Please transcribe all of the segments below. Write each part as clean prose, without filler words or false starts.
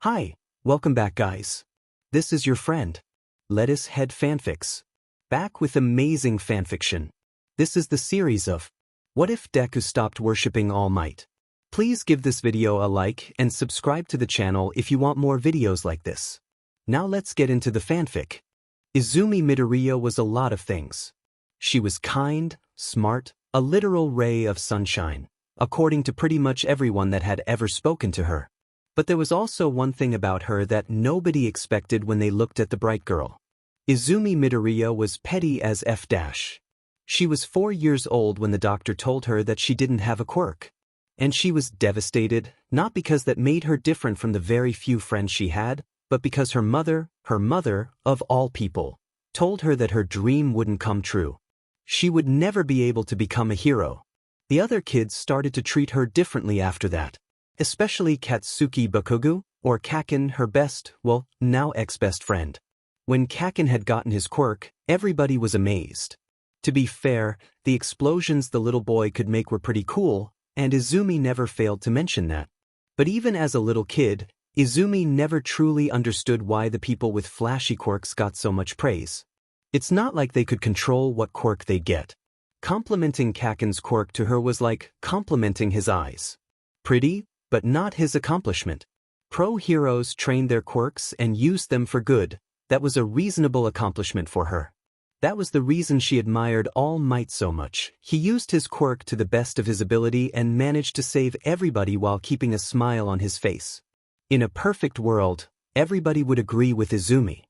Hi, welcome back guys. This is your friend, Lettuce Head Fanfics. Back with amazing fanfiction. This is the series of What If Deku Stopped Worshipping All Might? Please give this video a like and subscribe to the channel if you want more videos like this. Now let's get into the fanfic. Izumi Midoriya was a lot of things. She was kind, smart, a literal ray of sunshine, according to pretty much everyone that had ever spoken to her. But there was also one thing about her that nobody expected when they looked at the bright girl. Izumi Midoriya was petty as F-. She was 4 years old when the doctor told her that she didn't have a quirk. And she was devastated, not because that made her different from the very few friends she had, but because her mother, of all people, told her that her dream wouldn't come true. She would never be able to become a hero. The other kids started to treat her differently after that. Especially Katsuki Bakugo, or Kaken, her now ex-best friend. When Kaken had gotten his quirk, everybody was amazed. To be fair, the explosions the little boy could make were pretty cool, and Izumi never failed to mention that. But even as a little kid, Izumi never truly understood why the people with flashy quirks got so much praise. It's not like they could control what quirk they'd get. Complimenting Kaken's quirk to her was like complimenting his eyes. Pretty, but not his accomplishment. Pro heroes trained their quirks and used them for good. That was a reasonable accomplishment for her. That was the reason she admired All Might so much. He used his quirk to the best of his ability and managed to save everybody while keeping a smile on his face. In a perfect world, everybody would agree with Izumi.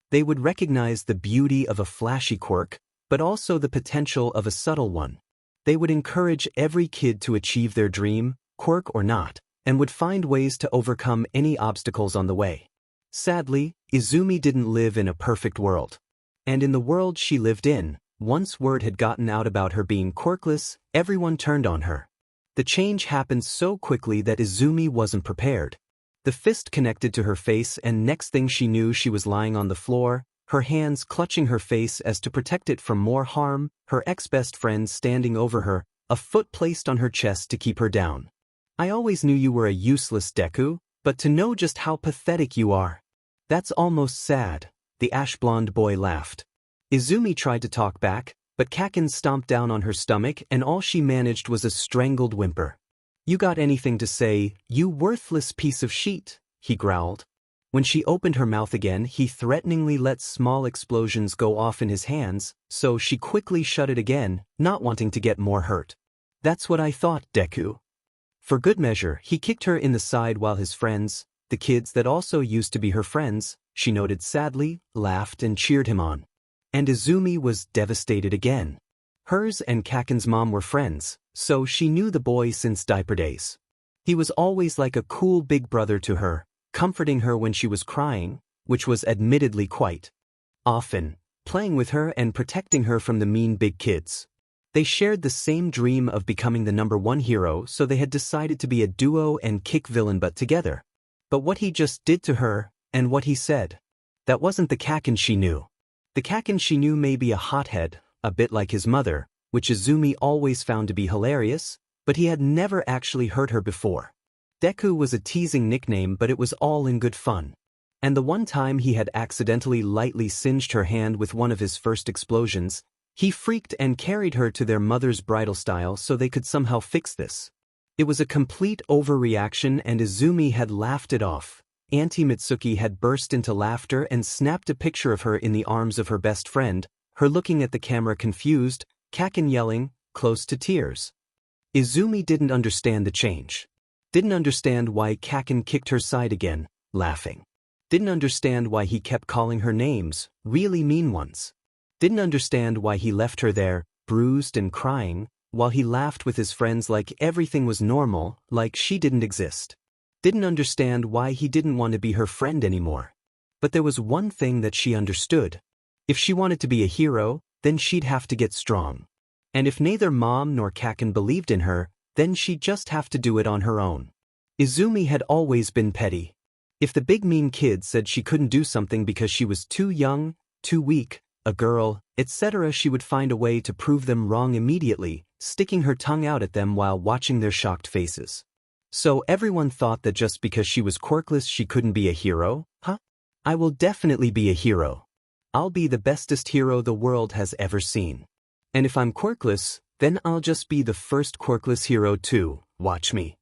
They would recognize the beauty of a flashy quirk, but also the potential of a subtle one. They would encourage every kid to achieve their dream, quirk or not, and would find ways to overcome any obstacles on the way. Sadly, Izumi didn't live in a perfect world. And in the world she lived in, once word had gotten out about her being quirkless, everyone turned on her. The change happened so quickly that Izumi wasn't prepared. The fist connected to her face, and next thing she knew she was lying on the floor, her hands clutching her face as to protect it from more harm, her ex-best friend standing over her, a foot placed on her chest to keep her down. I always knew you were a useless Deku, but to know just how pathetic you are. That's almost sad, the ash-blonde boy laughed. Izumi tried to talk back, but Kaken stomped down on her stomach and all she managed was a strangled whimper. You got anything to say, you worthless piece of shit, he growled. When she opened her mouth again, he threateningly let small explosions go off in his hands, so she quickly shut it again, not wanting to get more hurt. That's what I thought, Deku. For good measure, he kicked her in the side while his friends, the kids that also used to be her friends, she noted sadly, laughed and cheered him on. And Izumi was devastated again. Hers and Kaken's mom were friends, so she knew the boy since diaper days. He was always like a cool big brother to her, comforting her when she was crying, which was admittedly quite often, playing with her and protecting her from the mean big kids. They shared the same dream of becoming the #1 hero, so they had decided to be a duo and kick villain butt together. But what he just did to her, and what he said, that wasn't the Kaken she knew. The Kaken she knew may be a hothead, a bit like his mother, which Izumi always found to be hilarious, but he had never actually hurt her before. Deku was a teasing nickname, but it was all in good fun. And the one time he had accidentally lightly singed her hand with one of his first explosions, he freaked and carried her to their mother's bridal style so they could somehow fix this. It was a complete overreaction and Izumi had laughed it off. Auntie Mitsuki had burst into laughter and snapped a picture of her in the arms of her best friend, her looking at the camera confused, Kaken yelling, close to tears. Izumi didn't understand the change. Didn't understand why Kaken kicked her side again, laughing. Didn't understand why he kept calling her names, really mean ones. Didn't understand why he left her there, bruised and crying, while he laughed with his friends like everything was normal, like she didn't exist. Didn't understand why he didn't want to be her friend anymore. But there was one thing that she understood. If she wanted to be a hero, then she'd have to get strong. And if neither mom nor Kaken believed in her, then she'd just have to do it on her own. Izumi had always been petty. If the big mean kid said she couldn't do something because she was too young, too weak, a girl, etc., she would find a way to prove them wrong immediately, sticking her tongue out at them while watching their shocked faces. So everyone thought that just because she was quirkless she couldn't be a hero, huh? I will definitely be a hero. I'll be the bestest hero the world has ever seen. And if I'm quirkless, then I'll just be the first quirkless hero too, watch me.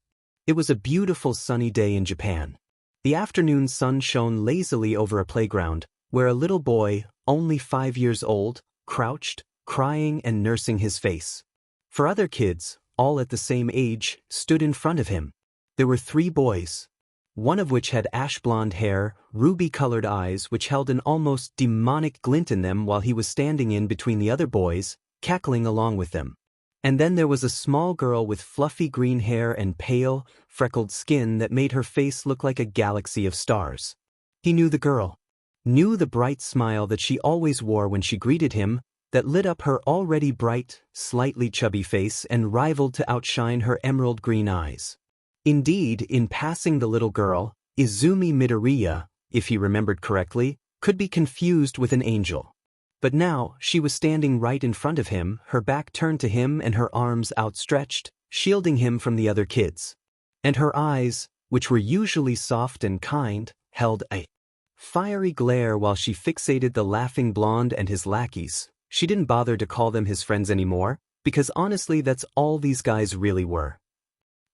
It was a beautiful sunny day in Japan. The afternoon sun shone lazily over a playground, where a little boy, only 5 years old, crouched, crying and nursing his face. For other kids, all at the same age, stood in front of him. There were 3 boys. One of which had ash-blonde hair, ruby-colored eyes which held an almost demonic glint in them while he was standing in between the other boys, cackling along with them. And then there was a small girl with fluffy green hair and pale, freckled skin that made her face look like a galaxy of stars. He knew the girl. Knew the bright smile that she always wore when she greeted him, that lit up her already bright, slightly chubby face and rivaled to outshine her emerald green eyes. Indeed, in passing the little girl, Izumi Midoriya, if he remembered correctly, could be confused with an angel. But now, she was standing right in front of him, her back turned to him and her arms outstretched, shielding him from the other kids. And her eyes, which were usually soft and kind, held a fiery glare while she fixated the laughing blonde and his lackeys. She didn't bother to call them his friends anymore, because honestly that's all these guys really were.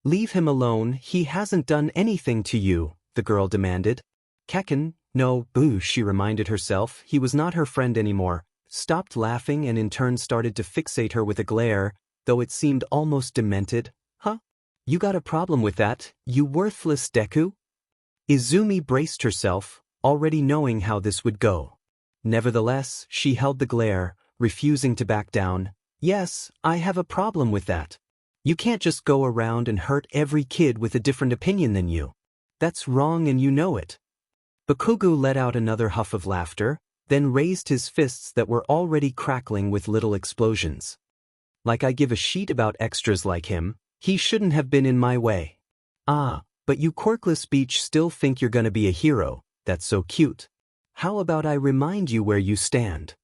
"Leave him alone, he hasn't done anything to you," the girl demanded. Kekken, no, boo, she reminded herself, he was not her friend anymore, stopped laughing and in turn started to fixate her with a glare, though it seemed almost demented. "Huh? You got a problem with that, you worthless Deku?" Izumi braced herself, already knowing how this would go. Nevertheless, she held the glare, refusing to back down. "Yes, I have a problem with that. You can't just go around and hurt every kid with a different opinion than you. That's wrong and you know it." Bakugo let out another huff of laughter, then raised his fists that were already crackling with little explosions. "Like I give a shit about extras like him, he shouldn't have been in my way. Ah, but you quirkless beach still think you're gonna be a hero, that's so cute. How about I remind you where you stand?"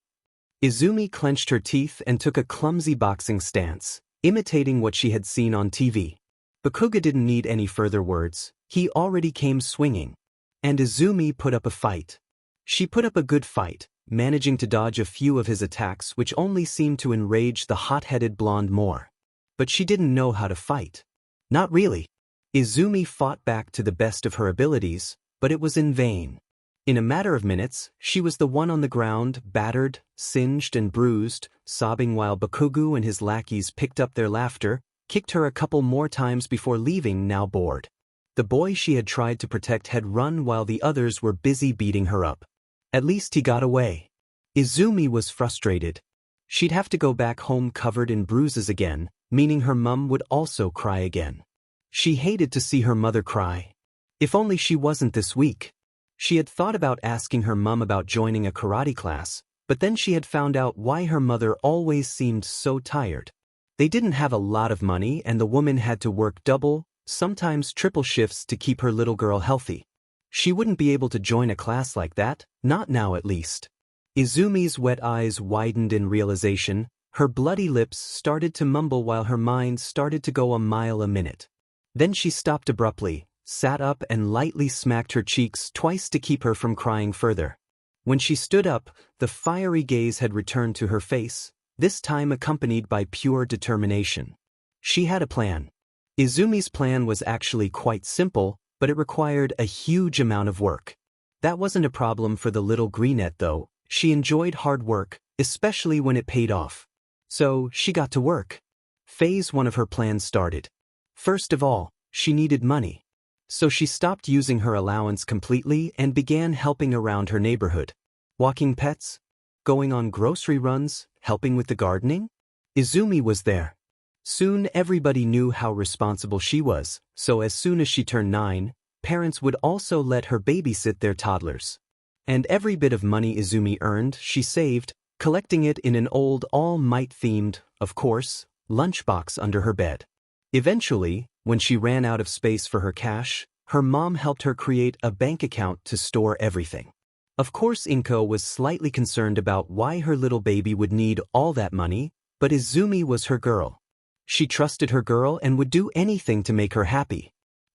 Izumi clenched her teeth and took a clumsy boxing stance, imitating what she had seen on TV. Bakugo didn't need any further words, he already came swinging. And Izumi put up a fight. She put up a good fight, managing to dodge a few of his attacks which only seemed to enrage the hot-headed blonde more. But she didn't know how to fight. Not really. Izumi fought back to the best of her abilities, but it was in vain. In a matter of minutes, she was the one on the ground, battered, singed and bruised, sobbing while Bakugo and his lackeys picked up their laughter, kicked her a couple more times before leaving, now bored. The boy she had tried to protect had run while the others were busy beating her up. At least he got away. Izumi was frustrated. She'd have to go back home covered in bruises again, meaning her mum would also cry again. She hated to see her mother cry. If only she wasn't this weak. She had thought about asking her mum about joining a karate class, but then she had found out why her mother always seemed so tired. They didn't have a lot of money and the woman had to work double, sometimes triple shifts to keep her little girl healthy. She wouldn't be able to join a class like that, not now at least. Izumi's wet eyes widened in realization, her bloody lips started to mumble while her mind started to go a mile a minute. Then she stopped abruptly, sat up and lightly smacked her cheeks twice to keep her from crying further. When she stood up, the fiery gaze had returned to her face, this time accompanied by pure determination. She had a plan. Izumi's plan was actually quite simple, but it required a huge amount of work. That wasn't a problem for the little greenette though, she enjoyed hard work, especially when it paid off. So, she got to work. Phase 1 of her plan started. First of all, she needed money. So she stopped using her allowance completely and began helping around her neighborhood. Walking pets? Going on grocery runs? Helping with the gardening? Izumi was there. Soon everybody knew how responsible she was, so as soon as she turned 9, parents would also let her babysit their toddlers. And every bit of money Izumi earned, she saved, collecting it in an old All Might themed, of course, lunchbox under her bed. Eventually, when she ran out of space for her cash, her mom helped her create a bank account to store everything. Of course Inko was slightly concerned about why her little baby would need all that money, but Izumi was her girl. She trusted her girl and would do anything to make her happy.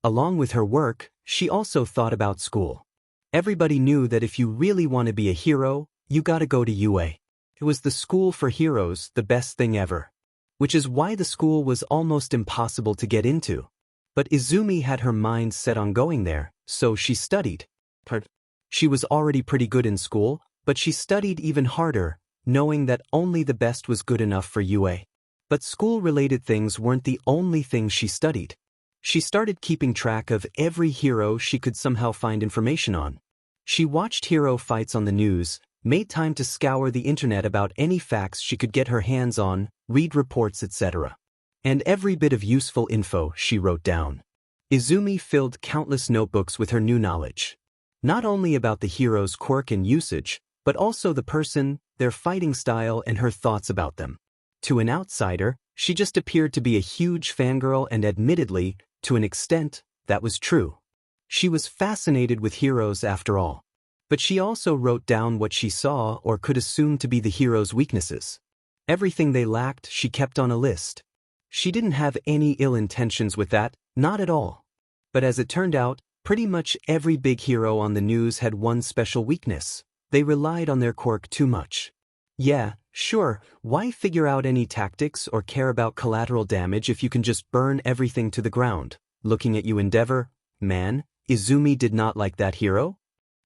Along with her work, she also thought about school. Everybody knew that if you really want to be a hero, you gotta go to UA. It was the school for heroes, the best thing ever. Which is why the school was almost impossible to get into. But Izumi had her mind set on going there, so she studied. She was already pretty good in school, but she studied even harder, knowing that only the best was good enough for UA. But school-related things weren't the only things she studied. She started keeping track of every hero she could somehow find information on. She watched hero fights on the news, made time to scour the internet about any facts she could get her hands on, read reports, etc. And every bit of useful info she wrote down. Izumi filled countless notebooks with her new knowledge. Not only about the hero's quirk and usage, but also the person, their fighting style, and her thoughts about them. To an outsider, she just appeared to be a huge fangirl, and admittedly, to an extent, that was true. She was fascinated with heroes after all. But she also wrote down what she saw or could assume to be the hero's weaknesses. Everything they lacked, she kept on a list. She didn't have any ill intentions with that, not at all. But as it turned out, pretty much every big hero on the news had one special weakness. They relied on their quirk too much. Yeah, sure, why figure out any tactics or care about collateral damage if you can just burn everything to the ground? Looking at you, Endeavor. Man, Izumi did not like that hero.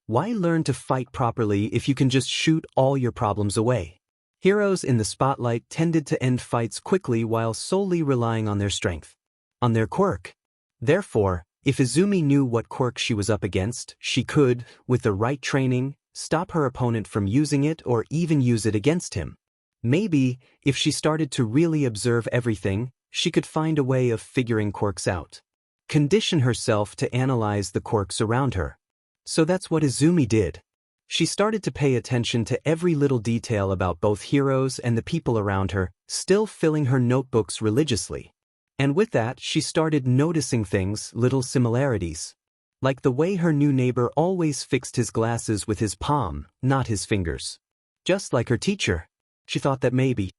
Why learn to fight properly if you can just shoot all your problems away? Heroes in the spotlight tended to end fights quickly while solely relying on their strength. On their quirk. Therefore, if Izumi knew what quirk she was up against, she could, with the right training, stop her opponent from using it or even use it against him. Maybe, if she started to really observe everything, she could find a way of figuring quirks out. Condition herself to analyze the quirks around her. So that's what Izumi did. She started to pay attention to every little detail about both heroes and the people around her, still filling her notebooks religiously. And with that, she started noticing things, little similarities. Like the way her new neighbor always fixed his glasses with his palm, not his fingers. Just like her teacher. She thought that maybe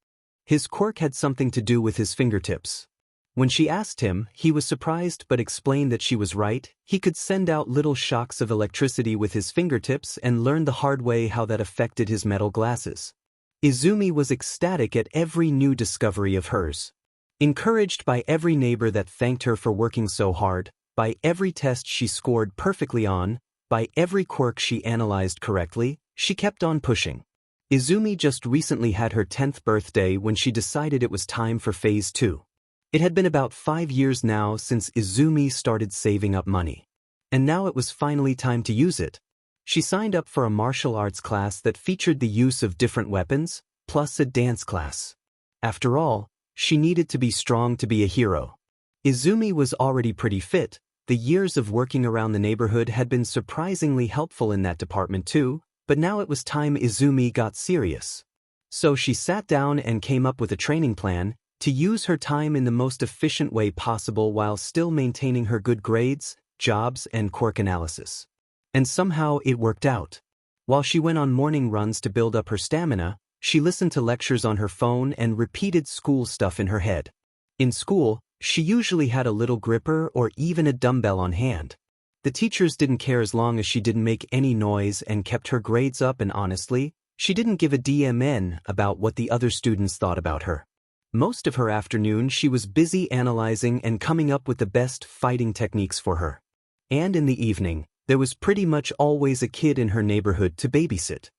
his quirk had something to do with his fingertips. When she asked him, he was surprised but explained that she was right. He could send out little shocks of electricity with his fingertips and learned the hard way how that affected his metal glasses. Izumi was ecstatic at every new discovery of hers. Encouraged by every neighbor that thanked her for working so hard, by every test she scored perfectly on, by every quirk she analyzed correctly, she kept on pushing. Izumi just recently had her 10th birthday when she decided it was time for Phase 2. It had been about 5 years now since Izumi started saving up money. And now it was finally time to use it. She signed up for a martial arts class that featured the use of different weapons, plus a dance class. After all, she needed to be strong to be a hero. Izumi was already pretty fit. The years of working around the neighborhood had been surprisingly helpful in that department too, but now it was time Izumi got serious. So she sat down and came up with a training plan to use her time in the most efficient way possible while still maintaining her good grades, jobs, and quirk analysis. And somehow it worked out. While she went on morning runs to build up her stamina, she listened to lectures on her phone and repeated school stuff in her head. In school, she usually had a little gripper or even a dumbbell on hand. The teachers didn't care as long as she didn't make any noise and kept her grades up, and honestly, she didn't give a damn about what the other students thought about her. Most of her afternoon she was busy analyzing and coming up with the best fighting techniques for her. And in the evening, there was pretty much always a kid in her neighborhood to babysit.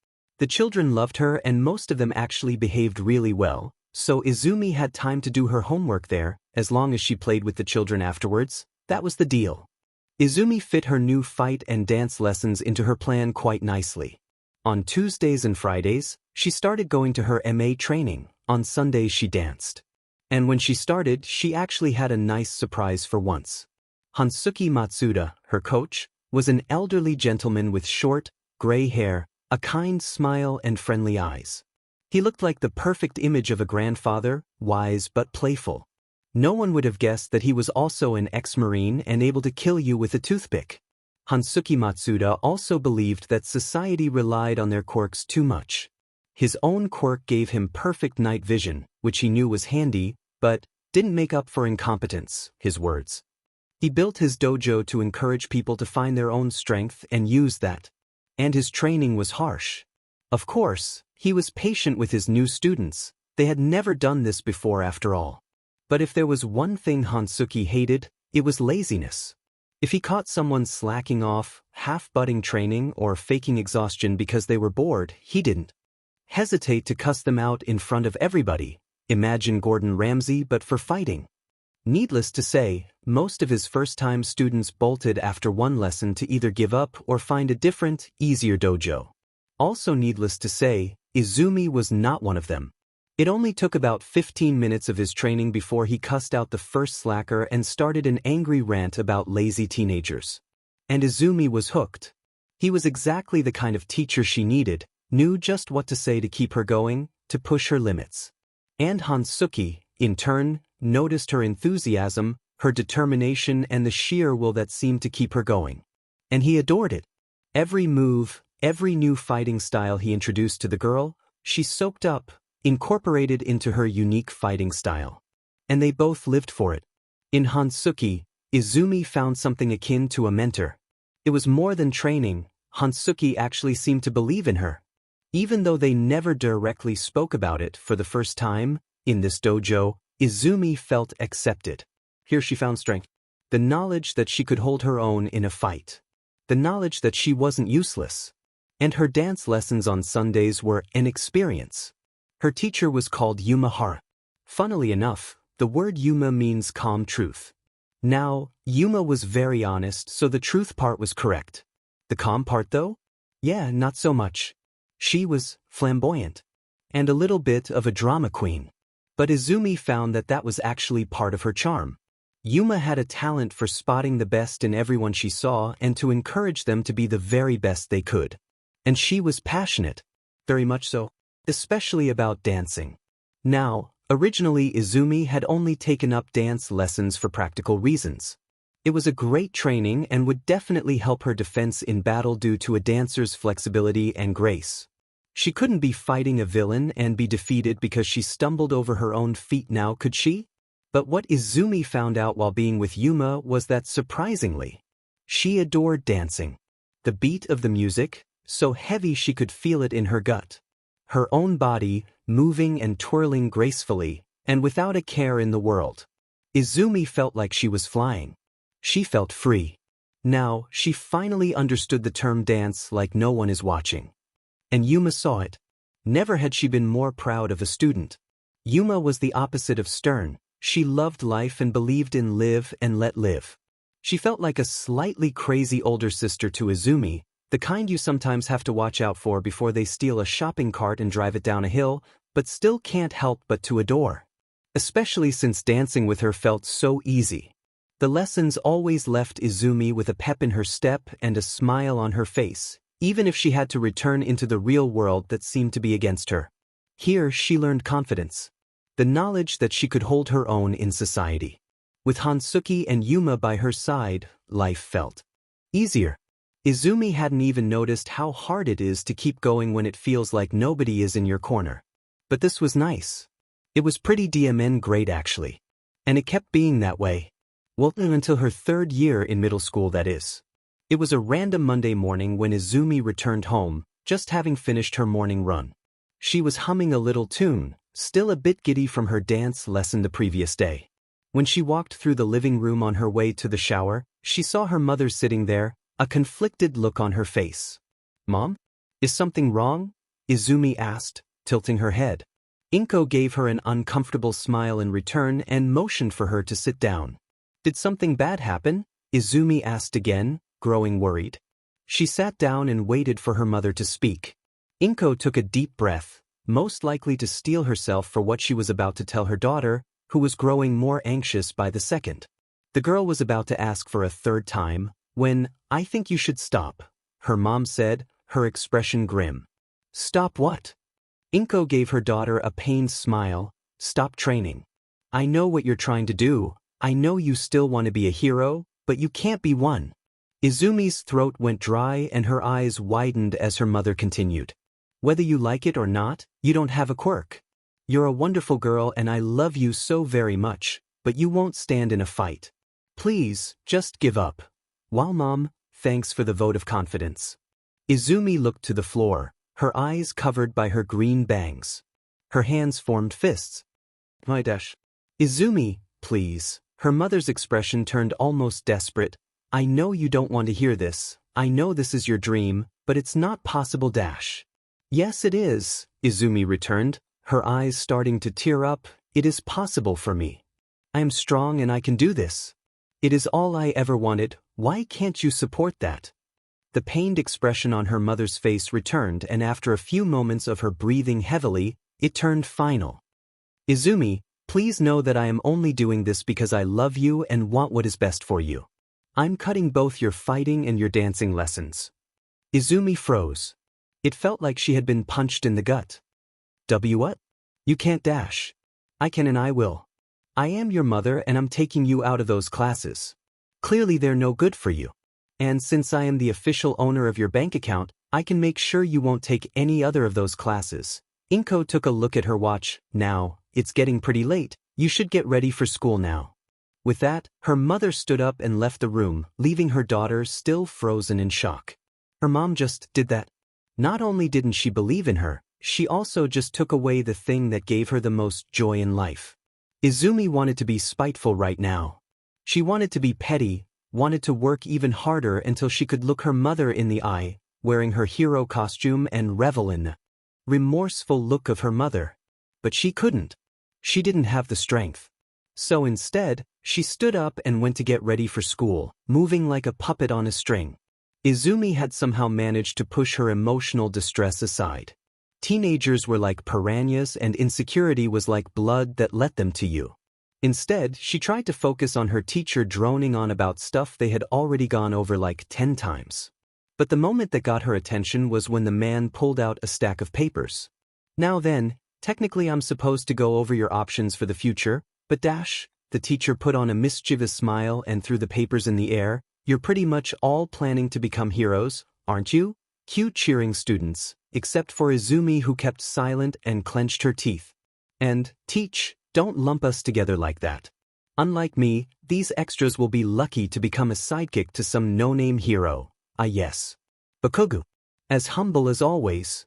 The children loved her and most of them actually behaved really well, so Izumi had time to do her homework there, as long as she played with the children afterwards. That was the deal. Izumi fit her new fight and dance lessons into her plan quite nicely. On Tuesdays and Fridays, she started going to her MA training. On Sundays she danced. And when she started, she actually had a nice surprise for once. Hansuki Matsuda, her coach, was an elderly gentleman with short, gray hair, a kind smile and friendly eyes. He looked like the perfect image of a grandfather, wise but playful. No one would have guessed that he was also an ex-marine and able to kill you with a toothpick. Hansuki Matsuda also believed that society relied on their quirks too much. His own quirk gave him perfect night vision, which he knew was handy, but didn't make up for incompetence, his words. He built his dojo to encourage people to find their own strength and use that. And his training was harsh. Of course, he was patient with his new students. They had never done this before after all. But if there was one thing Hansuki hated, it was laziness. If he caught someone slacking off, half-butting training, or faking exhaustion because they were bored, he didn't hesitate to cuss them out in front of everybody. Imagine Gordon Ramsay but for fighting. Needless to say, most of his first-time students bolted after one lesson to either give up or find a different, easier dojo. Also needless to say, Izumi was not one of them. It only took about 15 minutes of his training before he cussed out the first slacker and started an angry rant about lazy teenagers. And Izumi was hooked. He was exactly the kind of teacher she needed, knew just what to say to keep her going, to push her limits. And Hansuki, in turn, noticed her enthusiasm, her determination and the sheer will that seemed to keep her going. And he adored it. Every move, every new fighting style he introduced to the girl, she soaked up, incorporated into her unique fighting style. And they both lived for it. In Hansuki, Izumi found something akin to a mentor. It was more than training. Hansuki actually seemed to believe in her. Even though they never directly spoke about it for the first time, in this dojo, Izumi felt accepted. Here she found strength. The knowledge that she could hold her own in a fight. The knowledge that she wasn't useless. And her dance lessons on Sundays were an experience. Her teacher was called Yuma. Funnily enough, the word Yuma means calm truth. Now, Yuma was very honest, so the truth part was correct. The calm part though? Yeah, not so much. She was flamboyant. And a little bit of a drama queen. But Izumi found that that was actually part of her charm. Yuma had a talent for spotting the best in everyone she saw and to encourage them to be the very best they could. And she was passionate. Very much so. Especially about dancing. Now, originally Izumi had only taken up dance lessons for practical reasons. It was a great training and would definitely help her defense in battle due to a dancer's flexibility and grace. She couldn't be fighting a villain and be defeated because she stumbled over her own feet now, could she? But what Izumi found out while being with Yuma was that surprisingly, she adored dancing. The beat of the music, so heavy she could feel it in her gut. Her own body, moving and twirling gracefully, and without a care in the world. Izumi felt like she was flying. She felt free. Now, she finally understood the term dance like no one is watching. And Yuma saw it. Never had she been more proud of a student. Yuma was the opposite of stern. She loved life and believed in live and let live. She felt like a slightly crazy older sister to Izumi, the kind you sometimes have to watch out for before they steal a shopping cart and drive it down a hill, but still can't help but to adore. Especially since dancing with her felt so easy. The lessons always left Izumi with a pep in her step and a smile on her face, even if she had to return into the real world that seemed to be against her. Here she learned confidence. The knowledge that she could hold her own in society. With Hansuki and Yuma by her side, life felt easier. Izumi hadn't even noticed how hard it is to keep going when it feels like nobody is in your corner. But this was nice. It was pretty DMN great actually. And it kept being that way. Well, until her third year in middle school, that is. It was a random Monday morning when Izumi returned home, just having finished her morning run. She was humming a little tune, still a bit giddy from her dance lesson the previous day. When she walked through the living room on her way to the shower, she saw her mother sitting there, a conflicted look on her face. "Mom? Is something wrong?" Izumi asked, tilting her head. Inko gave her an uncomfortable smile in return and motioned for her to sit down. "Did something bad happen?" Izumi asked again, growing worried. She sat down and waited for her mother to speak. Inko took a deep breath, most likely to steel herself for what she was about to tell her daughter, who was growing more anxious by the second. The girl was about to ask for a third time, when, "I think you should stop," her mom said, her expression grim. "Stop what?" Inko gave her daughter a pained smile. "Stop training. I know what you're trying to do. I know you still want to be a hero, but you can't be one." Izumi's throat went dry and her eyes widened as her mother continued. "Whether you like it or not, you don't have a quirk. You're a wonderful girl and I love you so very much, but you won't stand in a fight. Please, just give up. While Mom, thanks for the vote of confidence. Izumi looked to the floor, her eyes covered by her green bangs. Her hands formed fists. My dash. Izumi, please. Her mother's expression turned almost desperate. I know you don't want to hear this. I know this is your dream, but it's not possible dash. Yes it is, Izumi returned, her eyes starting to tear up. It is possible for me. I am strong and I can do this. It is all I ever wanted. Why can't you support that? The pained expression on her mother's face returned, and after a few moments of her breathing heavily, it turned final. Izumi, please know that I am only doing this because I love you and want what is best for you. I'm cutting both your fighting and your dancing lessons. Izumi froze. It felt like she had been punched in the gut. What? You can't dash. I can and I will. I am your mother and I'm taking you out of those classes. Clearly they're no good for you. And since I am the official owner of your bank account, I can make sure you won't take any other of those classes. Inko took a look at her watch. Now, it's getting pretty late. You should get ready for school now. With that, her mother stood up and left the room, leaving her daughter still frozen in shock. Her mom just did that. Not only didn't she believe in her, she also just took away the thing that gave her the most joy in life. Izumi wanted to be spiteful right now. She wanted to be petty, wanted to work even harder until she could look her mother in the eye, wearing her hero costume and revel in the remorseful look of her mother. But she couldn't. She didn't have the strength. So instead, she stood up and went to get ready for school, moving like a puppet on a string. Izumi had somehow managed to push her emotional distress aside. Teenagers were like piranhas and insecurity was like blood that let them to you. Instead, she tried to focus on her teacher droning on about stuff they had already gone over like 10 times. But the moment that got her attention was when the man pulled out a stack of papers. Now then, technically I'm supposed to go over your options for the future, but dash, the teacher put on a mischievous smile and threw the papers in the air. You're pretty much all planning to become heroes, aren't you? Cute cheering students, except for Izumi who kept silent and clenched her teeth. And, teach, don't lump us together like that. Unlike me, these extras will be lucky to become a sidekick to some no-name hero. Ah yes. Bakugo. As humble as always.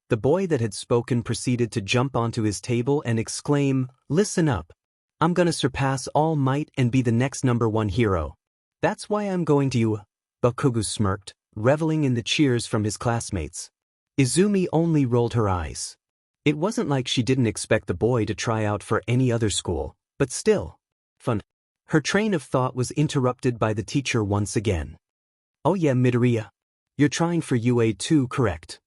The boy that had spoken proceeded to jump onto his table and exclaim, listen up. I'm gonna surpass All Might and be the next #1 hero. That's why I'm going to you. Bakugo smirked, reveling in the cheers from his classmates. Izumi only rolled her eyes. It wasn't like she didn't expect the boy to try out for any other school, but still. Fun. Her train of thought was interrupted by the teacher once again. Oh yeah, Midoriya. You're trying for UA too, correct?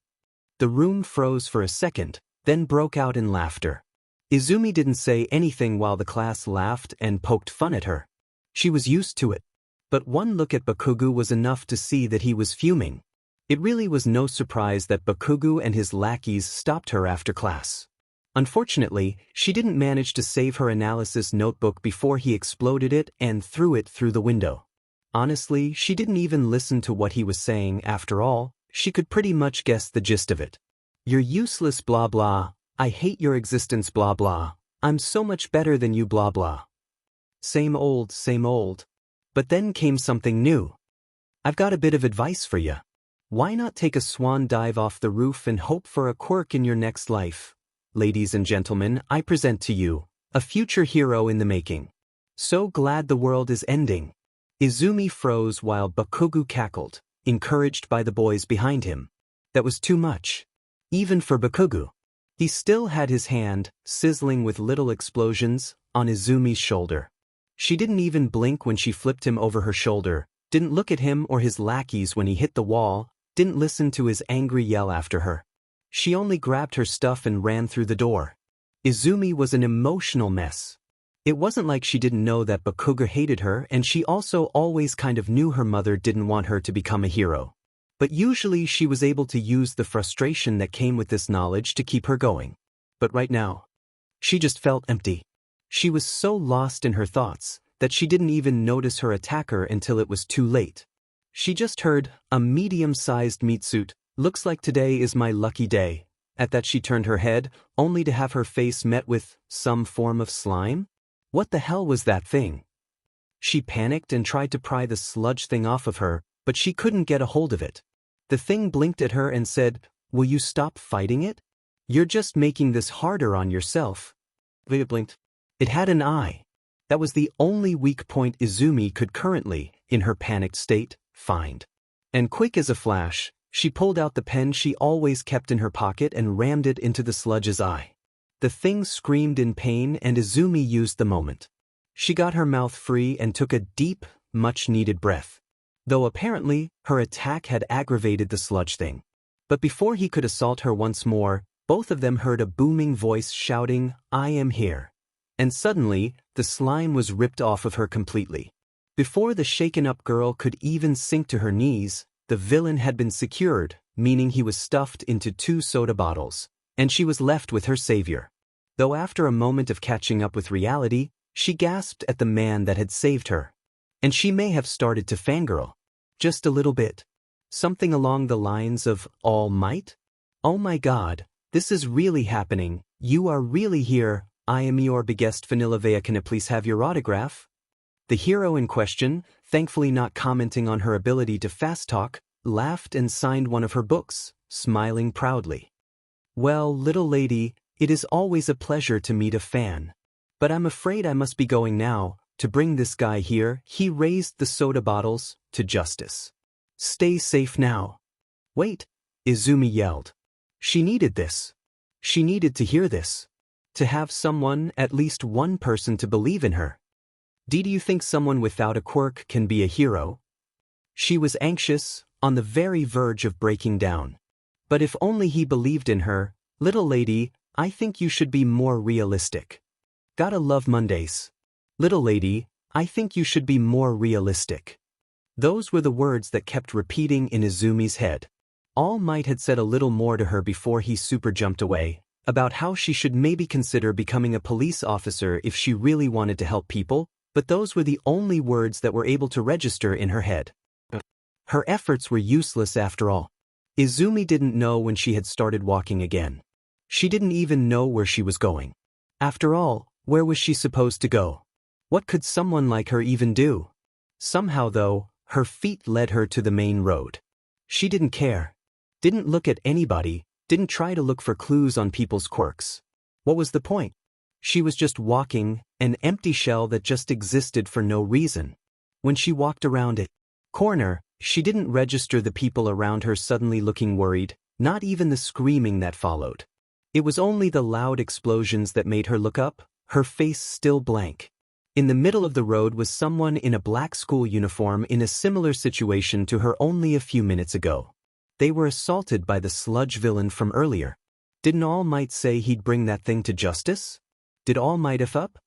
The room froze for a second, then broke out in laughter. Izumi didn't say anything while the class laughed and poked fun at her. She was used to it. But one look at Bakugo was enough to see that he was fuming. It really was no surprise that Bakugo and his lackeys stopped her after class. Unfortunately, she didn't manage to save her analysis notebook before he exploded it and threw it through the window. Honestly, she didn't even listen to what he was saying. After all, she could pretty much guess the gist of it. You're useless blah blah, I hate your existence blah blah, I'm so much better than you blah blah. Same old, same old. But then came something new. I've got a bit of advice for you. Why not take a swan dive off the roof and hope for a quirk in your next life? Ladies and gentlemen, I present to you, a future hero in the making. So glad the world is ending. Izumi froze while Bakugo cackled, encouraged by the boys behind him. That was too much. Even for Bakugo. He still had his hand, sizzling with little explosions, on Izumi's shoulder. She didn't even blink when she flipped him over her shoulder, didn't look at him or his lackeys when he hit the wall, didn't listen to his angry yell after her. She only grabbed her stuff and ran through the door. Izumi was an emotional mess. It wasn't like she didn't know that Bakugo hated her, and she also always kind of knew her mother didn't want her to become a hero. But usually she was able to use the frustration that came with this knowledge to keep her going. But right now, she just felt empty. She was so lost in her thoughts that she didn't even notice her attacker until it was too late. She just heard, a medium-sized meat suit, looks like today is my lucky day. At that she turned her head, only to have her face met with some form of slime? What the hell was that thing? She panicked and tried to pry the sludge thing off of her, but she couldn't get a hold of it. The thing blinked at her and said, "Will you stop fighting it? You're just making this harder on yourself." It blinked. It had an eye. That was the only weak point Izumi could currently, in her panicked state, find. And quick as a flash, she pulled out the pen she always kept in her pocket and rammed it into the sludge's eye. The thing screamed in pain and Izumi used the moment. She got her mouth free and took a deep, much-needed breath. Though apparently, her attack had aggravated the sludge thing. But before he could assault her once more, both of them heard a booming voice shouting, "I am here." And suddenly, the slime was ripped off of her completely. Before the shaken-up girl could even sink to her knees, the villain had been secured, meaning he was stuffed into 2 soda bottles, and she was left with her savior. Though after a moment of catching up with reality, she gasped at the man that had saved her. And she may have started to fangirl. Just a little bit. Something along the lines of, "All Might? Oh my god, this is really happening, you are really here, I am your biggest vanilla Vea, can I please have your autograph?" The hero in question, thankfully not commenting on her ability to fast talk, laughed and signed one of her books, smiling proudly. "Well, little lady, it is always a pleasure to meet a fan. But I'm afraid I must be going now, to bring this guy here," he raised the soda bottles, "to justice. Stay safe now." "Wait," Izumi yelled. She needed this. She needed to hear this. To have someone, at least one person, to believe in her. Do you think someone without a quirk can be a hero? She was anxious, on the very verge of breaking down. But if only he believed in her, "Little lady, I think you should be more realistic. Gotta love Mondays. Little lady, I think you should be more realistic." Those were the words that kept repeating in Izumi's head. All Might had said a little more to her before he super jumped away, about how she should maybe consider becoming a police officer if she really wanted to help people, but those were the only words that were able to register in her head. Her efforts were useless after all. Izumi didn't know when she had started walking again. She didn't even know where she was going. After all, where was she supposed to go? What could someone like her even do? Somehow though, her feet led her to the main road. She didn't care. Didn't look at anybody, didn't try to look for clues on people's quirks. What was the point? She was just walking, an empty shell that just existed for no reason. When she walked around a corner, she didn't register the people around her suddenly looking worried, not even the screaming that followed. It was only the loud explosions that made her look up, her face still blank. In the middle of the road was someone in a black school uniform in a similar situation to her only a few minutes ago. They were assaulted by the sludge villain from earlier. Didn't All Might say he'd bring that thing to justice? Did All Might F up?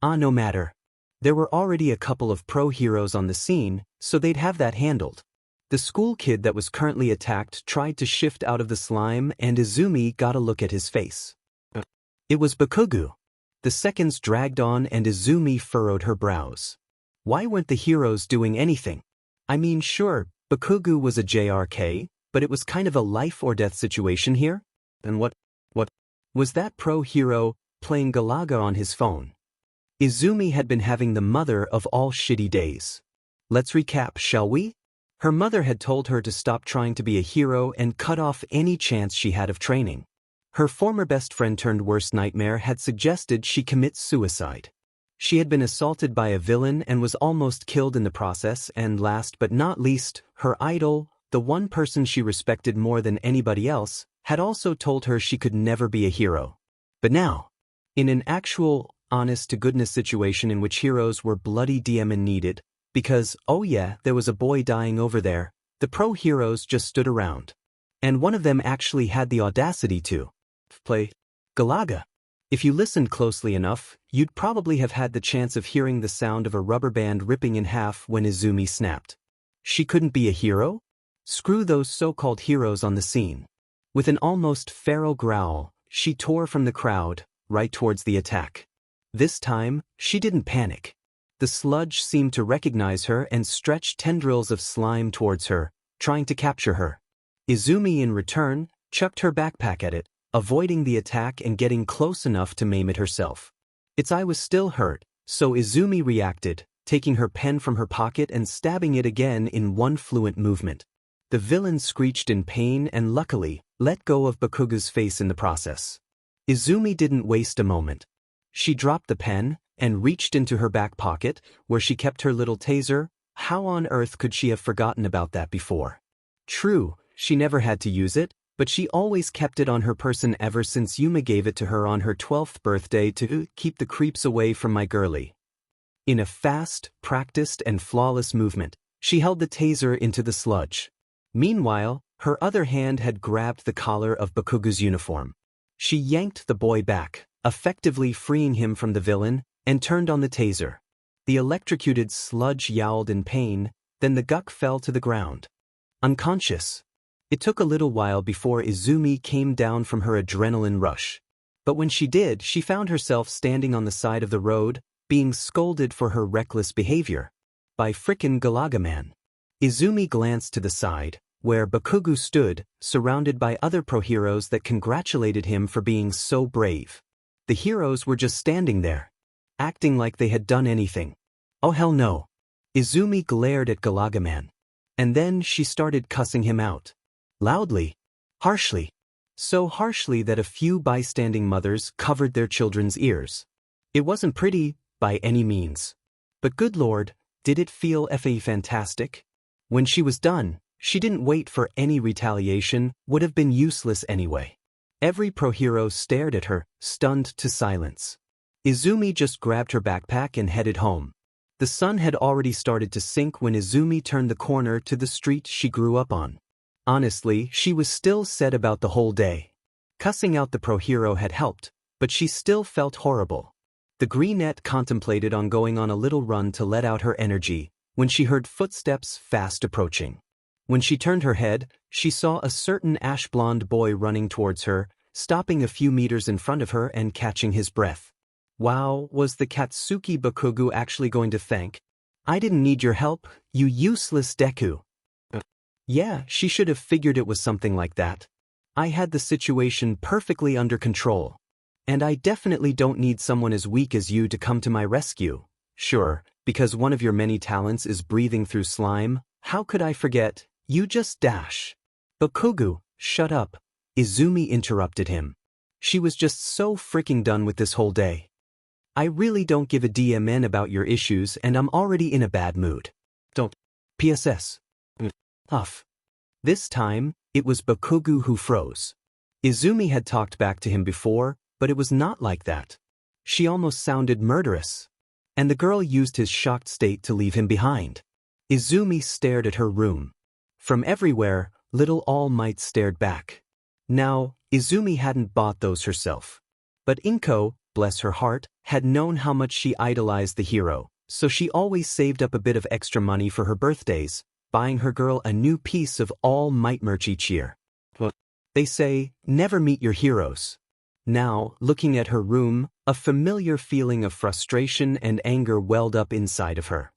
No matter. There were already a couple of pro-heroes on the scene, so they'd have that handled. The school kid that was currently attacked tried to shift out of the slime and Izumi got a look at his face. It was Bakugo. The seconds dragged on and Izumi furrowed her brows. Why weren't the heroes doing anything? I mean, sure, Bakugo was a JRK, but it was kind of a life-or-death situation here. And what was that pro-hero playing Galaga on his phone? Izumi had been having the mother of all shitty days. Let's recap, shall we? Her mother had told her to stop trying to be a hero and cut off any chance she had of training. Her former best friend turned worst nightmare had suggested she commit suicide. She had been assaulted by a villain and was almost killed in the process, and last but not least, her idol, the one person she respected more than anybody else, had also told her she could never be a hero. But now, in an actual, honest-to-goodness situation in which heroes were bloody DM and needed, because, oh yeah, there was a boy dying over there, the pro-heroes just stood around. And one of them actually had the audacity to play Galaga. If you listened closely enough, you'd probably have had the chance of hearing the sound of a rubber band ripping in half when Izumi snapped. She couldn't be a hero? Screw those so-called heroes on the scene. With an almost feral growl, she tore from the crowd, right towards the attack. This time, she didn't panic. The sludge seemed to recognize her and stretched tendrils of slime towards her, trying to capture her. Izumi, in return, chucked her backpack at it, avoiding the attack and getting close enough to maim it herself. Its eye was still hurt, so Izumi reacted, taking her pen from her pocket and stabbing it again in one fluent movement. The villain screeched in pain and luckily let go of Bakugo's face in the process. Izumi didn't waste a moment. She dropped the pen and reached into her back pocket, where she kept her little taser. How on earth could she have forgotten about that before? True, she never had to use it, but she always kept it on her person ever since Yuma gave it to her on her 12th birthday to keep the creeps away from my girlie. In a fast, practiced and flawless movement, she held the taser into the sludge. Meanwhile, her other hand had grabbed the collar of Bakugo's uniform. She yanked the boy back, effectively freeing him from the villain, and turned on the taser. The electrocuted sludge yowled in pain, then the guk fell to the ground. Unconscious. It took a little while before Izumi came down from her adrenaline rush. But when she did, she found herself standing on the side of the road, being scolded for her reckless behavior. By frickin' Galagaman. Izumi glanced to the side, where Bakugo stood, surrounded by other pro-heroes that congratulated him for being so brave. The heroes were just standing there, acting like they had done anything. Oh hell no. Izumi glared at Galagaman. And then she started cussing him out. Loudly. Harshly. So harshly that a few bystanding mothers covered their children's ears. It wasn't pretty, by any means. But good lord, did it feel fantastic? When she was done, she didn't wait for any retaliation, would have been useless anyway. Every pro-hero stared at her, stunned to silence. Izumi just grabbed her backpack and headed home. The sun had already started to sink when Izumi turned the corner to the street she grew up on. Honestly, she was still sad about the whole day. Cussing out the pro-hero had helped, but she still felt horrible. The greenette contemplated on going on a little run to let out her energy, when she heard footsteps fast approaching. When she turned her head, she saw a certain ash-blonde boy running towards her, stopping a few meters in front of her and catching his breath. Wow, was the Katsuki Bakugo actually going to thank? I didn't need your help, you useless Deku. Yeah, she should have figured it was something like that. I had the situation perfectly under control. And I definitely don't need someone as weak as you to come to my rescue. Sure, because one of your many talents is breathing through slime, how could I forget? You just dash. Bakugo, shut up. Izumi interrupted him. She was just so freaking done with this whole day. I really don't give a DMN about your issues and I'm already in a bad mood. Don't. PSS. Off. This time, it was Bakugo who froze. Izumi had talked back to him before, but it was not like that. She almost sounded murderous. And the girl used his shocked state to leave him behind. Izumi stared at her room. From everywhere, little All Might stared back. Now, Izumi hadn't bought those herself. But Inko, bless her heart, had known how much she idolized the hero, so she always saved up a bit of extra money for her birthdays, buying her girl a new piece of All Might merch each year. Well, they say, never meet your heroes. Now, looking at her room, a familiar feeling of frustration and anger welled up inside of her.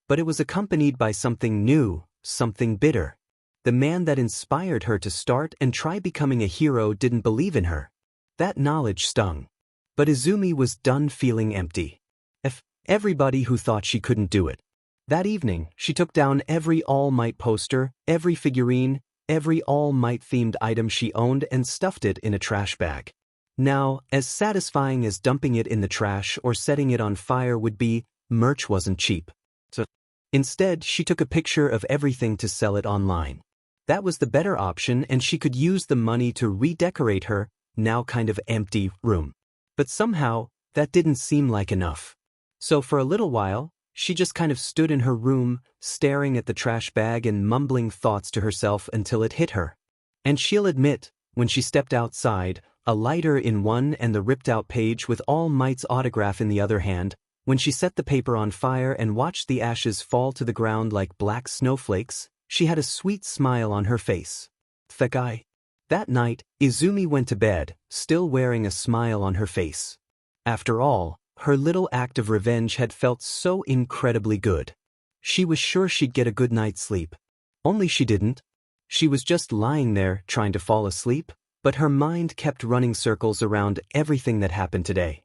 But it was accompanied by something new, something bitter. The man that inspired her to start and try becoming a hero didn't believe in her. That knowledge stung. But Izumi was done feeling empty. Everybody who thought she couldn't do it. That evening, she took down every All Might poster, every figurine, every All Might themed item she owned and stuffed it in a trash bag. Now, as satisfying as dumping it in the trash or setting it on fire would be, merch wasn't cheap. So, instead, she took a picture of everything to sell it online. That was the better option and she could use the money to redecorate her, now kind of empty, room. But somehow, that didn't seem like enough. So for a little while, she just kind of stood in her room, staring at the trash bag and mumbling thoughts to herself until it hit her. And she'll admit, when she stepped outside, a lighter in one and the ripped-out page with All Might's autograph in the other hand, when she set the paper on fire and watched the ashes fall to the ground like black snowflakes, she had a sweet smile on her face. Thakai. That night, Izumi went to bed, still wearing a smile on her face. After all, her little act of revenge had felt so incredibly good. She was sure she'd get a good night's sleep. Only she didn't. She was just lying there, trying to fall asleep, but her mind kept running circles around everything that happened today.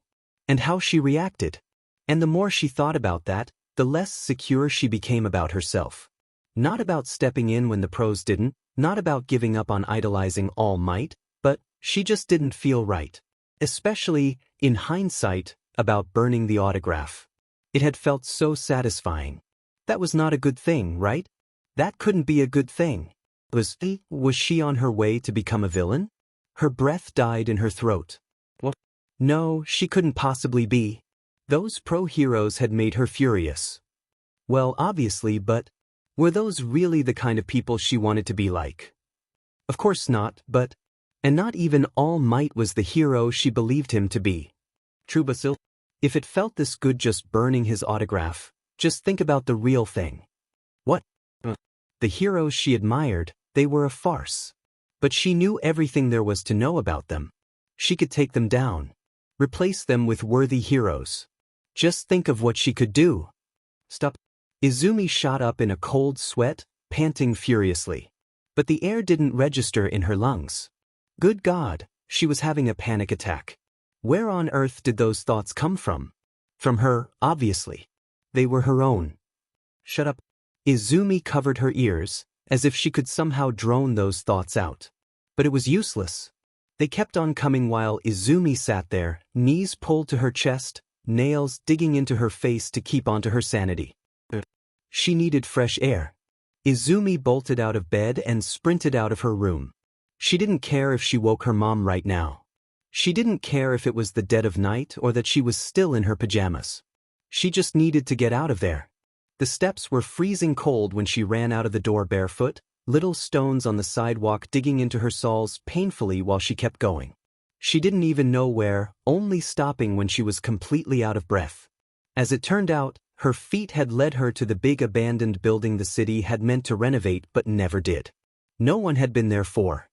And how she reacted. And the more she thought about that, the less secure she became about herself. Not about stepping in when the pros didn't, not about giving up on idolizing All Might, but she just didn't feel right. Especially, in hindsight, about burning the autograph. It had felt so satisfying. That was not a good thing, right? That couldn't be a good thing. Was she on her way to become a villain? Her breath died in her throat. What? No, she couldn't possibly be. Those pro-heroes had made her furious. Well, obviously, but were those really the kind of people she wanted to be like? Of course not, but... And not even All Might was the hero she believed him to be. True, Basil? If it felt this good just burning his autograph, just think about the real thing. What? The heroes she admired, they were a farce. But she knew everything there was to know about them. She could take them down. Replace them with worthy heroes. Just think of what she could do. Stop. Izumi shot up in a cold sweat, panting furiously. But the air didn't register in her lungs. Good God, she was having a panic attack. Where on earth did those thoughts come from? From her, obviously. They were her own. Shut up. Izumi covered her ears, as if she could somehow drone those thoughts out. But it was useless. They kept on coming while Izumi sat there, knees pulled to her chest, nails digging into her face to keep onto her sanity. She needed fresh air. Izumi bolted out of bed and sprinted out of her room. She didn't care if she woke her mom right now. She didn't care if it was the dead of night or that she was still in her pajamas. She just needed to get out of there. The steps were freezing cold when she ran out of the door barefoot, little stones on the sidewalk digging into her soles painfully while she kept going. She didn't even know where, only stopping when she was completely out of breath. As it turned out, her feet had led her to the big abandoned building the city had meant to renovate but never did. No one had been there for.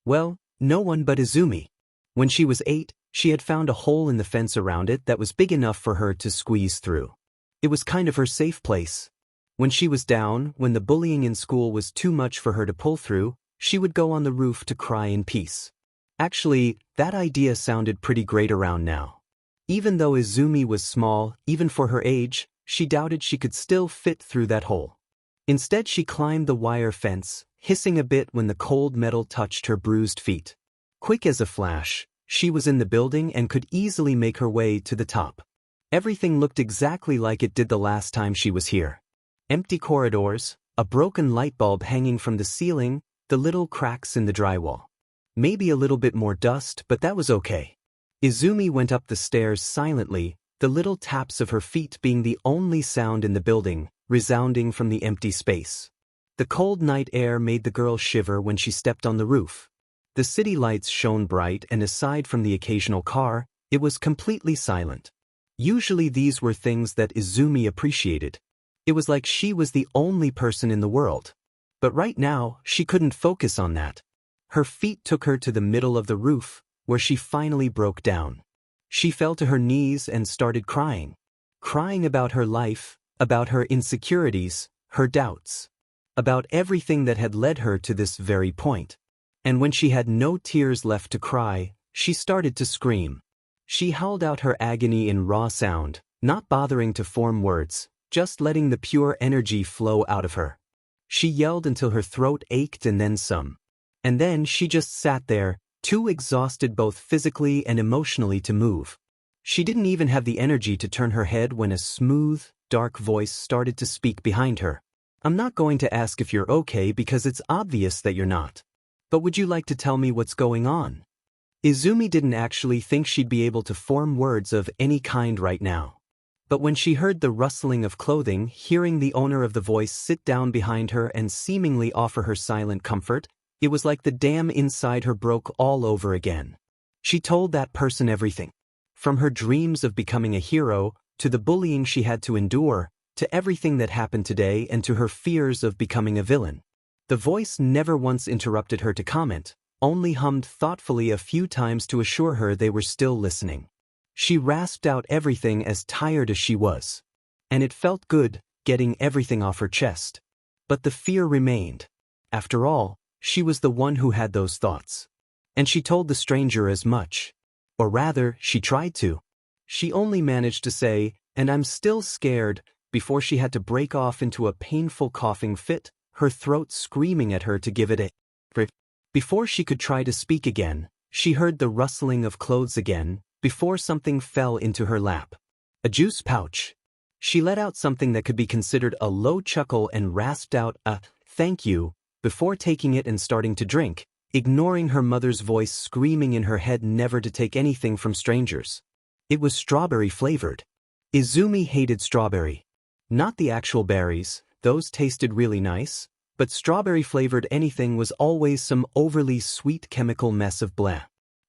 Well, no one but Izumi. When she was 8, she had found a hole in the fence around it that was big enough for her to squeeze through. It was kind of her safe place. When she was down, when the bullying in school was too much for her to pull through, she would go on the roof to cry in peace. Actually, that idea sounded pretty great around now. Even though Izumi was small, even for her age, she doubted she could still fit through that hole. Instead, she climbed the wire fence, hissing a bit when the cold metal touched her bruised feet. Quick as a flash, she was in the building and could easily make her way to the top. Everything looked exactly like it did the last time she was here. Empty corridors, a broken light bulb hanging from the ceiling, the little cracks in the drywall. Maybe a little bit more dust, but that was okay. Izumi went up the stairs silently, the little taps of her feet being the only sound in the building, resounding from the empty space. The cold night air made the girl shiver when she stepped on the roof. The city lights shone bright, and aside from the occasional car, it was completely silent. Usually these were things that Izumi appreciated. It was like she was the only person in the world. But right now, she couldn't focus on that. Her feet took her to the middle of the roof, where she finally broke down. She fell to her knees and started crying. Crying about her life, about her insecurities, her doubts. About everything that had led her to this very point. And when she had no tears left to cry, she started to scream. She howled out her agony in raw sound, not bothering to form words, just letting the pure energy flow out of her. She yelled until her throat ached and then some. And then she just sat there, too exhausted both physically and emotionally to move. She didn't even have the energy to turn her head when a smooth, dark voice started to speak behind her. I'm not going to ask if you're okay because it's obvious that you're not. But would you like to tell me what's going on? Izumi didn't actually think she'd be able to form words of any kind right now. But when she heard the rustling of clothing, hearing the owner of the voice sit down behind her and seemingly offer her silent comfort, it was like the dam inside her broke all over again. She told that person everything. From her dreams of becoming a hero, to the bullying she had to endure, to everything that happened today and to her fears of becoming a villain. The voice never once interrupted her to comment, only hummed thoughtfully a few times to assure her they were still listening. She rasped out everything as tired as she was. And it felt good, getting everything off her chest. But the fear remained. After all, she was the one who had those thoughts. And she told the stranger as much. Or rather, she tried to. She only managed to say, And I'm still scared, before she had to break off into a painful coughing fit, her throat screaming at her to give it a rip. Before she could try to speak again, she heard the rustling of clothes again, before something fell into her lap. A juice pouch. She let out something that could be considered a low chuckle and rasped out a "thank you," before taking it and starting to drink, ignoring her mother's voice screaming in her head never to take anything from strangers. It was strawberry flavored. Izumi hated strawberry. Not the actual berries, those tasted really nice, but strawberry-flavored anything was always some overly sweet chemical mess of bleh.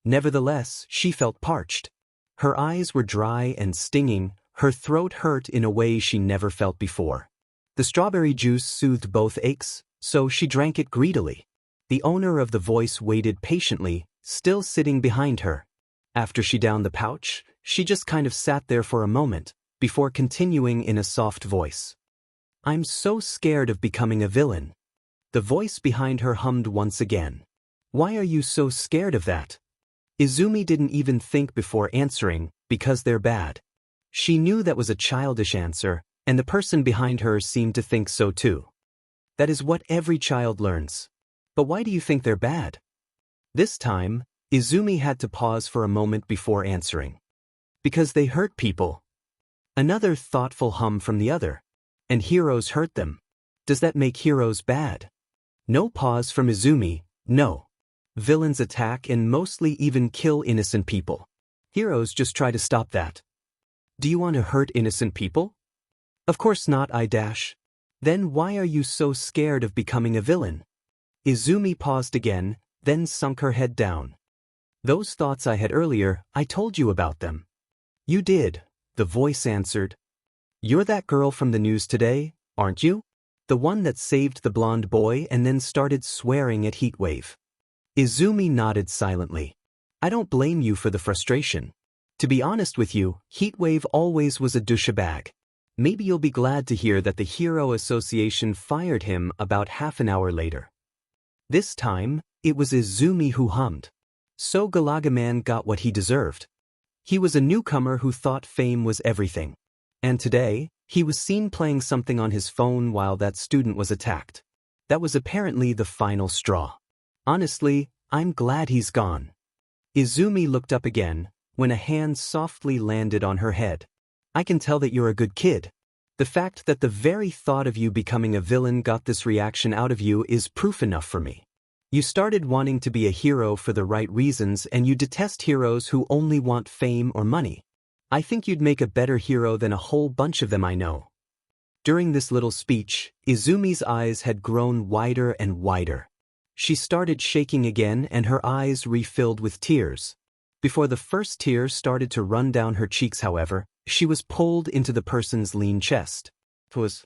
Nevertheless, she felt parched. Her eyes were dry and stinging, her throat hurt in a way she never felt before. The strawberry juice soothed both aches, so she drank it greedily. The owner of the voice waited patiently, still sitting behind her. After she downed the pouch, she just kind of sat there for a moment, before continuing in a soft voice. "I'm so scared of becoming a villain." The voice behind her hummed once again. "Why are you so scared of that?" Izumi didn't even think before answering, "Because they're bad." She knew that was a childish answer, and the person behind her seemed to think so too. That is what every child learns. But why do you think they're bad? This time, Izumi had to pause for a moment before answering. Because they hurt people. Another thoughtful hum from the other. And heroes hurt them. Does that make heroes bad? No pause from Izumi, no. Villains attack and mostly even kill innocent people. Heroes just try to stop that. Do you want to hurt innocent people? Of course not, Then why are you so scared of becoming a villain? Izumi paused again, then sunk her head down. Those thoughts I had earlier, I told you about them. You did, the voice answered. You're that girl from the news today, aren't you? The one that saved the blonde boy and then started swearing at Heatwave. Izumi nodded silently. I don't blame you for the frustration. To be honest with you, Heatwave always was a douchebag. Maybe you'll be glad to hear that the Hero Association fired him about half an hour later. This time, it was Izumi who hummed. So Galagaman got what he deserved. He was a newcomer who thought fame was everything. And today, he was seen playing something on his phone while that student was attacked. That was apparently the final straw. Honestly, I'm glad he's gone. Izumi looked up again, when a hand softly landed on her head. I can tell that you're a good kid. The fact that the very thought of you becoming a villain got this reaction out of you is proof enough for me. You started wanting to be a hero for the right reasons and you detest heroes who only want fame or money. I think you'd make a better hero than a whole bunch of them I know. During this little speech, Izumi's eyes had grown wider and wider. She started shaking again and her eyes refilled with tears. Before the first tear started to run down her cheeks, however, she was pulled into the person's lean chest. It was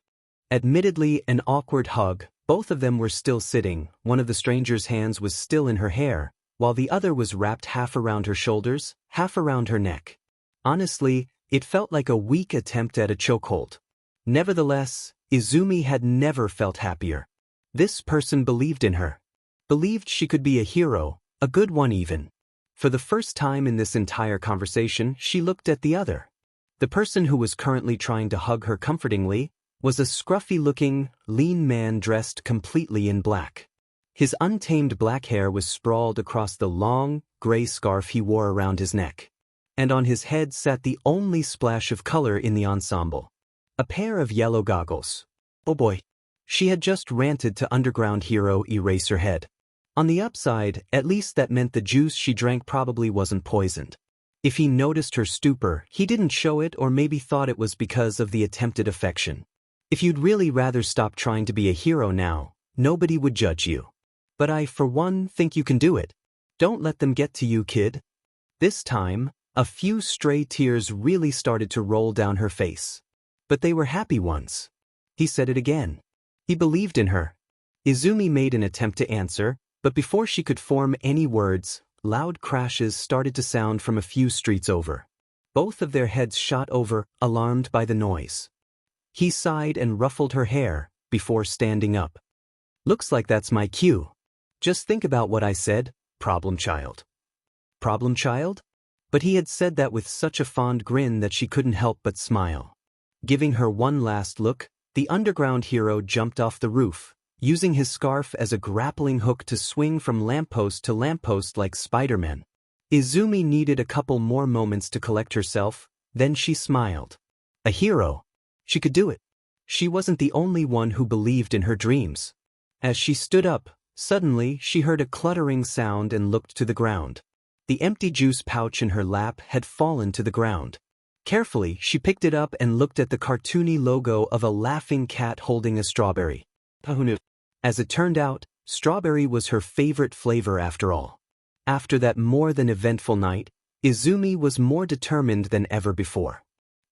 admittedly an awkward hug. Both of them were still sitting, one of the stranger's hands was still in her hair, while the other was wrapped half around her shoulders, half around her neck. Honestly, it felt like a weak attempt at a chokehold. Nevertheless, Izumi had never felt happier. This person believed in her. Believed she could be a hero, a good one even. For the first time in this entire conversation, she looked at the other. The person who was currently trying to hug her comfortingly was a scruffy-looking, lean man dressed completely in black. His untamed black hair was sprawled across the long, gray scarf he wore around his neck. And on his head sat the only splash of color in the ensemble. A pair of yellow goggles. Oh boy. She had just ranted to underground hero Eraserhead. On the upside, at least that meant the juice she drank probably wasn't poisoned. If he noticed her stupor, he didn't show it or maybe thought it was because of the attempted affection. If you'd really rather stop trying to be a hero now, nobody would judge you. But I, for one, think you can do it. Don't let them get to you, kid. This time, a few stray tears really started to roll down her face. But they were happy ones. He said it again. He believed in her. Izumi made an attempt to answer, but before she could form any words, loud crashes started to sound from a few streets over. Both of their heads shot over, alarmed by the noise. He sighed and ruffled her hair, before standing up. Looks like that's my cue. Just think about what I said, problem child. Problem child? But he had said that with such a fond grin that she couldn't help but smile. Giving her one last look, the underground hero jumped off the roof, using his scarf as a grappling hook to swing from lamppost to lamppost like Spider-Man. Izumi needed a couple more moments to collect herself, then she smiled. A hero. She could do it. She wasn't the only one who believed in her dreams. As she stood up, suddenly she heard a cluttering sound and looked to the ground. The empty juice pouch in her lap had fallen to the ground. Carefully, she picked it up and looked at the cartoony logo of a laughing cat holding a strawberry. Who knew? As it turned out, strawberry was her favorite flavor after all. After that more than eventful night, Izumi was more determined than ever before.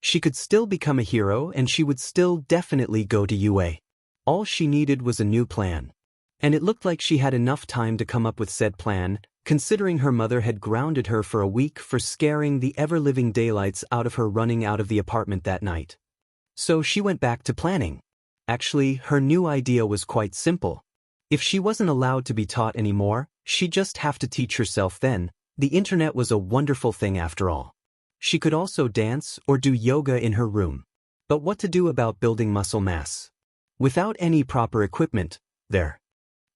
She could still become a hero and she would still definitely go to UA. All she needed was a new plan. And it looked like she had enough time to come up with said plan, considering her mother had grounded her for a week for scaring the ever-living daylights out of her running out of the apartment that night. So she went back to planning. Actually, her new idea was quite simple. If she wasn't allowed to be taught anymore, she'd just have to teach herself then. The internet was a wonderful thing after all. She could also dance or do yoga in her room. But what to do about building muscle mass? Without any proper equipment, there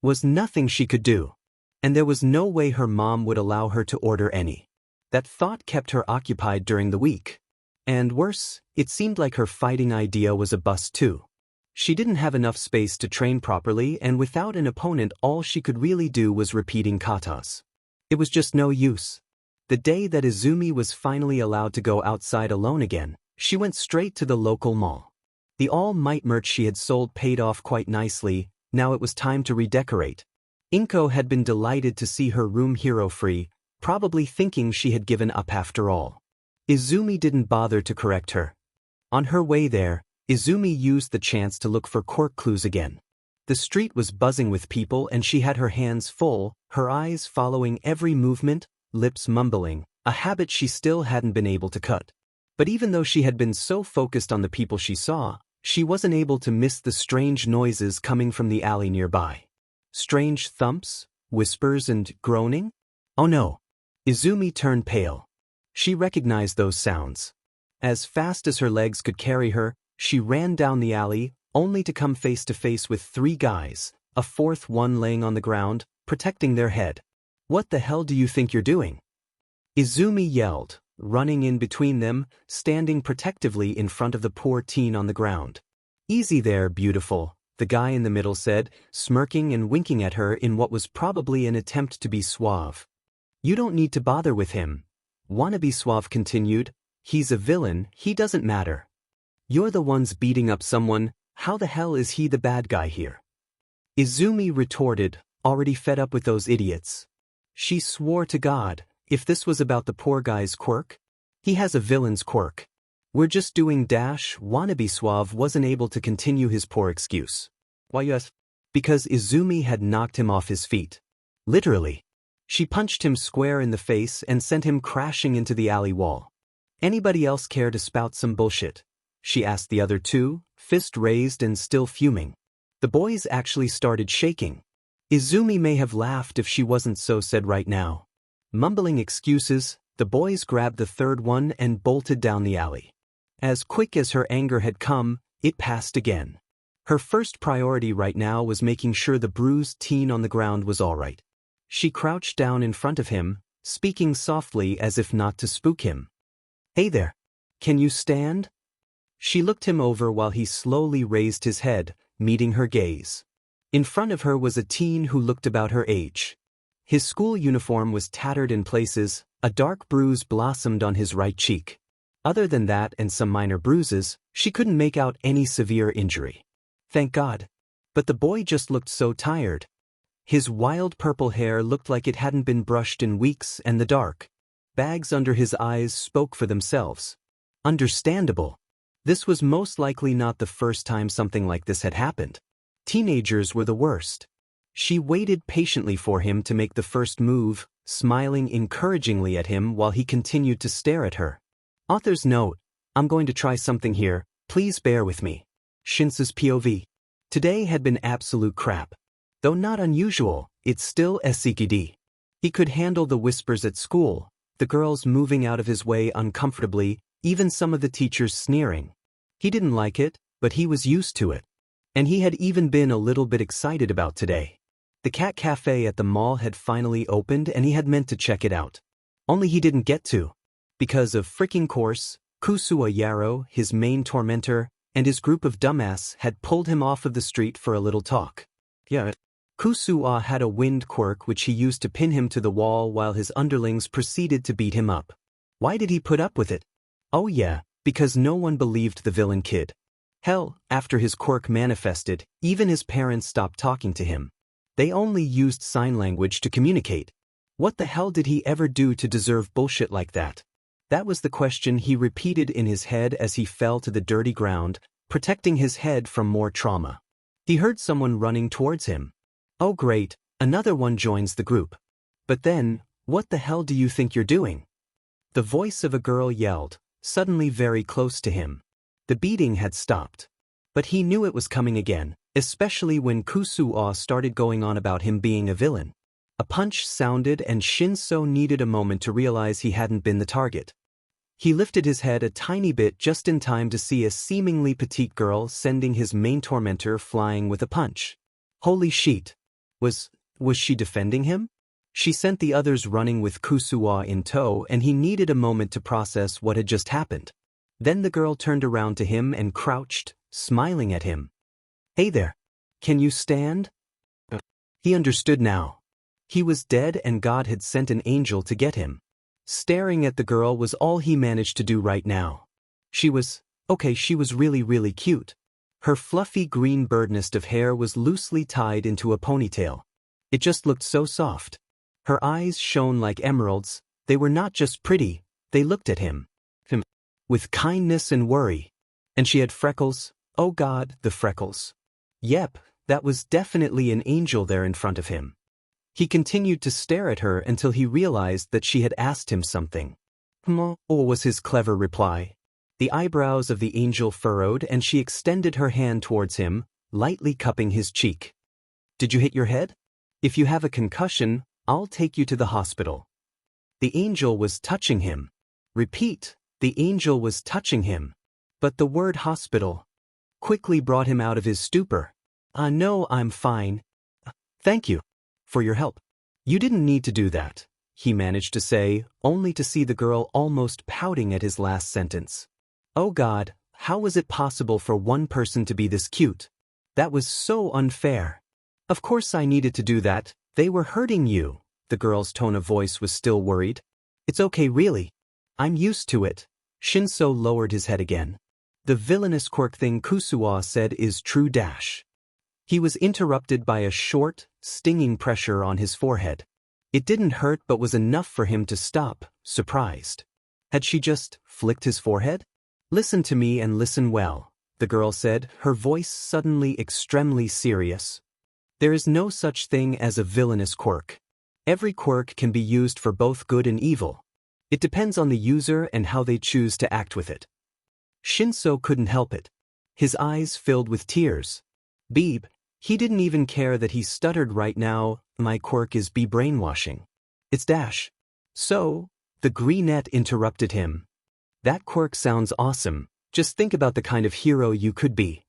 was nothing she could do. And there was no way her mom would allow her to order any. That thought kept her occupied during the week. And worse, it seemed like her fighting idea was a bust too. She didn't have enough space to train properly, and without an opponent all she could really do was repeating katas. It was just no use. The day that Izumi was finally allowed to go outside alone again, she went straight to the local mall. The All Might merch she had sold paid off quite nicely. Now it was time to redecorate. Inko had been delighted to see her room hero-free, probably thinking she had given up after all. Izumi didn't bother to correct her. On her way there, Izumi used the chance to look for Quirk clues again. The street was buzzing with people and she had her hands full, her eyes following every movement, lips mumbling, a habit she still hadn't been able to cut. But even though she had been so focused on the people she saw, she wasn't able to miss the strange noises coming from the alley nearby. Strange thumps, whispers, and groaning? Oh no. Izumi turned pale. She recognized those sounds. As fast as her legs could carry her, she ran down the alley, only to come face to face with three guys, a fourth one laying on the ground, protecting their head. What the hell do you think you're doing? Izumi yelled, running in between them, standing protectively in front of the poor teen on the ground. Easy there, beautiful, the guy in the middle said, smirking and winking at her in what was probably an attempt to be suave. You don't need to bother with him. Wannabe Suave continued. He's a villain, he doesn't matter. You're the ones beating up someone, how the hell is he the bad guy here? Izumi retorted, already fed up with those idiots. She swore to God, if this was about the poor guy's quirk? He has a villain's quirk. We're just doing dash. Wannabe Suave wasn't able to continue his poor excuse. Why yes? Because Izumi had knocked him off his feet. Literally. She punched him square in the face and sent him crashing into the alley wall. Anybody else care to spout some bullshit? She asked the other two, fist raised and still fuming. The boys actually started shaking. Izumi may have laughed if she wasn't so sad right now. Mumbling excuses, the boys grabbed the third one and bolted down the alley. As quick as her anger had come, it passed again. Her first priority right now was making sure the bruised teen on the ground was all right. She crouched down in front of him, speaking softly as if not to spook him. Hey there. Can you stand? She looked him over while he slowly raised his head, meeting her gaze. In front of her was a teen who looked about her age. His school uniform was tattered in places, a dark bruise blossomed on his right cheek. Other than that and some minor bruises, she couldn't make out any severe injury. Thank God. But the boy just looked so tired. His wild purple hair looked like it hadn't been brushed in weeks, and the dark bags under his eyes spoke for themselves. Understandable. This was most likely not the first time something like this had happened. Teenagers were the worst. She waited patiently for him to make the first move, smiling encouragingly at him while he continued to stare at her. Author's note, I'm going to try something here, please bear with me. Shinsu's POV. Today had been absolute crap. Though not unusual, it's still SCKD. He could handle the whispers at school, the girls moving out of his way uncomfortably, even some of the teachers sneering. He didn't like it, but he was used to it. And he had even been a little bit excited about today. The cat cafe at the mall had finally opened and he had meant to check it out. Only he didn't get to. Because of freaking course, Kusuo Yaro, his main tormentor, and his group of dumbass had pulled him off of the street for a little talk. Yeah. Kusuo had a wind quirk which he used to pin him to the wall while his underlings proceeded to beat him up. Why did he put up with it? Oh yeah, because no one believed the villain kid. Hell, after his quirk manifested, even his parents stopped talking to him. They only used sign language to communicate. What the hell did he ever do to deserve bullshit like that? That was the question he repeated in his head as he fell to the dirty ground, protecting his head from more trauma. He heard someone running towards him. Oh great, another one joins the group. But then, what the hell do you think you're doing? The voice of a girl yelled, suddenly very close to him. The beating had stopped. But he knew it was coming again, especially when Kusuo started going on about him being a villain. A punch sounded and Shinso needed a moment to realize he hadn't been the target. He lifted his head a tiny bit just in time to see a seemingly petite girl sending his main tormentor flying with a punch. Holy shit. Was she defending him? She sent the others running with Kusuo in tow and he needed a moment to process what had just happened. Then the girl turned around to him and crouched, smiling at him. Hey there. Can you stand? He understood now. He was dead and God had sent an angel to get him. Staring at the girl was all he managed to do right now. She was really cute. Her fluffy green bird nest of hair was loosely tied into a ponytail. It just looked so soft. Her eyes shone like emeralds. They were not just pretty, they looked at him with kindness and worry. And she had freckles. Oh God, the freckles. Yep, that was definitely an angel there in front of him. He continued to stare at her until he realized that she had asked him something. Oh, was his clever reply. The eyebrows of the angel furrowed and she extended her hand towards him, lightly cupping his cheek. Did you hit your head? If you have a concussion, I'll take you to the hospital. The angel was touching him. Repeat, the angel was touching him. But the word hospital quickly brought him out of his stupor. No, I'm fine. Thank you for your help. You didn't need to do that, he managed to say, only to see the girl almost pouting at his last sentence. Oh God, how was it possible for one person to be this cute? That was so unfair. Of course I needed to do that, they were hurting you. The girl's tone of voice was still worried. It's okay really. I'm used to it. Shinso lowered his head again. The villainous quirk thing Kusuo said is true dash. He was interrupted by a short, stinging pressure on his forehead. It didn't hurt but was enough for him to stop, surprised. Had she just flicked his forehead? Listen to me and listen well, the girl said, her voice suddenly extremely serious. There is no such thing as a villainous quirk. Every quirk can be used for both good and evil. It depends on the user and how they choose to act with it. Shinso couldn't help it. His eyes filled with tears. Beeb, he didn't even care that he stuttered right now. My quirk is brainwashing. It's dash. So, the greenette interrupted him. That quirk sounds awesome. Just think about the kind of hero you could be.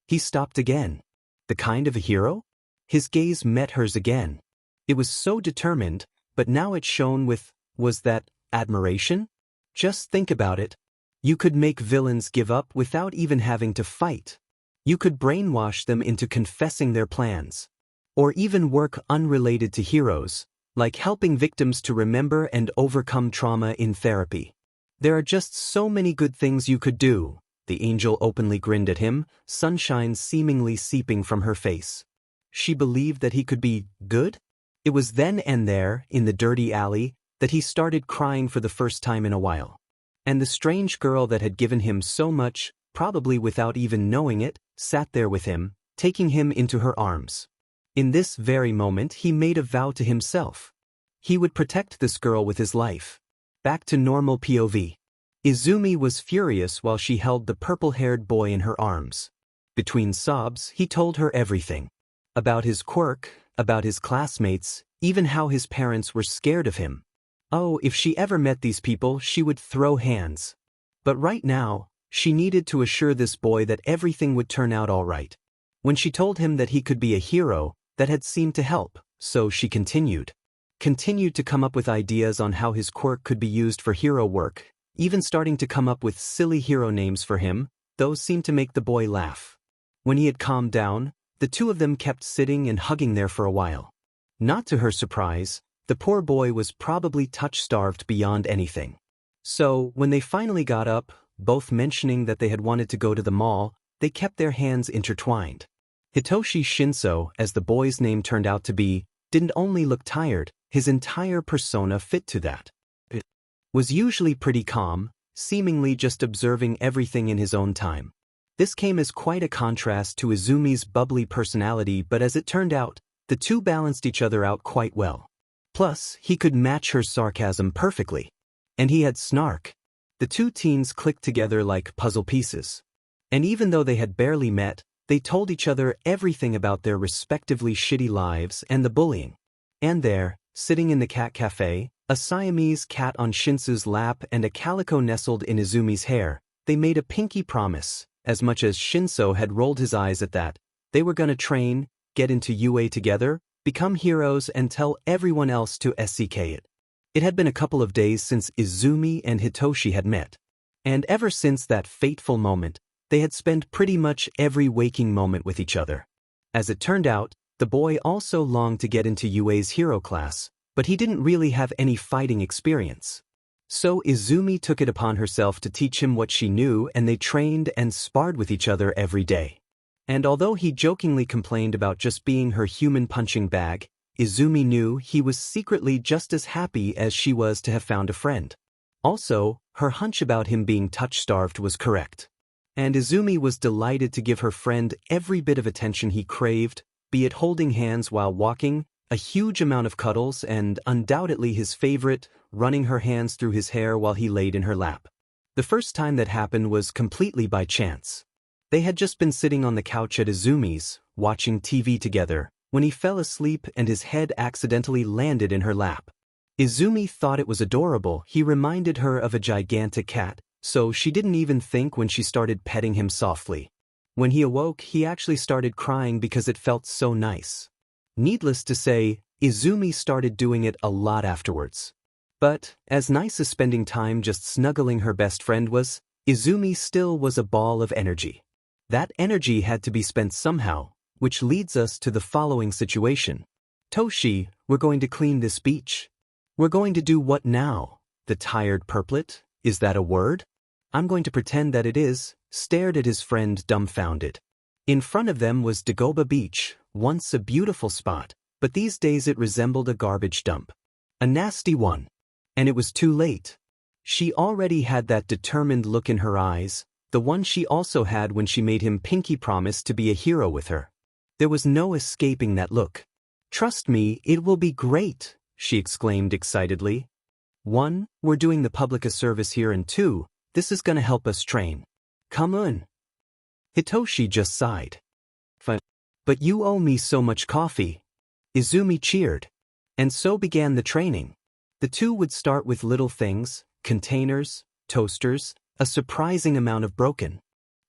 He stopped again. The kind of a hero? His gaze met hers again. It was so determined, but now it shone with, was that admiration? Just think about it. You could make villains give up without even having to fight. You could brainwash them into confessing their plans. Or even work unrelated to heroes, like helping victims to remember and overcome trauma in therapy. There are just so many good things you could do. The angel openly grinned at him, sunshine seemingly seeping from her face. She believed that he could be good? It was then and there, in the dirty alley, that he started crying for the first time in a while. And the strange girl that had given him so much, probably without even knowing it, sat there with him, taking him into her arms. In this very moment he made a vow to himself. He would protect this girl with his life. Back to normal POV. Izumi was furious while she held the purple-haired boy in her arms. Between sobs, he told her everything. About his quirk, about his classmates, even how his parents were scared of him. Oh, if she ever met these people, she would throw hands. But right now, she needed to assure this boy that everything would turn out all right. When she told him that he could be a hero, that had seemed to help, so she continued to come up with ideas on how his quirk could be used for hero work, even starting to come up with silly hero names for him. Those seemed to make the boy laugh. When he had calmed down, the two of them kept sitting and hugging there for a while. Not to her surprise, the poor boy was probably touch-starved beyond anything. So, when they finally got up, both mentioning that they had wanted to go to the mall, they kept their hands intertwined. Hitoshi Shinso, as the boy's name turned out to be, didn't only look tired, his entire persona fit to that. It was usually pretty calm, seemingly just observing everything in his own time. This came as quite a contrast to Izumi's bubbly personality, but as it turned out, the two balanced each other out quite well. Plus, he could match her sarcasm perfectly. And he had snark. The two teens clicked together like puzzle pieces. And even though they had barely met, they told each other everything about their respectively shitty lives and the bullying. And there, sitting in the cat cafe, a Siamese cat on Shinsu's lap and a calico nestled in Izumi's hair, they made a pinky promise. As much as Shinso had rolled his eyes at that, they were gonna train, get into UA together, become heroes and tell everyone else to SCK it. It had been a couple of days since Izumi and Hitoshi had met. And ever since that fateful moment, they had spent pretty much every waking moment with each other. As it turned out, the boy also longed to get into UA's hero class, but he didn't really have any fighting experience. So Izumi took it upon herself to teach him what she knew, and they trained and sparred with each other every day. And although he jokingly complained about just being her human punching bag, Izumi knew he was secretly just as happy as she was to have found a friend. Also, her hunch about him being touch-starved was correct. And Izumi was delighted to give her friend every bit of attention he craved, be it holding hands while walking, a huge amount of cuddles, and undoubtedly his favorite, running her hands through his hair while he laid in her lap. The first time that happened was completely by chance. They had just been sitting on the couch at Izumi's, watching TV together, when he fell asleep and his head accidentally landed in her lap. Izumi thought it was adorable. He reminded her of a gigantic cat, so she didn't even think when she started petting him softly. When he awoke, he actually started crying because it felt so nice. Needless to say, Izumi started doing it a lot afterwards. But, as nice as spending time just snuggling her best friend was, Izumi still was a ball of energy. That energy had to be spent somehow, which leads us to the following situation. Toshi, we're going to clean this beach. We're going to do what now? The tired purplet? Is that a word? I'm going to pretend that it is, stared at his friend dumbfounded. In front of them was Dagoba Beach, once a beautiful spot, but these days it resembled a garbage dump. A nasty one. And it was too late. She already had that determined look in her eyes, the one she also had when she made him pinky promise to be a hero with her. There was no escaping that look. Trust me, it will be great, she exclaimed excitedly. 1, we're doing the public a service here, and 2, this is gonna help us train. Come on. Hitoshi just sighed. But you owe me so much coffee. Izumi cheered. And so began the training. The two would start with little things, containers, toasters, a surprising amount of broken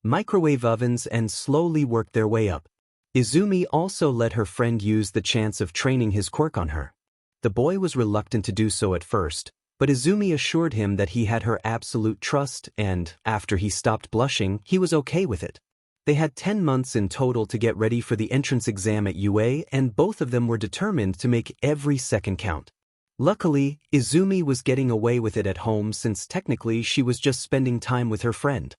microwave ovens, and slowly worked their way up. Izumi also let her friend use the chance of training his quirk on her. The boy was reluctant to do so at first, but Izumi assured him that he had her absolute trust, and, after he stopped blushing, he was okay with it. They had 10 months in total to get ready for the entrance exam at UA, and both of them were determined to make every second count. Luckily, Izumi was getting away with it at home, since technically she was just spending time with her friend.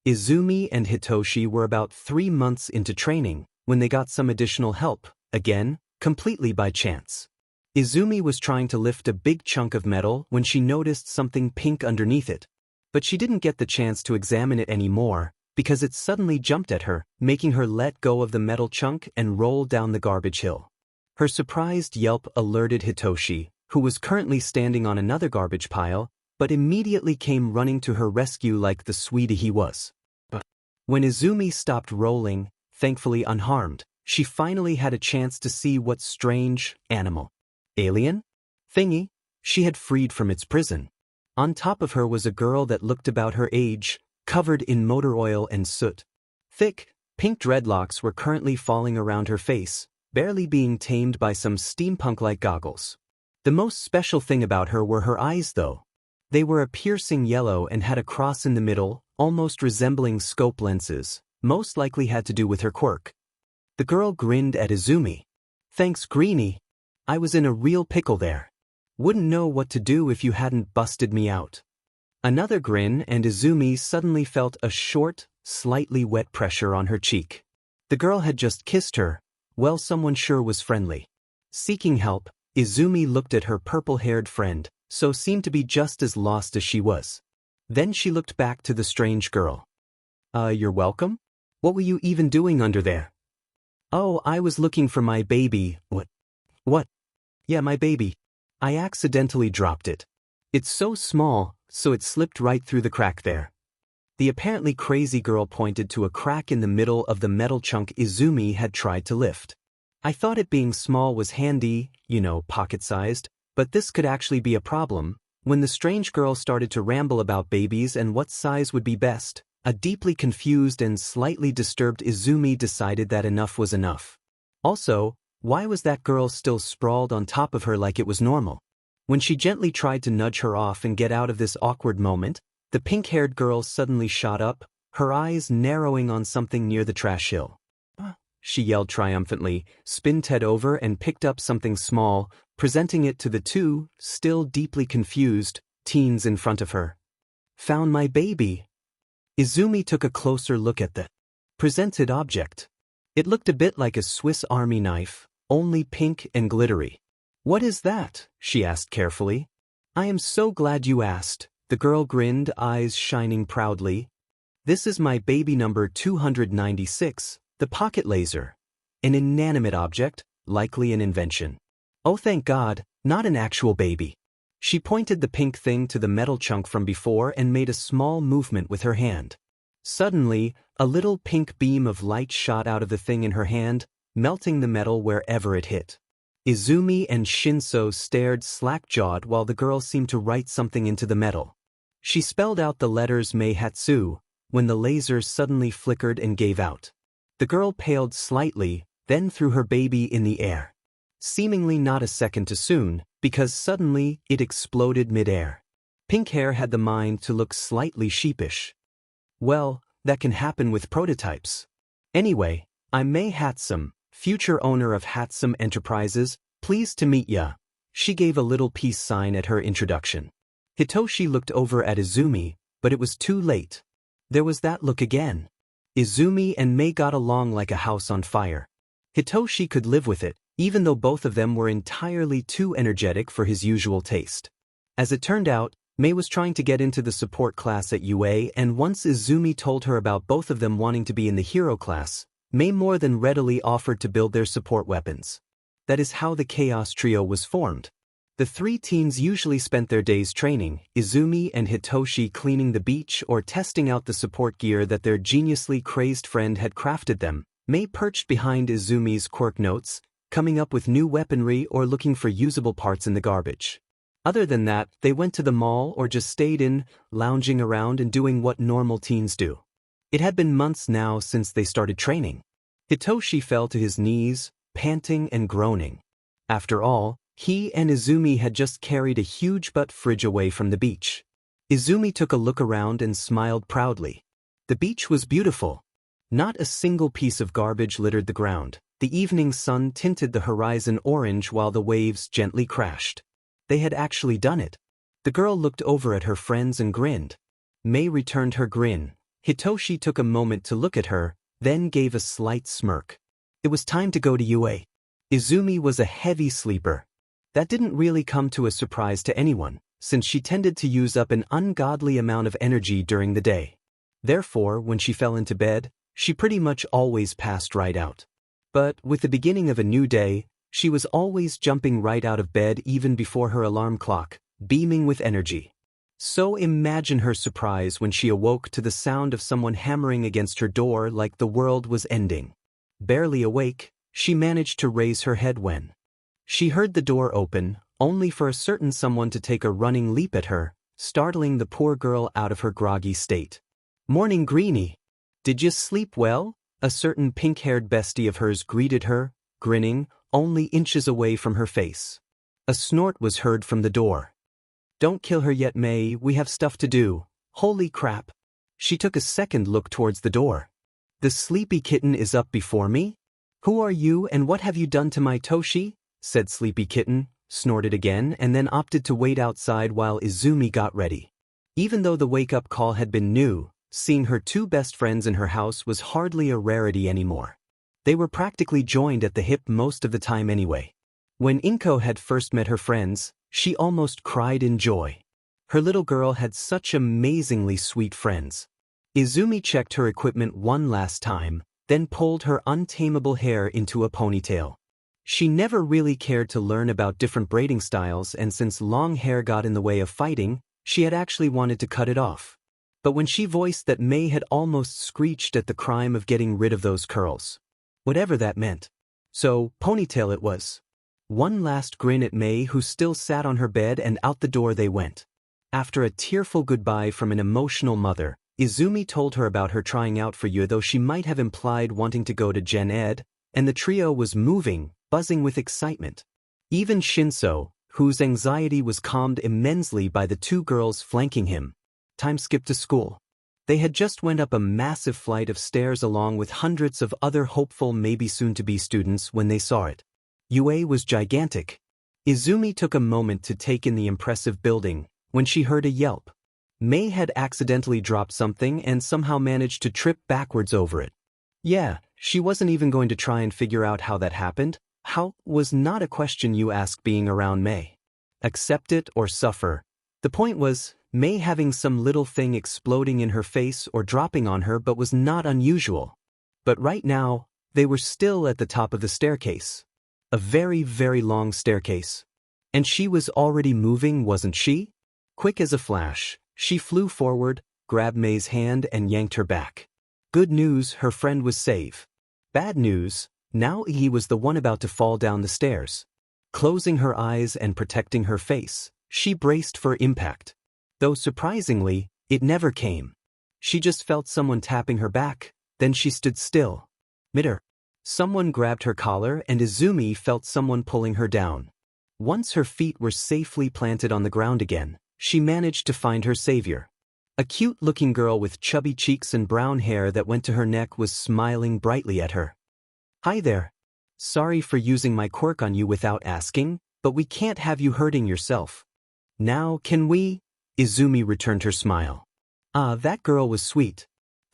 Izumi and Hitoshi were about 3 months into training when they got some additional help, again, completely by chance. Izumi was trying to lift a big chunk of metal when she noticed something pink underneath it. But she didn't get the chance to examine it anymore, because it suddenly jumped at her, making her let go of the metal chunk and roll down the garbage hill. Her surprised yelp alerted Hitoshi, who was currently standing on another garbage pile, but immediately came running to her rescue like the sweetie he was. But when Izumi stopped rolling, thankfully unharmed, she finally had a chance to see what strange animal. Alien? Thingy? She had freed from its prison. On top of her was a girl that looked about her age, covered in motor oil and soot. Thick, pink dreadlocks were currently falling around her face, barely being tamed by some steampunk-like goggles. The most special thing about her were her eyes though. They were a piercing yellow and had a cross in the middle, almost resembling scope lenses, most likely had to do with her quirk. The girl grinned at Izumi. "Thanks, Greenie. I was in a real pickle there. Wouldn't know what to do if you hadn't busted me out." Another grin and Izumi suddenly felt a short, slightly wet pressure on her cheek. The girl had just kissed her. Well, someone sure was friendly. Seeking help, Izumi looked at her purple-haired friend, so seemed to be just as lost as she was. Then she looked back to the strange girl. You're welcome? What were you even doing under there?" "Oh, I was looking for my baby." What? "Yeah, my baby. I accidentally dropped it. It's so small, so it slipped right through the crack there." The apparently crazy girl pointed to a crack in the middle of the metal chunk Izumi had tried to lift. "I thought it being small was handy, pocket-sized, but this could actually be a problem." When the strange girl started to ramble about babies and what size would be best, a deeply confused and slightly disturbed Izumi decided that enough was enough. Also, why was that girl still sprawled on top of her like it was normal? When she gently tried to nudge her off and get out of this awkward moment, the pink-haired girl suddenly shot up, her eyes narrowing on something near the trash hill. She yelled triumphantly, spinned head over and picked up something small, presenting it to the two, still deeply confused, teens in front of her. "Found my baby." Izumi took a closer look at the presented object. It looked a bit like a Swiss Army knife, only pink and glittery. "What is that?" she asked carefully. "I am so glad you asked." The girl grinned, eyes shining proudly. "This is my baby number 296, the pocket laser. An inanimate object, likely an invention. Oh, thank God, not an actual baby." She pointed the pink thing to the metal chunk from before and made a small movement with her hand. Suddenly, a little pink beam of light shot out of the thing in her hand, melting the metal wherever it hit. Izumi and Shinso stared slack-jawed while the girl seemed to write something into the metal. She spelled out the letters Meihatsu, when the laser suddenly flickered and gave out. The girl paled slightly, then threw her baby in the air. Seemingly not a second too soon, because suddenly it exploded mid-air. Pink hair had the mind to look slightly sheepish. "Well, that can happen with prototypes. Anyway, I'm Mei Hatsum, future owner of Hatsum Enterprises, pleased to meet ya." She gave a little peace sign at her introduction. Hitoshi looked over at Izumi, but it was too late. There was that look again. Izumi and Mei got along like a house on fire. Hitoshi could live with it, even though both of them were entirely too energetic for his usual taste. As it turned out, Mei was trying to get into the support class at UA, and once Izumi told her about both of them wanting to be in the hero class, Mei more than readily offered to build their support weapons. That is how the Chaos Trio was formed. The three teens usually spent their days training, Izumi and Hitoshi cleaning the beach or testing out the support gear that their geniusly crazed friend had crafted them. Mei perched behind Izumi's quirk notes, coming up with new weaponry or looking for usable parts in the garbage. Other than that, they went to the mall or just stayed in, lounging around and doing what normal teens do. It had been months now since they started training. Hitoshi fell to his knees, panting and groaning. After all, he and Izumi had just carried a huge butt fridge away from the beach. Izumi took a look around and smiled proudly. The beach was beautiful. Not a single piece of garbage littered the ground. The evening sun tinted the horizon orange while the waves gently crashed. They had actually done it. The girl looked over at her friends and grinned. Mei returned her grin. Hitoshi took a moment to look at her, then gave a slight smirk. It was time to go to UA. Izumi was a heavy sleeper. That didn't really come to a surprise to anyone, since she tended to use up an ungodly amount of energy during the day. Therefore, when she fell into bed, she pretty much always passed right out. But with the beginning of a new day, she was always jumping right out of bed even before her alarm clock, beaming with energy. So imagine her surprise when she awoke to the sound of someone hammering against her door like the world was ending. Barely awake, she managed to raise her head when she heard the door open, only for a certain someone to take a running leap at her, startling the poor girl out of her groggy state. "Morning, Greenie. Did you sleep well?" A certain pink-haired bestie of hers greeted her, grinning, only inches away from her face. A snort was heard from the door. "Don't kill her yet, May, we have stuff to do." Holy crap. She took a second look towards the door. "The sleepy kitten is up before me? Who are you and what have you done to my Toshi?" said Sleepy Kitten, snorted again and then opted to wait outside while Izumi got ready. Even though the wake-up call had been new, seeing her two best friends in her house was hardly a rarity anymore. They were practically joined at the hip most of the time anyway. When Inko had first met her friends, she almost cried in joy. Her little girl had such amazingly sweet friends. Izumi checked her equipment one last time, then pulled her untamable hair into a ponytail. She never really cared to learn about different braiding styles, and since long hair got in the way of fighting, she had actually wanted to cut it off. But when she voiced that, May had almost screeched at the crime of getting rid of those curls. Whatever that meant. So, ponytail it was. One last grin at May, who still sat on her bed, and out the door they went. After a tearful goodbye from an emotional mother, Izumi told her about her trying out for you, though she might have implied wanting to go to Gen Ed, and the trio was moving, buzzing with excitement. Even Shinso, whose anxiety was calmed immensely by the two girls flanking him. Time skipped to school. They had just went up a massive flight of stairs along with hundreds of other hopeful maybe soon-to-be students when they saw it. UA was gigantic. Izumi took a moment to take in the impressive building when she heard a yelp. May had accidentally dropped something and somehow managed to trip backwards over it. Yeah, she wasn't even going to try and figure out how that happened. How was not a question you ask being around May. Accept it or suffer. The point was, May having some little thing exploding in her face or dropping on her but was not unusual. But right now, they were still at the top of the staircase. A very, very long staircase. And she was already moving, wasn't she? Quick as a flash, she flew forward, grabbed May's hand and yanked her back. Good news, her friend was safe. Bad news, now he was the one about to fall down the stairs. Closing her eyes and protecting her face, she braced for impact. Though surprisingly, it never came. She just felt someone tapping her back, then she stood still. Mitter. Someone grabbed her collar and Izumi felt someone pulling her down. Once her feet were safely planted on the ground again, she managed to find her savior. A cute-looking girl with chubby cheeks and brown hair that went to her neck was smiling brightly at her. "Hi there. Sorry for using my quirk on you without asking, but we can't have you hurting yourself. Now, can we?" Izumi returned her smile. "Ah, that girl was sweet.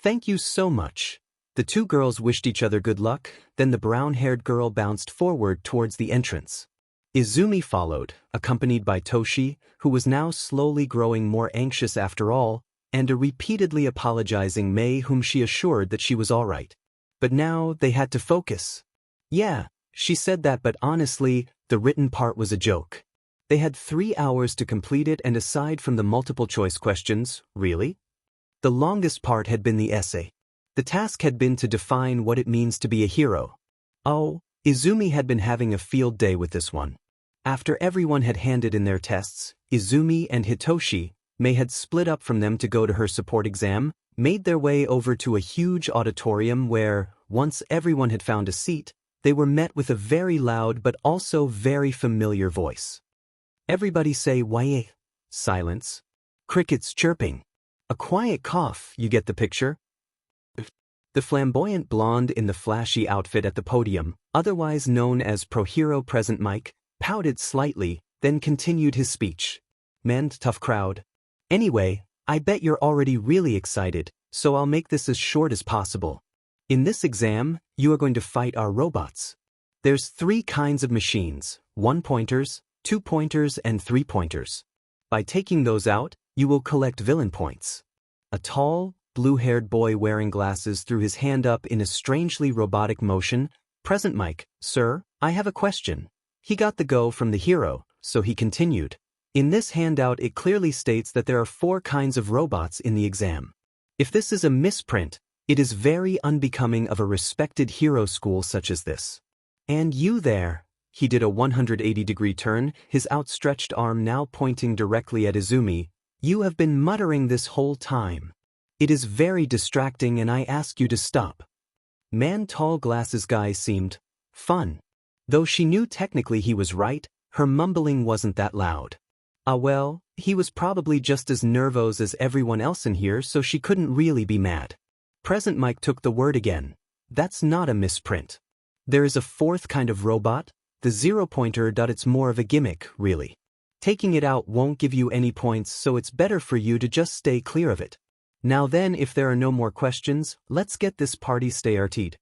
Thank you so much." The two girls wished each other good luck, then the brown-haired girl bounced forward towards the entrance. Izumi followed, accompanied by Toshi, who was now slowly growing more anxious after all, and a repeatedly apologizing May, whom she assured that she was all right. But now they had to focus. Yeah, she said that, but honestly, the written part was a joke. They had 3 hours to complete it, and aside from the multiple-choice questions, really? The longest part had been the essay. The task had been to define what it means to be a hero. Oh, Izumi had been having a field day with this one. After everyone had handed in their tests, Izumi and Hitoshi, May had split up from them to go to her support exam, made their way over to a huge auditorium where, once everyone had found a seat, they were met with a very loud but also very familiar voice. Everybody say "Why?" Silence. Crickets chirping. A quiet cough, you get the picture? The flamboyant blonde in the flashy outfit at the podium, otherwise known as Pro Hero Present Mike, pouted slightly, then continued his speech. "Man, tough crowd. Anyway, I bet you're already really excited, so I'll make this as short as possible. In this exam, you are going to fight our robots. There's 3 kinds of machines, 1-pointers, 2-pointers, and 3-pointers. By taking those out, you will collect villain points." A tall, blue-haired boy wearing glasses threw his hand up in a strangely robotic motion. "Present Mike, sir, I have a question." He got the go from the hero, so he continued. "In this handout it clearly states that there are 4 kinds of robots in the exam. If this is a misprint, it is very unbecoming of a respected hero school such as this. And you there, He did a 180-degree turn, his outstretched arm now pointing directly at Izumi. "You have been muttering this whole time. It is very distracting and I ask you to stop." Man tall glasses guy seemed fun. Though she knew technically he was right, her mumbling wasn't that loud. Ah well, he was probably just as nervous as everyone else in here, so she couldn't really be mad. Present Mike took the word again. "That's not a misprint. There is a fourth kind of robot, the zero-pointer. It's more of a gimmick, really. Taking it out won't give you any points, so it's better for you to just stay clear of it. Now then, if there are no more questions, let's get this party started."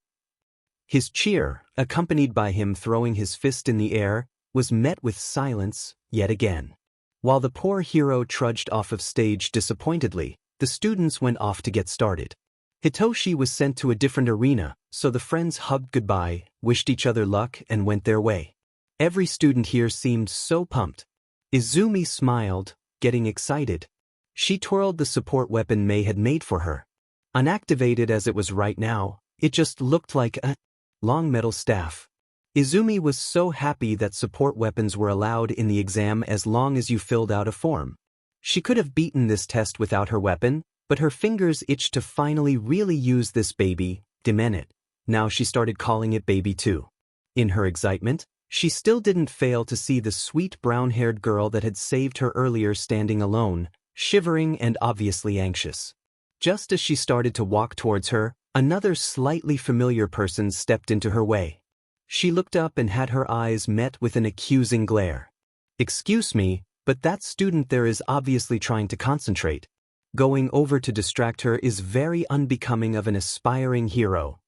His cheer, accompanied by him throwing his fist in the air, was met with silence, yet again. While the poor hero trudged off of stage disappointedly, the students went off to get started. Hitoshi was sent to a different arena, so the friends hugged goodbye, wished each other luck, and went their way. Every student here seemed so pumped. Izumi smiled, getting excited. She twirled the support weapon Mei had made for her. Unactivated as it was right now, it just looked like a long metal staff. Izumi was so happy that support weapons were allowed in the exam as long as you filled out a form. She could have beaten this test without her weapon, but her fingers itched to finally really use this baby, it. Now she started calling it baby too. In her excitement, she still didn't fail to see the sweet brown-haired girl that had saved her earlier standing alone, shivering and obviously anxious. Just as she started to walk towards her, another slightly familiar person stepped into her way. She looked up and had her eyes met with an accusing glare. "Excuse me, but that student there is obviously trying to concentrate. Going over to distract her is very unbecoming of an aspiring hero.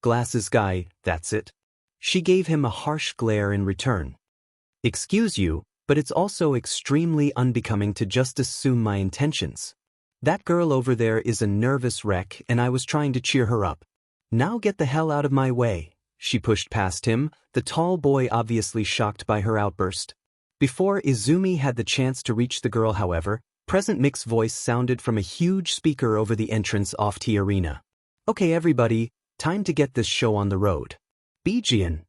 Glasses guy, that's it." She gave him a harsh glare in return. "Excuse you, but it's also extremely unbecoming to just assume my intentions. That girl over there is a nervous wreck and I was trying to cheer her up. Now get the hell out of my way." She pushed past him, the tall boy obviously shocked by her outburst. Before Izumi had the chance to reach the girl, however, Present Mick's voice sounded from a huge speaker over the entrance off the arena. "Okay everybody, time to get this show on the road. BGMI."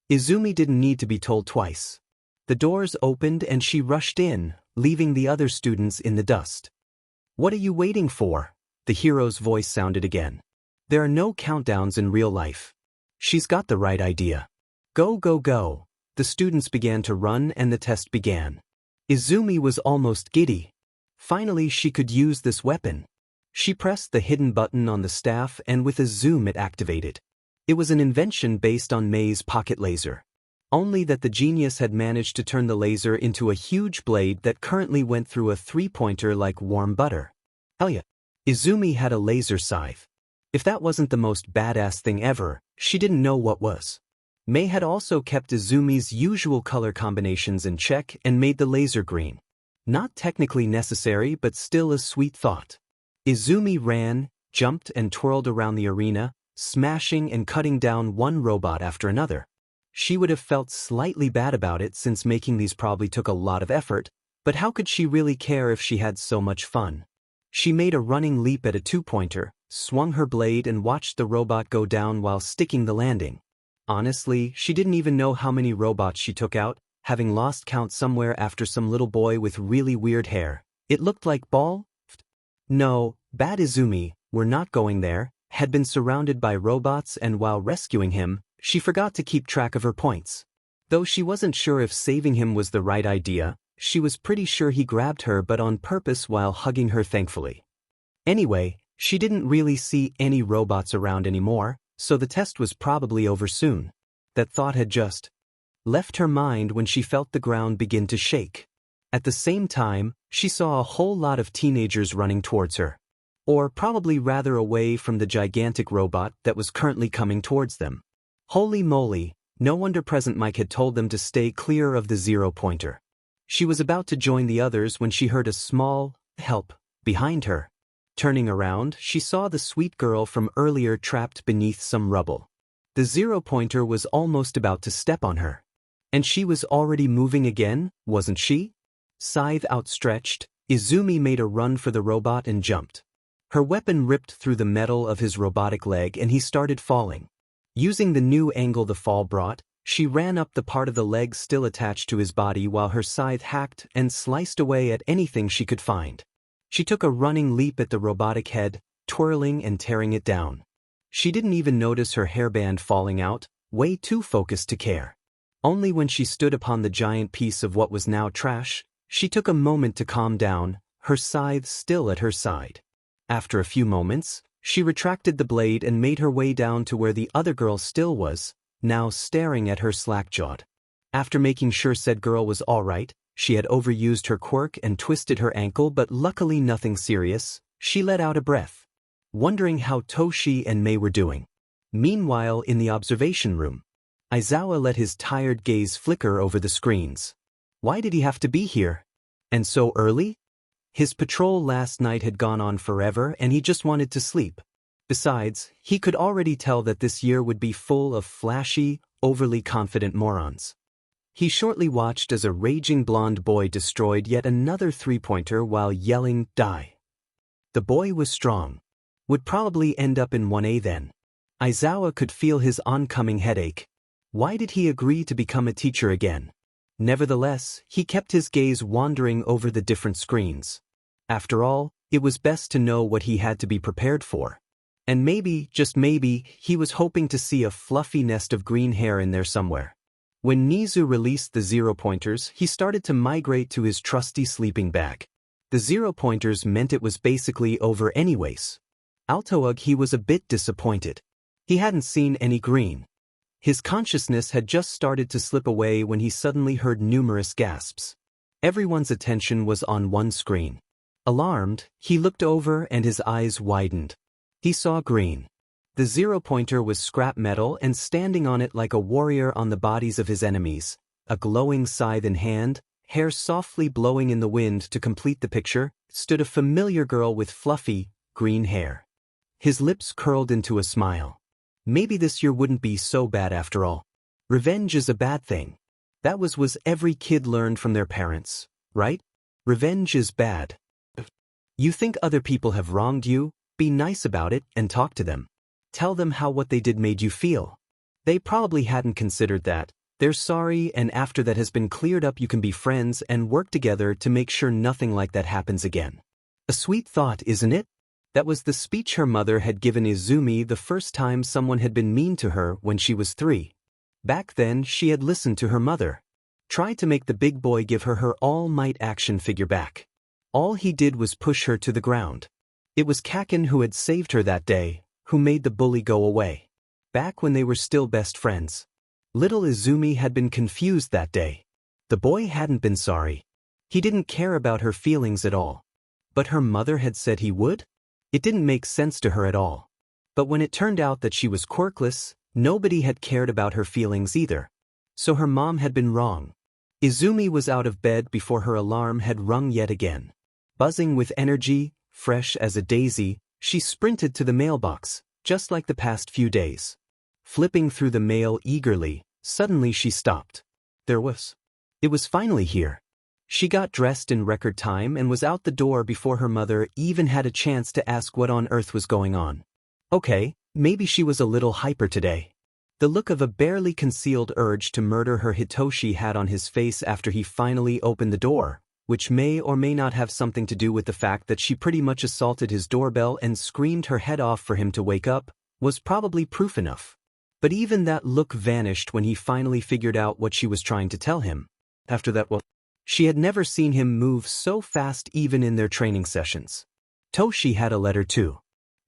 Izumi didn't need to be told twice. The doors opened and she rushed in, leaving the other students in the dust. "What are you waiting for?" The hero's voice sounded again. "There are no countdowns in real life." She's got the right idea. Go, go, go. The students began to run and the test began. Izumi was almost giddy. Finally she could use this weapon. She pressed the hidden button on the staff and with a zoom it activated. It was an invention based on Mei's pocket laser. Only that the genius had managed to turn the laser into a huge blade that currently went through a three-pointer like warm butter. Hell yeah. Izumi had a laser scythe. If that wasn't the most badass thing ever, she didn't know what was. Mei had also kept Izumi's usual color combinations in check and made the laser green. Not technically necessary, but still a sweet thought. Izumi ran, jumped and twirled around the arena, smashing and cutting down one robot after another. She would have felt slightly bad about it since making these probably took a lot of effort, but how could she really care if she had so much fun? She made a running leap at a two-pointer, swung her blade and watched the robot go down while sticking the landing. Honestly, she didn't even know how many robots she took out, having lost count somewhere after some little boy with really weird hair. It looked like ball? No, bad Izumi, we're not going there, had been surrounded by robots and while rescuing him, she forgot to keep track of her points. Though she wasn't sure if saving him was the right idea, she was pretty sure he grabbed her but on purpose while hugging her thankfully. Anyway, she didn't really see any robots around anymore, so the test was probably over soon. That thought had just left her mind when she felt the ground begin to shake. At the same time, she saw a whole lot of teenagers running towards her. Or probably rather away from the gigantic robot that was currently coming towards them. Holy moly, no wonder Present Mike had told them to stay clear of the zero-pointer. She was about to join the others when she heard a small help behind her. Turning around, she saw the sweet girl from earlier trapped beneath some rubble. The zero-pointer was almost about to step on her. And she was already moving again, wasn't she? Scythe outstretched, Izumi made a run for the robot and jumped. Her weapon ripped through the metal of his robotic leg and he started falling. Using the new angle the fall brought, She ran up the part of the leg still attached to his body while her scythe hacked and sliced away at anything she could find. She took a running leap at the robotic head, twirling and tearing it down. She didn't even notice her hairband falling out, way too focused to care. Only when she stood upon the giant piece of what was now trash, she took a moment to calm down, her scythe still at her side. After a few moments, she retracted the blade and made her way down to where the other girl still was, now staring at her slack-jawed. After making sure said girl was all right, she had overused her quirk and twisted her ankle but luckily nothing serious, she let out a breath, wondering how Toshi and Mei were doing. Meanwhile in the observation room, Aizawa let his tired gaze flicker over the screens. Why did he have to be here? And so early? His patrol last night had gone on forever and he just wanted to sleep. Besides, he could already tell that this year would be full of flashy, overly confident morons. He shortly watched as a raging blonde boy destroyed yet another three-pointer while yelling, "Die." The boy was strong. Would probably end up in 1A then. Aizawa could feel his oncoming headache. Why did he agree to become a teacher again? Nevertheless, he kept his gaze wandering over the different screens. After all, it was best to know what he had to be prepared for. And maybe, just maybe, he was hoping to see a fluffy nest of green hair in there somewhere. When Nizu released the zero-pointers, he started to migrate to his trusty sleeping bag. The zero-pointers meant it was basically over anyways. Altoug he was a bit disappointed. He hadn't seen any green. His consciousness had just started to slip away when he suddenly heard numerous gasps. Everyone's attention was on one screen. Alarmed, he looked over and his eyes widened. He saw green. The zero-pointer was scrap metal and standing on it like a warrior on the bodies of his enemies, a glowing scythe in hand, hair softly blowing in the wind to complete the picture, stood a familiar girl with fluffy, green hair. His lips curled into a smile. Maybe this year wouldn't be so bad after all. Revenge is a bad thing. That was every kid learned from their parents, right? Revenge is bad. You think other people have wronged you? Be nice about it and talk to them. Tell them how what they did made you feel. They probably hadn't considered that. They're sorry, and after that has been cleared up you can be friends and work together to make sure nothing like that happens again. A sweet thought, isn't it? That was the speech her mother had given Izumi the first time someone had been mean to her when she was 3. Back then she had listened to her mother. Tried to make the big boy give her All Might action figure back. All he did was push her to the ground. It was Kaken who had saved her that day, who made the bully go away. Back when they were still best friends. Little Izumi had been confused that day. The boy hadn't been sorry. He didn't care about her feelings at all. But her mother had said he would? It didn't make sense to her at all. But when it turned out that she was quirkless, nobody had cared about her feelings either. So her mom had been wrong. Izumi was out of bed before her alarm had rung yet again. Buzzing with energy, fresh as a daisy, she sprinted to the mailbox, just like the past few days. Flipping through the mail eagerly, suddenly she stopped. It was finally here. She got dressed in record time and was out the door before her mother even had a chance to ask what on earth was going on. Okay, maybe she was a little hyper today. The look of a barely concealed urge to murder her Hitoshi had on his face after he finally opened the door, which may or may not have something to do with the fact that she pretty much assaulted his doorbell and screamed her head off for him to wake up, was probably proof enough. But even that look vanished when he finally figured out what she was trying to tell him. After that, she had never seen him move so fast even in their training sessions. Toshi had a letter too.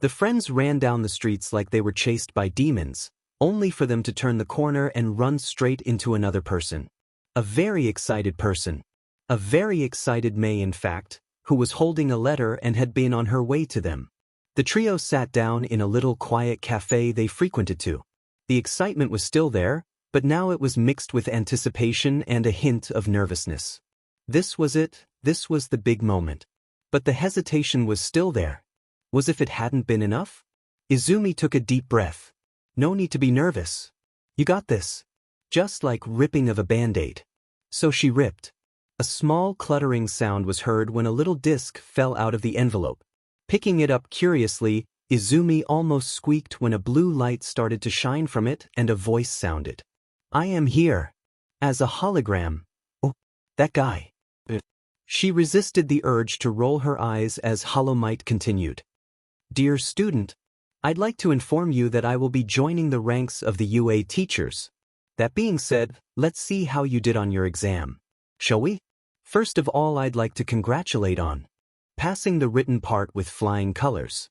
The friends ran down the streets like they were chased by demons, only for them to turn the corner and run straight into another person. A very excited person. A very excited Mei in fact, who was holding a letter and had been on her way to them. The trio sat down in a little quiet cafe they frequented to. The excitement was still there, but now it was mixed with anticipation and a hint of nervousness. This was it, this was the big moment. But the hesitation was still there. Was if it hadn't been enough? Izumi took a deep breath. No need to be nervous. You got this. Just like ripping of a band-aid. So she ripped. A small cluttering sound was heard when a little disc fell out of the envelope. Picking it up curiously, Izumi almost squeaked when a blue light started to shine from it and a voice sounded. I am here. As a hologram. Oh, that guy. She resisted the urge to roll her eyes as Hollow Might continued. Dear student, I'd like to inform you that I will be joining the ranks of the UA teachers. That being said, let's see how you did on your exam. Shall we? First of all, I'd like to congratulate on passing the written part with flying colors.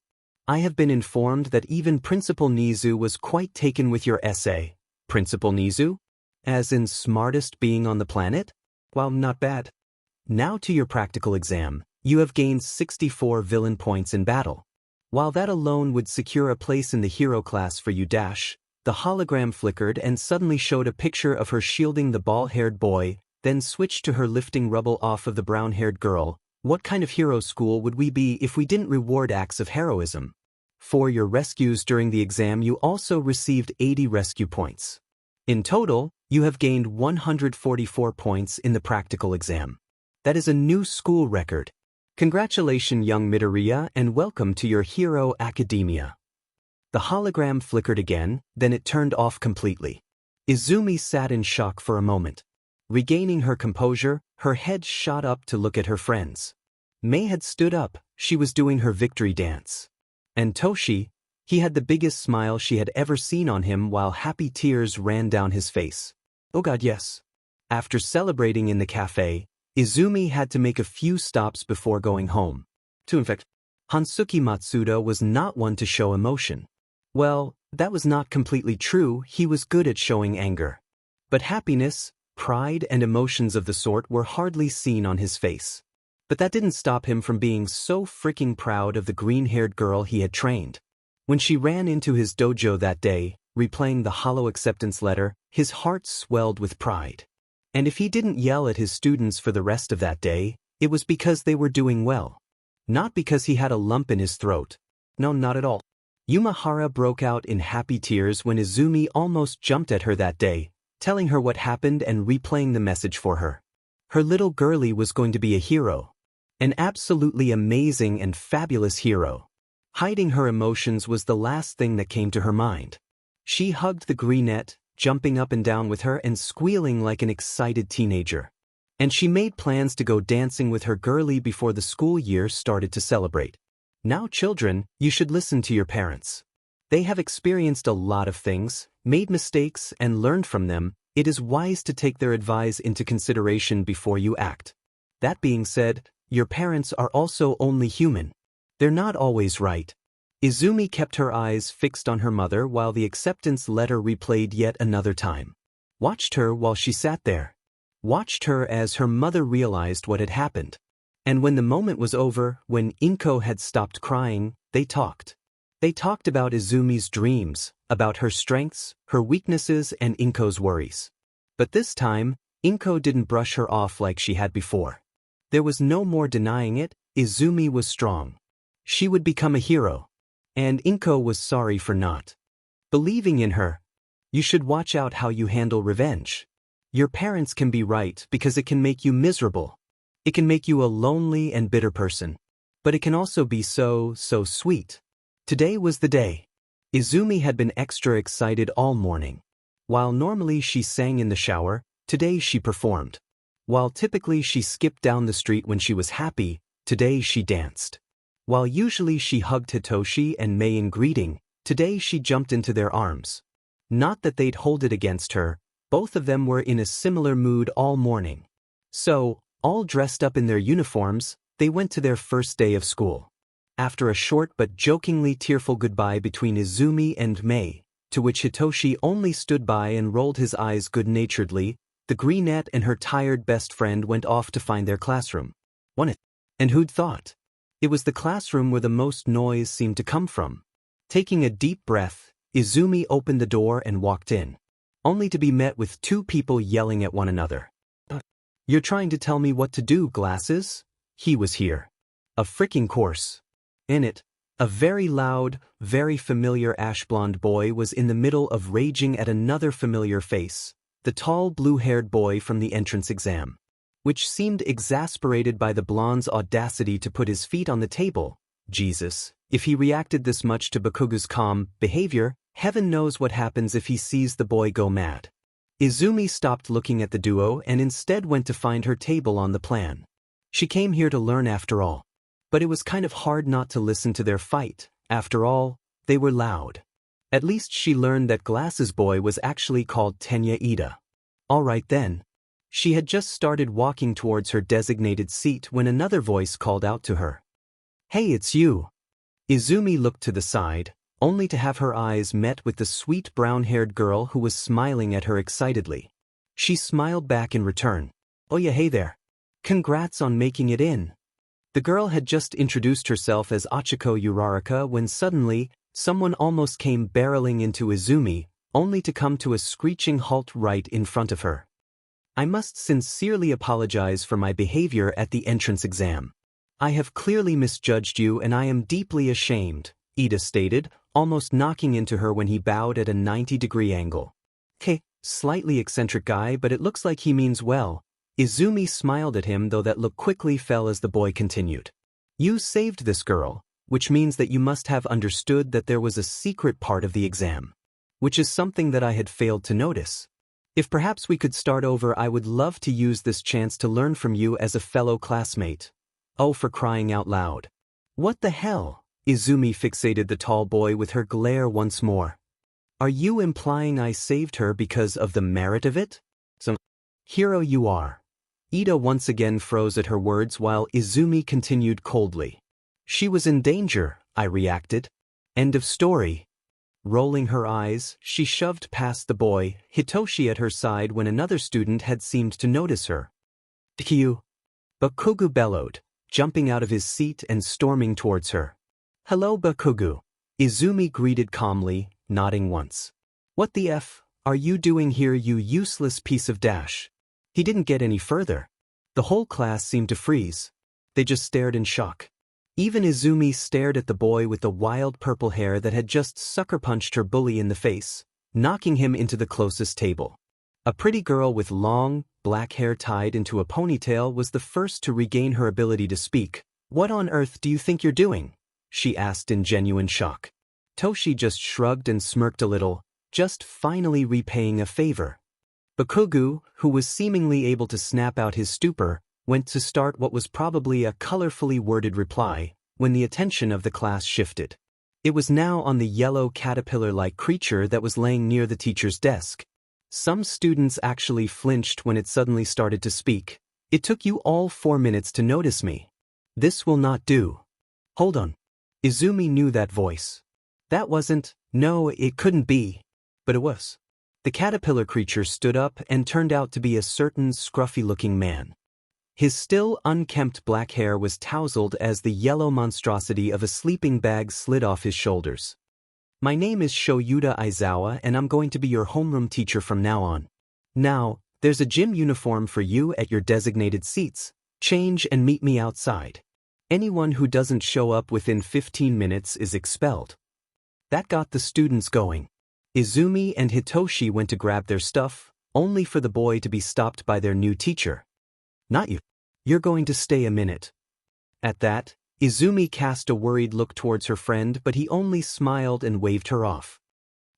I have been informed that even Principal Nizu was quite taken with your essay. Principal Nizu? As in smartest being on the planet? Well, not bad. Now to your practical exam. You have gained 64 villain points in battle. While that alone would secure a place in the hero class for you dash, the hologram flickered and suddenly showed a picture of her shielding the bald-haired boy, then switched to her lifting rubble off of the brown-haired girl. What kind of hero school would we be if we didn't reward acts of heroism? For your rescues during the exam, you also received 80 rescue points. In total, you have gained 144 points in the practical exam. That is a new school record. Congratulations, young Midoriya, and welcome to your hero academia. The hologram flickered again, then it turned off completely. Izumi sat in shock for a moment. Regaining her composure, her head shot up to look at her friends. Mei had stood up, she was doing her victory dance. And Toshi, he had the biggest smile she had ever seen on him while happy tears ran down his face. Oh god, yes. After celebrating in the cafe, Izumi had to make a few stops before going home. In fact, Hansuki Matsuda was not one to show emotion. Well, that was not completely true, he was good at showing anger. But happiness, pride and emotions of the sort were hardly seen on his face. But that didn't stop him from being so freaking proud of the green-haired girl he had trained. When she ran into his dojo that day, replaying the hollow acceptance letter, his heart swelled with pride. And if he didn't yell at his students for the rest of that day, it was because they were doing well. Not because he had a lump in his throat. No, not at all. Yumahara broke out in happy tears when Izumi almost jumped at her that day, telling her what happened and replaying the message for her. Her little girlie was going to be a hero. An absolutely amazing and fabulous hero. Hiding her emotions was the last thing that came to her mind. She hugged the greenette, jumping up and down with her and squealing like an excited teenager. And she made plans to go dancing with her girlie before the school year started to celebrate. Now children, you should listen to your parents. They have experienced a lot of things, made mistakes and learned from them. It is wise to take their advice into consideration before you act. That being said, your parents are also only human. They're not always right. Izumi kept her eyes fixed on her mother while the acceptance letter replayed yet another time. Watched her while she sat there. Watched her as her mother realized what had happened. And when the moment was over, when Inko had stopped crying, they talked. They talked about Izumi's dreams, about her strengths, her weaknesses and Inko's worries. But this time, Inko didn't brush her off like she had before. There was no more denying it, Izumi was strong. She would become a hero. And Inko was sorry for not believing in her. You should watch out how you handle revenge. Your parents can be right because it can make you miserable. It can make you a lonely and bitter person. But it can also be so sweet. Today was the day. Izumi had been extra excited all morning. While normally she sang in the shower, today she performed. While typically she skipped down the street when she was happy, today she danced. While usually she hugged Hitoshi and Mei in greeting, today she jumped into their arms. Not that they'd hold it against her, both of them were in a similar mood all morning. So, all dressed up in their uniforms, they went to their first day of school. After a short but jokingly tearful goodbye between Izumi and Mei, to which Hitoshi only stood by and rolled his eyes good-naturedly, the greenette and her tired best friend went off to find their classroom. And who'd thought? It was the classroom where the most noise seemed to come from. Taking a deep breath, Izumi opened the door and walked in, only to be met with two people yelling at one another. You're trying to tell me what to do, glasses? He was here. A freaking course. In it, a very loud, very familiar ash-blonde boy was in the middle of raging at another familiar face, the tall blue-haired boy from the entrance exam, which seemed exasperated by the blonde's audacity to put his feet on the table. Jesus, if he reacted this much to Bakugo's calm behavior, heaven knows what happens if he sees the boy go mad. Izumi stopped looking at the duo and instead went to find her table on the plan. She came here to learn after all. But it was kind of hard not to listen to their fight. After all, they were loud. At least she learned that Glasses Boy was actually called Tenya Ida. Alright then. She had just started walking towards her designated seat when another voice called out to her. Hey, it's you. Izumi looked to the side, only to have her eyes met with the sweet brown-haired girl who was smiling at her excitedly. She smiled back in return. Oh yeah, hey there. Congrats on making it in. The girl had just introduced herself as Achiko Uraraka when suddenly, someone almost came barreling into Izumi, only to come to a screeching halt right in front of her. I must sincerely apologize for my behavior at the entrance exam. I have clearly misjudged you and I am deeply ashamed, Ida stated, almost knocking into her when he bowed at a 90-degree angle. Okay, slightly eccentric guy, but it looks like he means well. Izumi smiled at him, though that look quickly fell as the boy continued. You saved this girl, which means that you must have understood that there was a secret part of the exam. Which is something that I had failed to notice. If perhaps we could start over, I would love to use this chance to learn from you as a fellow classmate. Oh, for crying out loud. What the hell? Izumi fixated the tall boy with her glare once more. Are you implying I saved her because of the merit of it? So, hero you are. Ida once again froze at her words while Izumi continued coldly. She was in danger, I reacted. End of story. Rolling her eyes, she shoved past the boy, Hitoshi at her side when another student had seemed to notice her. Deku. Bakugo bellowed, jumping out of his seat and storming towards her. Hello Bakugo. Izumi greeted calmly, nodding once. What the F are you doing here, you useless piece of dash? He didn't get any further. The whole class seemed to freeze. They just stared in shock. Even Izumi stared at the boy with the wild purple hair that had just sucker-punched her bully in the face, knocking him into the closest table. A pretty girl with long, black hair tied into a ponytail was the first to regain her ability to speak. What on earth do you think you're doing? She asked in genuine shock. Toshi just shrugged and smirked a little, just finally repaying a favor. Bakugo, who was seemingly able to snap out his stupor, went to start what was probably a colorfully worded reply, when the attention of the class shifted. It was now on the yellow caterpillar-like creature that was laying near the teacher's desk. Some students actually flinched when it suddenly started to speak. It took you all 4 minutes to notice me. This will not do. Hold on. Izumi knew that voice. That wasn't, no, it couldn't be. But it was. The caterpillar creature stood up and turned out to be a certain scruffy-looking man. His still unkempt black hair was tousled as the yellow monstrosity of a sleeping bag slid off his shoulders. My name is Shoyuta Aizawa and I'm going to be your homeroom teacher from now on. Now, there's a gym uniform for you at your designated seats. Change and meet me outside. Anyone who doesn't show up within 15 minutes is expelled. That got the students going. Izumi and Hitoshi went to grab their stuff, only for the boy to be stopped by their new teacher. Not you. You're going to stay a minute. At that, Izumi cast a worried look towards her friend, but he only smiled and waved her off.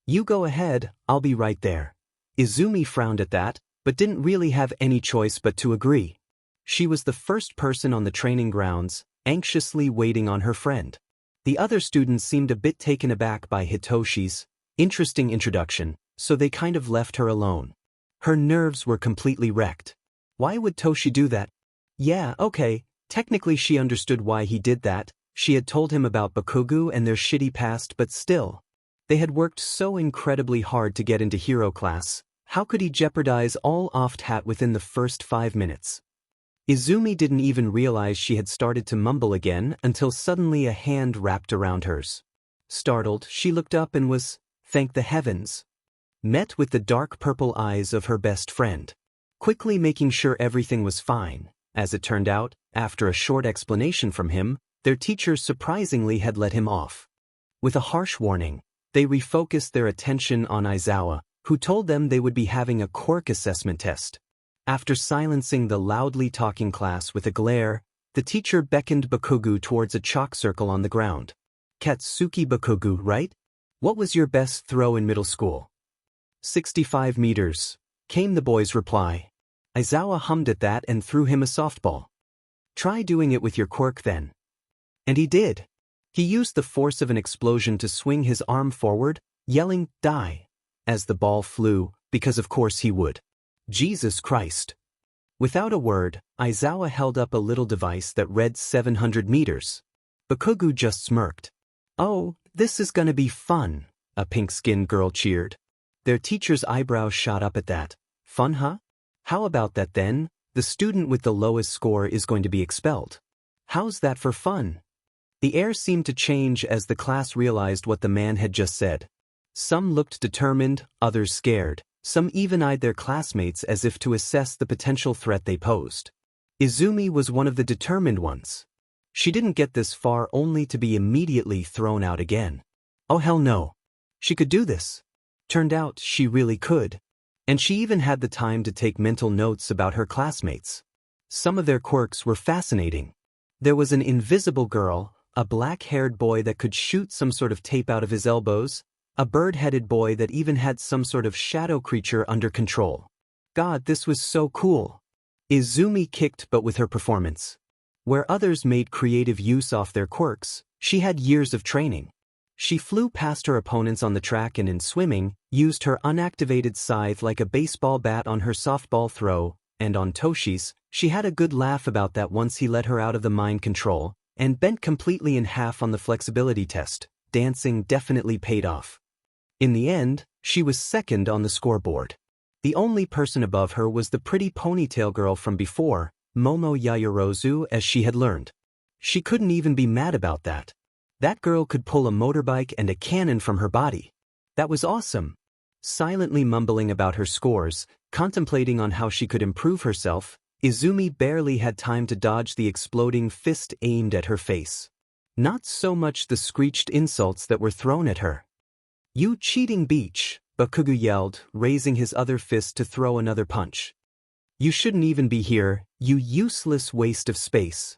You go ahead, I'll be right there. Izumi frowned at that, but didn't really have any choice but to agree. She was the first person on the training grounds, anxiously waiting on her friend. The other students seemed a bit taken aback by Hitoshi's interesting introduction, so they kind of left her alone. Her nerves were completely wrecked. Why would Toshi do that? Yeah, okay, technically she understood why he did that. She had told him about Bakugo and their shitty past, but still. They had worked so incredibly hard to get into hero class. How could he jeopardize all oft-hat within the first 5 minutes? Izumi didn't even realize she had started to mumble again until suddenly a hand wrapped around hers. Startled, she looked up and was, thank the heavens, met with the dark purple eyes of her best friend. Quickly making sure everything was fine, as it turned out, after a short explanation from him, their teacher surprisingly had let him off. With a harsh warning, they refocused their attention on Aizawa, who told them they would be having a Quirk assessment test. After silencing the loudly talking class with a glare, the teacher beckoned Bakugo towards a chalk circle on the ground. Katsuki Bakugo, right? What was your best throw in middle school? 65 meters. came the boy's reply. Aizawa hummed at that and threw him a softball. Try doing it with your quirk then. And he did. He used the force of an explosion to swing his arm forward, yelling, "Die!" as the ball flew, because of course he would. Jesus Christ. Without a word, Aizawa held up a little device that read 700 meters. Bakugo just smirked. "Oh, this is gonna be fun," a pink-skinned girl cheered. Their teacher's eyebrows shot up at that. Fun, huh? How about that then? The student with the lowest score is going to be expelled. How's that for fun? The air seemed to change as the class realized what the man had just said. Some looked determined, others scared. Some even eyed their classmates as if to assess the potential threat they posed. Izumi was one of the determined ones. She didn't get this far only to be immediately thrown out again. Oh hell no. She could do this. Turned out she really could. And she even had the time to take mental notes about her classmates. Some of their quirks were fascinating. There was an invisible girl, a black-haired boy that could shoot some sort of tape out of his elbows, a bird-headed boy that even had some sort of shadow creature under control. God, this was so cool. Izumi kicked butt with her performance. Where others made creative use off their quirks, she had years of training. She flew past her opponents on the track and in swimming, used her unactivated scythe like a baseball bat on her softball throw, and on Toshi's, she had a good laugh about that once he let her out of the mind control, and bent completely in half on the flexibility test. Dancing definitely paid off. In the end, she was second on the scoreboard. The only person above her was the pretty ponytail girl from before, Momo Yaoyorozu, as she had learned. She couldn't even be mad about that. That girl could pull a motorbike and a cannon from her body. That was awesome. Silently mumbling about her scores, contemplating on how she could improve herself, Izumi barely had time to dodge the exploding fist aimed at her face. Not so much the screeched insults that were thrown at her. "You cheating beach," Bakugo yelled, raising his other fist to throw another punch. "You shouldn't even be here, you useless waste of space."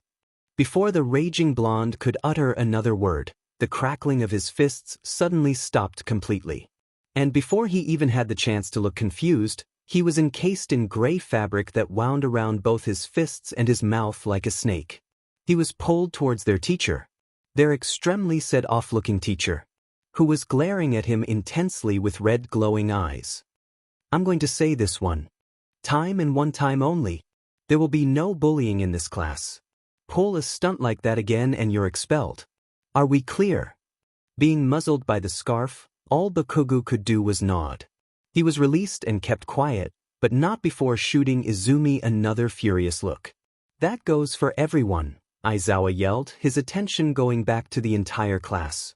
Before the raging blonde could utter another word, the crackling of his fists suddenly stopped completely. And before he even had the chance to look confused, he was encased in gray fabric that wound around both his fists and his mouth like a snake. He was pulled towards their teacher. Their extremely set-off-looking teacher, who was glaring at him intensely with red glowing eyes. "I'm going to say this one time and one time only. There will be no bullying in this class. Pull a stunt like that again and you're expelled. Are we clear?" Being muzzled by the scarf, all Bakugo could do was nod. He was released and kept quiet, but not before shooting Izumi another furious look. "That goes for everyone," Aizawa yelled, his attention going back to the entire class.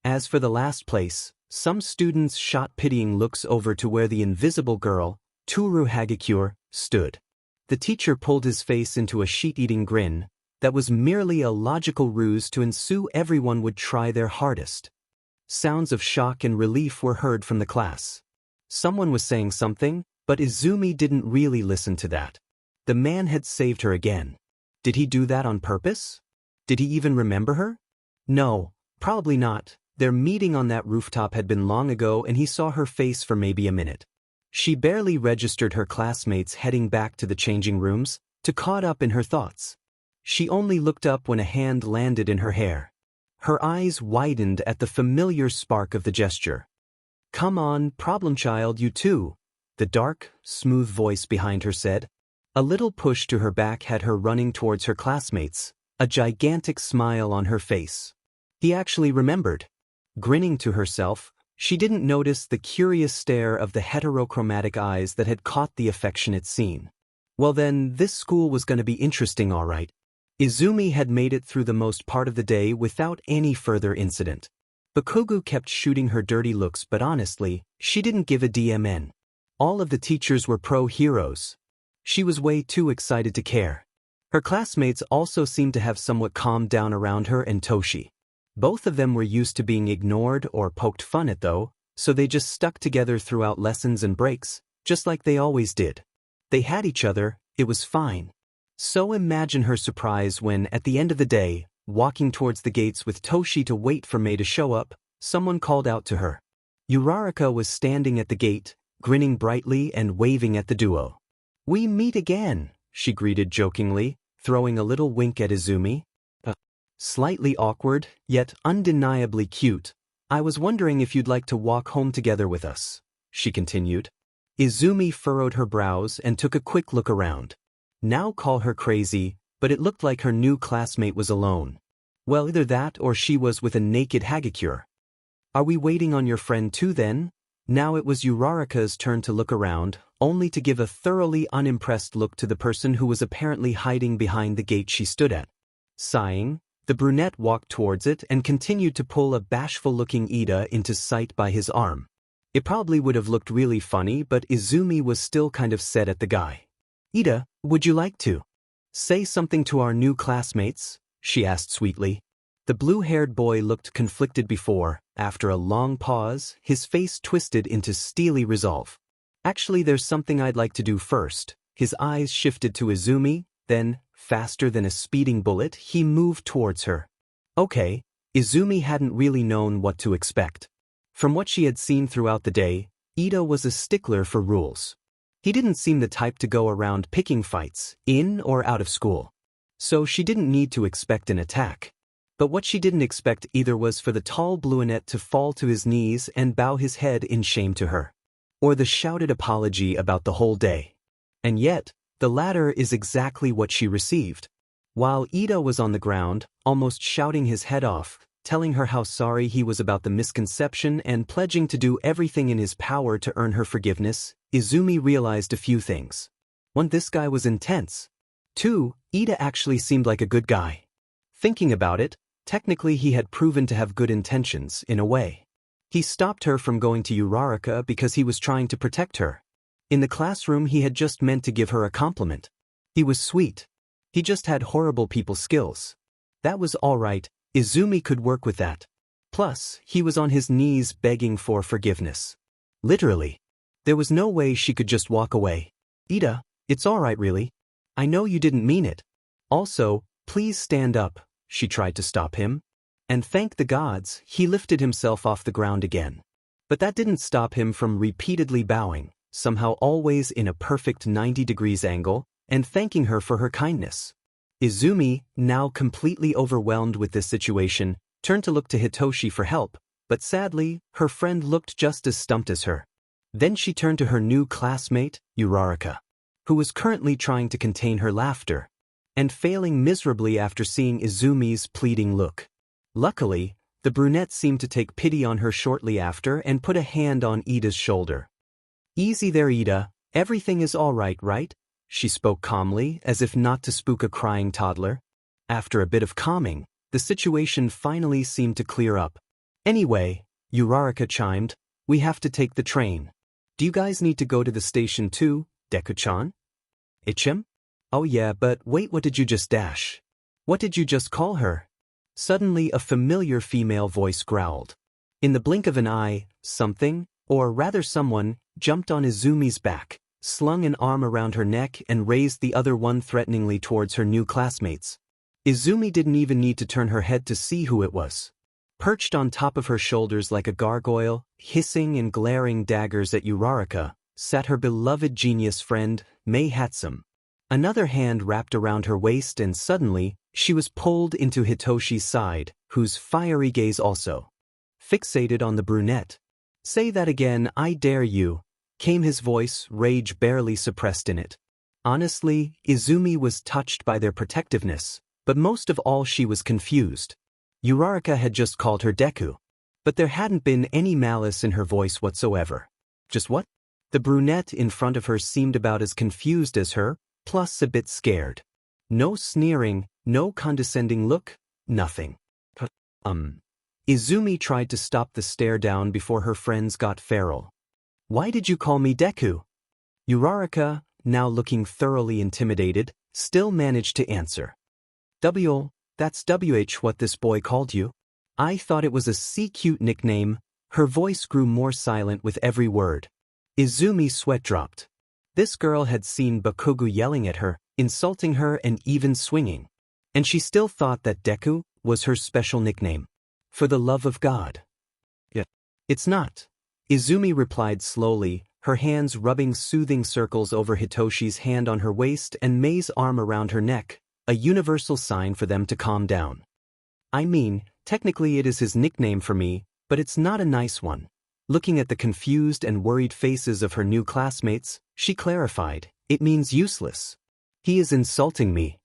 As for the last place, some students shot pitying looks over to where the invisible girl, Toru Hagakure, stood. The teacher pulled his face into a sheet-eating grin that was merely a logical ruse to ensue everyone would try their hardest. Sounds of shock and relief were heard from the class. Someone was saying something, but Izumi didn't really listen to that. The man had saved her again. Did he do that on purpose? Did he even remember her? No, probably not. Their meeting on that rooftop had been long ago and he saw her face for maybe a minute. She barely registered her classmates heading back to the changing rooms, too caught up in her thoughts. She only looked up when a hand landed in her hair. Her eyes widened at the familiar spark of the gesture. "Come on, problem child, you too," the dark, smooth voice behind her said. A little push to her back had her running towards her classmates, a gigantic smile on her face. He actually remembered. Grinning to herself, she didn't notice the curious stare of the heterochromatic eyes that had caught the affectionate scene. Well then, this school was going to be interesting all right. Izumi had made it through the most part of the day without any further incident. Bakugo kept shooting her dirty looks, but honestly, she didn't give a damn. All of the teachers were pro-heroes. She was way too excited to care. Her classmates also seemed to have somewhat calmed down around her and Toshi. Both of them were used to being ignored or poked fun at though, so they just stuck together throughout lessons and breaks, just like they always did. They had each other, it was fine. So imagine her surprise when, at the end of the day, walking towards the gates with Toshi to wait for Mei to show up, someone called out to her. Uraraka was standing at the gate, grinning brightly and waving at the duo. "We meet again," she greeted jokingly, throwing a little wink at Izumi. Slightly awkward, yet undeniably cute. "I was wondering if you'd like to walk home together with us," she continued. Izumi furrowed her brows and took a quick look around. Now call her crazy, but it looked like her new classmate was alone. Well, either that or she was with a naked Hagakure. "Are we waiting on your friend too then?" Now it was Uraraka's turn to look around, only to give a thoroughly unimpressed look to the person who was apparently hiding behind the gate she stood at. Sighing, the brunette walked towards it and continued to pull a bashful-looking Ida into sight by his arm. It probably would have looked really funny, but Izumi was still kind of set at the guy. "Ida, would you like to say something to our new classmates?" she asked sweetly. The blue-haired boy looked conflicted before, after a long pause, his face twisted into steely resolve. "Actually, there's something I'd like to do first." His eyes shifted to Izumi, then, faster than a speeding bullet, he moved towards her. Okay, Izumi hadn't really known what to expect. From what she had seen throughout the day, Ida was a stickler for rules. He didn't seem the type to go around picking fights, in or out of school. So she didn't need to expect an attack. But what she didn't expect either was for the tall brunette to fall to his knees and bow his head in shame to her. Or the shouted apology about the whole day. And yet, the latter is exactly what she received. While Ida was on the ground, almost shouting his head off, telling her how sorry he was about the misconception and pledging to do everything in his power to earn her forgiveness, Izumi realized a few things. 1. This guy was intense. 2. Ida actually seemed like a good guy. Thinking about it, technically he had proven to have good intentions, in a way. He stopped her from going to Uraraka because he was trying to protect her. In the classroom he had just meant to give her a compliment. He was sweet. He just had horrible people skills. That was alright, Izumi could work with that. Plus, he was on his knees begging for forgiveness. Literally. There was no way she could just walk away. "Ida, it's alright really. I know you didn't mean it. Also, please stand up," she tried to stop him. And thank the gods, he lifted himself off the ground again. But that didn't stop him from repeatedly bowing, somehow always in a perfect 90 degrees angle, and thanking her for her kindness. Izumi, now completely overwhelmed with this situation, turned to look to Hitoshi for help, but sadly, her friend looked just as stumped as her. Then she turned to her new classmate, Uraraka, who was currently trying to contain her laughter, and failing miserably after seeing Izumi's pleading look. Luckily, the brunette seemed to take pity on her shortly after and put a hand on Ida's shoulder. "Easy there, Ida, everything is alright, right?" she spoke calmly, as if not to spook a crying toddler. After a bit of calming, the situation finally seemed to clear up. "Anyway," Uraraka chimed, "we have to take the train. Do you guys need to go to the station too, Deku-chan?" "Ichim? Oh yeah, but wait, what did you just dash? What did you just call her?" Suddenly a familiar female voice growled. In the blink of an eye, something, or rather someone, jumped on Izumi's back, slung an arm around her neck and raised the other one threateningly towards her new classmates. Izumi didn't even need to turn her head to see who it was. Perched on top of her shoulders like a gargoyle, hissing and glaring daggers at Uraraka, sat her beloved genius friend, Mei Hatsum. Another hand wrapped around her waist and suddenly, she was pulled into Hitoshi's side, whose fiery gaze also fixated on the brunette. "Say that again, I dare you," came his voice, rage barely suppressed in it. Honestly, Izumi was touched by their protectiveness, but most of all she was confused. Uraraka had just called her Deku, but there hadn't been any malice in her voice whatsoever. Just what? The brunette in front of her seemed about as confused as her, plus a bit scared. No sneering, no condescending look, nothing. Izumi tried to stop the stare down before her friends got feral. "Why did you call me Deku?" Uraraka, now looking thoroughly intimidated, still managed to answer. That's what this boy called you. I thought it was a cute nickname." Her voice grew more silent with every word. Izumi's sweat dropped. This girl had seen Bakugo yelling at her, insulting her and even swinging. And she still thought that Deku was her special nickname. For the love of God. "Yeah. It's not," Izumi replied slowly, her hands rubbing soothing circles over Hitoshi's hand on her waist and Mei's arm around her neck, a universal sign for them to calm down. I mean, technically it is his nickname for me, but it's not a nice one. Looking at the confused and worried faces of her new classmates, she clarified, it means useless. He is insulting me.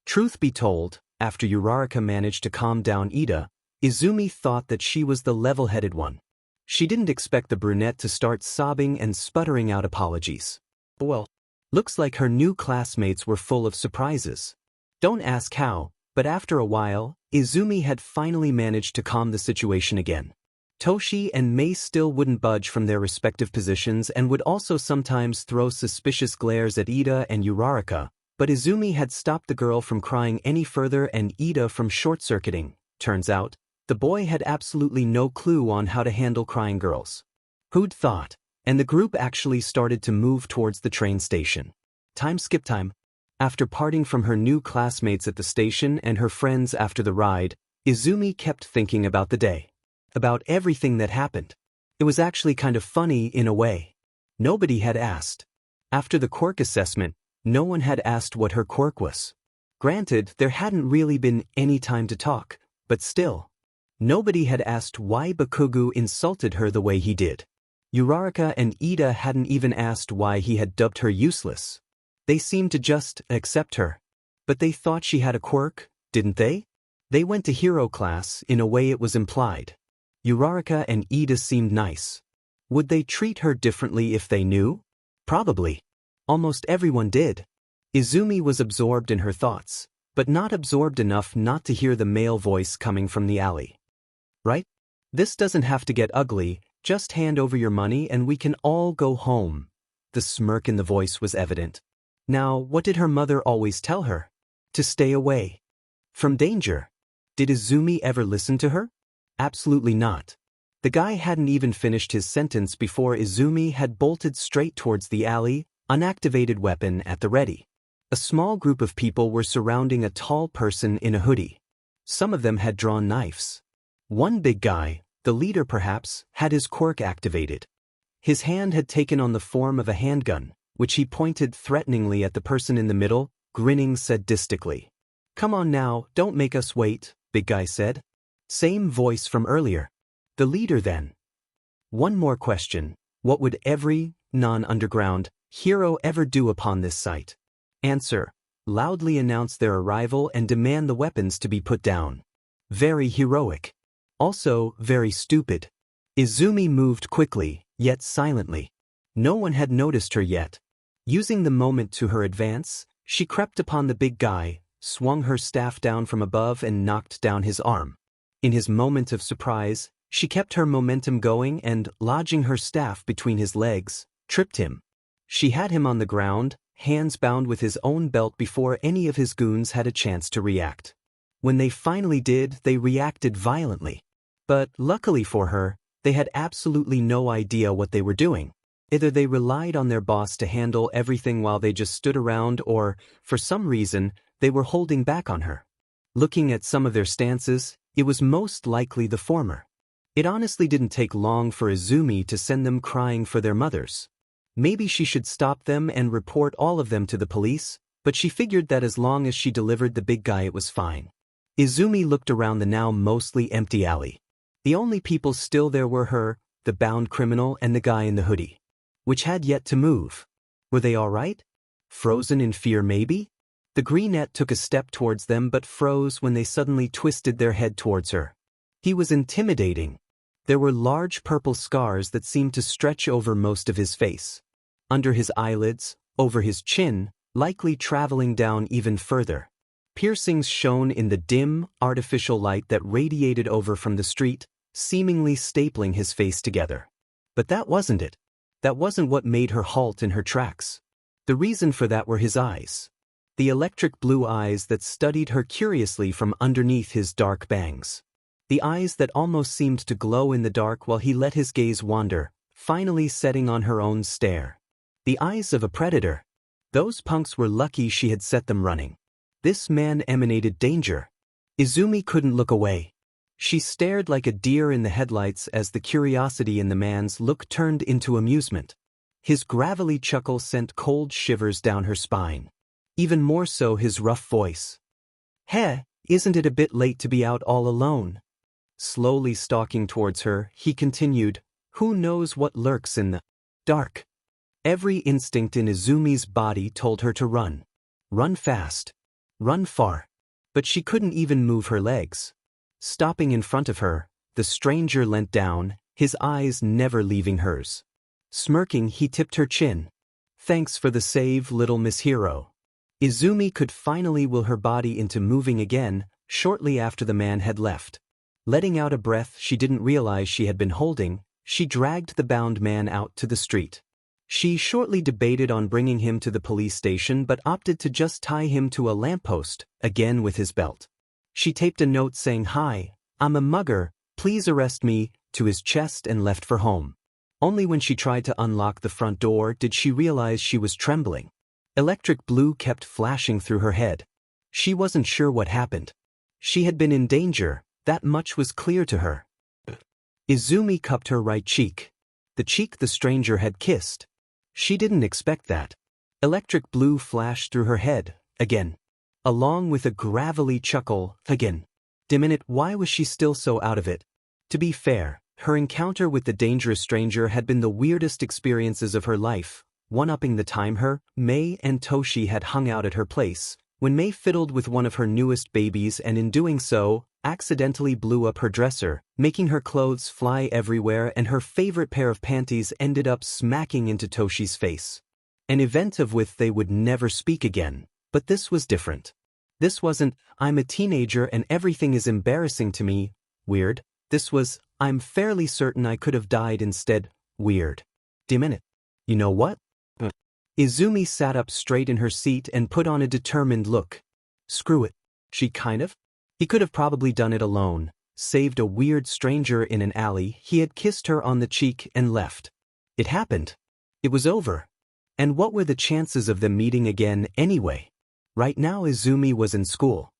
Truth be told, after Uraraka managed to calm down Ida, Izumi thought that she was the level-headed one. She didn't expect the brunette to start sobbing and sputtering out apologies. Well, looks like her new classmates were full of surprises. Don't ask how, but after a while, Izumi had finally managed to calm the situation again. Toshi and Mei still wouldn't budge from their respective positions and would also sometimes throw suspicious glares at Ida and Uraraka, but Izumi had stopped the girl from crying any further and Ida from short-circuiting. Turns out, the boy had absolutely no clue on how to handle crying girls. Who'd thought? And the group actually started to move towards the train station. Skip time. After parting from her new classmates at the station and her friends after the ride, Izumi kept thinking about the day. About everything that happened. It was actually kind of funny in a way. Nobody had asked. After the quirk assessment, no one had asked what her quirk was. Granted, there hadn't really been any time to talk, but still. Nobody had asked why Bakugo insulted her the way he did. Uraraka and Ida hadn't even asked why he had dubbed her useless. They seemed to just accept her. But they thought she had a quirk, didn't they? They went to hero class in a way it was implied. Uraraka and Ida seemed nice. Would they treat her differently if they knew? Probably. Almost everyone did. Izumi was absorbed in her thoughts, but not absorbed enough not to hear the male voice coming from the alley. Right? This doesn't have to get ugly, just hand over your money and we can all go home. The smirk in the voice was evident. Now, what did her mother always tell her? To stay away. From danger. Did Izumi ever listen to her? Absolutely not. The guy hadn't even finished his sentence before Izumi had bolted straight towards the alley, unactivated weapon at the ready. A small group of people were surrounding a tall person in a hoodie. Some of them had drawn knives. One big guy, the leader perhaps, had his quirk activated. His hand had taken on the form of a handgun, which he pointed threateningly at the person in the middle, grinning sadistically. Come on now, don't make us wait, big guy said. Same voice from earlier. The leader then. One more question. What would every non-underground hero ever do upon this sight? Answer. Loudly announce their arrival and demand the weapons to be put down. Very heroic. Also, very stupid. Izumi moved quickly, yet silently. No one had noticed her yet. Using the moment to her advance, she crept upon the big guy, swung her staff down from above and knocked down his arm. In his moment of surprise, she kept her momentum going and, lodging her staff between his legs, tripped him. She had him on the ground, hands bound with his own belt before any of his goons had a chance to react. When they finally did, they reacted violently. But, luckily for her, they had absolutely no idea what they were doing. Either they relied on their boss to handle everything while they just stood around or, for some reason, they were holding back on her. Looking at some of their stances, it was most likely the former. It honestly didn't take long for Izumi to send them crying for their mothers. Maybe she should stop them and report all of them to the police, but she figured that as long as she delivered the big guy it was fine. Izumi looked around the now mostly empty alley. The only people still there were her, the bound criminal and the guy in the hoodie. Which had yet to move. Were they all right? Frozen in fear maybe? The greenette took a step towards them but froze when they suddenly twisted their head towards her. He was intimidating. There were large purple scars that seemed to stretch over most of his face. Under his eyelids, over his chin, likely traveling down even further. Piercings shone in the dim, artificial light that radiated over from the street, seemingly stapling his face together. But that wasn't it. That wasn't what made her halt in her tracks. The reason for that were his eyes. The electric blue eyes that studied her curiously from underneath his dark bangs. The eyes that almost seemed to glow in the dark while he let his gaze wander, finally setting on her own stare. The eyes of a predator. Those punks were lucky she had set them running. This man emanated danger. Izumi couldn't look away. She stared like a deer in the headlights as the curiosity in the man's look turned into amusement. His gravelly chuckle sent cold shivers down her spine. Even more so his rough voice. "Heh, isn't it a bit late to be out all alone?" Slowly stalking towards her, he continued, "Who knows what lurks in the dark?" Every instinct in Izumi's body told her to run. Run fast. Run far. But she couldn't even move her legs. Stopping in front of her, the stranger leant down, his eyes never leaving hers. Smirking, he tipped her chin. "Thanks for the save, little Miss Hero." Izumi could finally will her body into moving again, shortly after the man had left. Letting out a breath she didn't realize she had been holding, she dragged the bound man out to the street. She shortly debated on bringing him to the police station but opted to just tie him to a lamppost, again with his belt. She taped a note saying, "Hi, I'm a mugger, please arrest me," to his chest and left for home. Only when she tried to unlock the front door did she realize she was trembling. Electric blue kept flashing through her head. She wasn't sure what happened. She had been in danger, that much was clear to her. Izumi cupped her right cheek. The cheek the stranger had kissed. She didn't expect that. Electric blue flashed through her head, again. Along with a gravelly chuckle, again. Minute, why was she still so out of it? To be fair, her encounter with the dangerous stranger had been the weirdest experiences of her life, one-upping the time her, Mei and Toshi had hung out at her place, when Mei fiddled with one of her newest babies and in doing so, accidentally blew up her dresser, making her clothes fly everywhere and her favorite pair of panties ended up smacking into Toshi's face. An event of which they would never speak again, but this was different. This wasn't, "I'm a teenager and everything is embarrassing to me," weird. This was, "I'm fairly certain I could have died instead," weird. Minute. You know what? Izumi sat up straight in her seat and put on a determined look. Screw it. She kind of? He could have probably done it alone, saved a weird stranger in an alley, he had kissed her on the cheek and left. It happened. It was over. And what were the chances of them meeting again anyway? Right now Izumi was in school.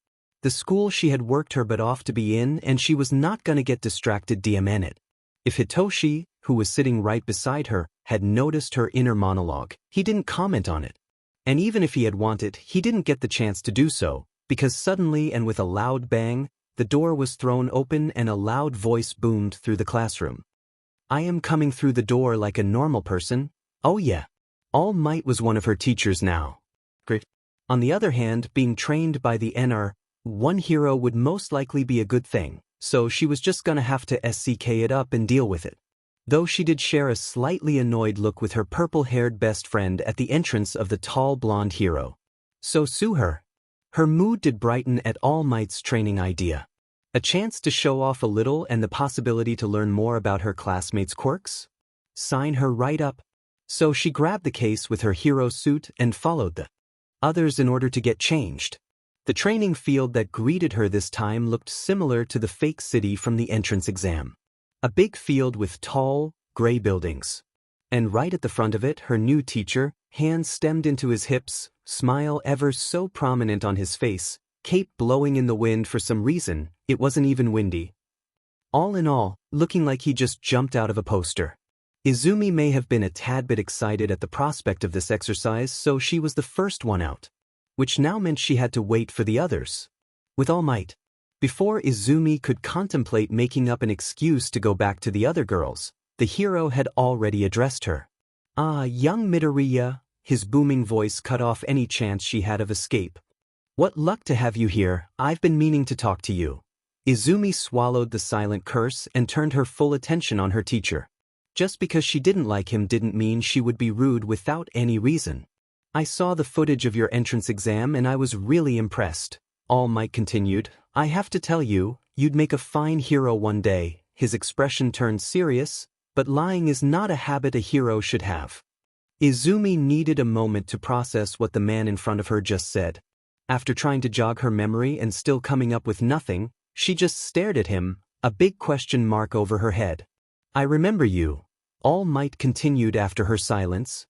The school she had worked her butt off to be in, and she was not gonna get distracted it. If Hitoshi, who was sitting right beside her, had noticed her inner monologue, he didn't comment on it. And even if he had wanted, he didn't get the chance to do so, because suddenly and with a loud bang, the door was thrown open and a loud voice boomed through the classroom. "I am coming through the door like a normal person. Oh yeah. All Might was one of her teachers now. Great." On the other hand, being trained by the NR1 hero would most likely be a good thing, so she was just gonna have to SCK it up and deal with it. Though she did share a slightly annoyed look with her purple-haired best friend at the entrance of the tall blonde hero. So sue her. Her mood did brighten at All Might's training idea. A chance to show off a little and the possibility to learn more about her classmates' quirks? Sign her right up. So she grabbed the case with her hero suit and followed the others in order to get changed. The training field that greeted her this time looked similar to the fake city from the entrance exam. A big field with tall, gray buildings. And right at the front of it, her new teacher, hands stemmed into his hips, smile ever so prominent on his face, cape blowing in the wind for some reason, it wasn't even windy. All in all, looking like he just jumped out of a poster. Izumi may have been a tad bit excited at the prospect of this exercise, so she was the first one out. Which now meant she had to wait for the others. With All Might. Before Izumi could contemplate making up an excuse to go back to the other girls, the hero had already addressed her. "Ah, young Midoriya," his booming voice cut off any chance she had of escape. "What luck to have you here, I've been meaning to talk to you." Izumi swallowed the silent curse and turned her full attention on her teacher. Just because she didn't like him didn't mean she would be rude without any reason. "I saw the footage of your entrance exam and I was really impressed," All Might continued. "I have to tell you, you'd make a fine hero one day." His expression turned serious, but lying is not a habit a hero should have. Izumi needed a moment to process what the man in front of her just said. After trying to jog her memory and still coming up with nothing, she just stared at him, a big question mark over her head. "I remember you," All Might continued after her silence.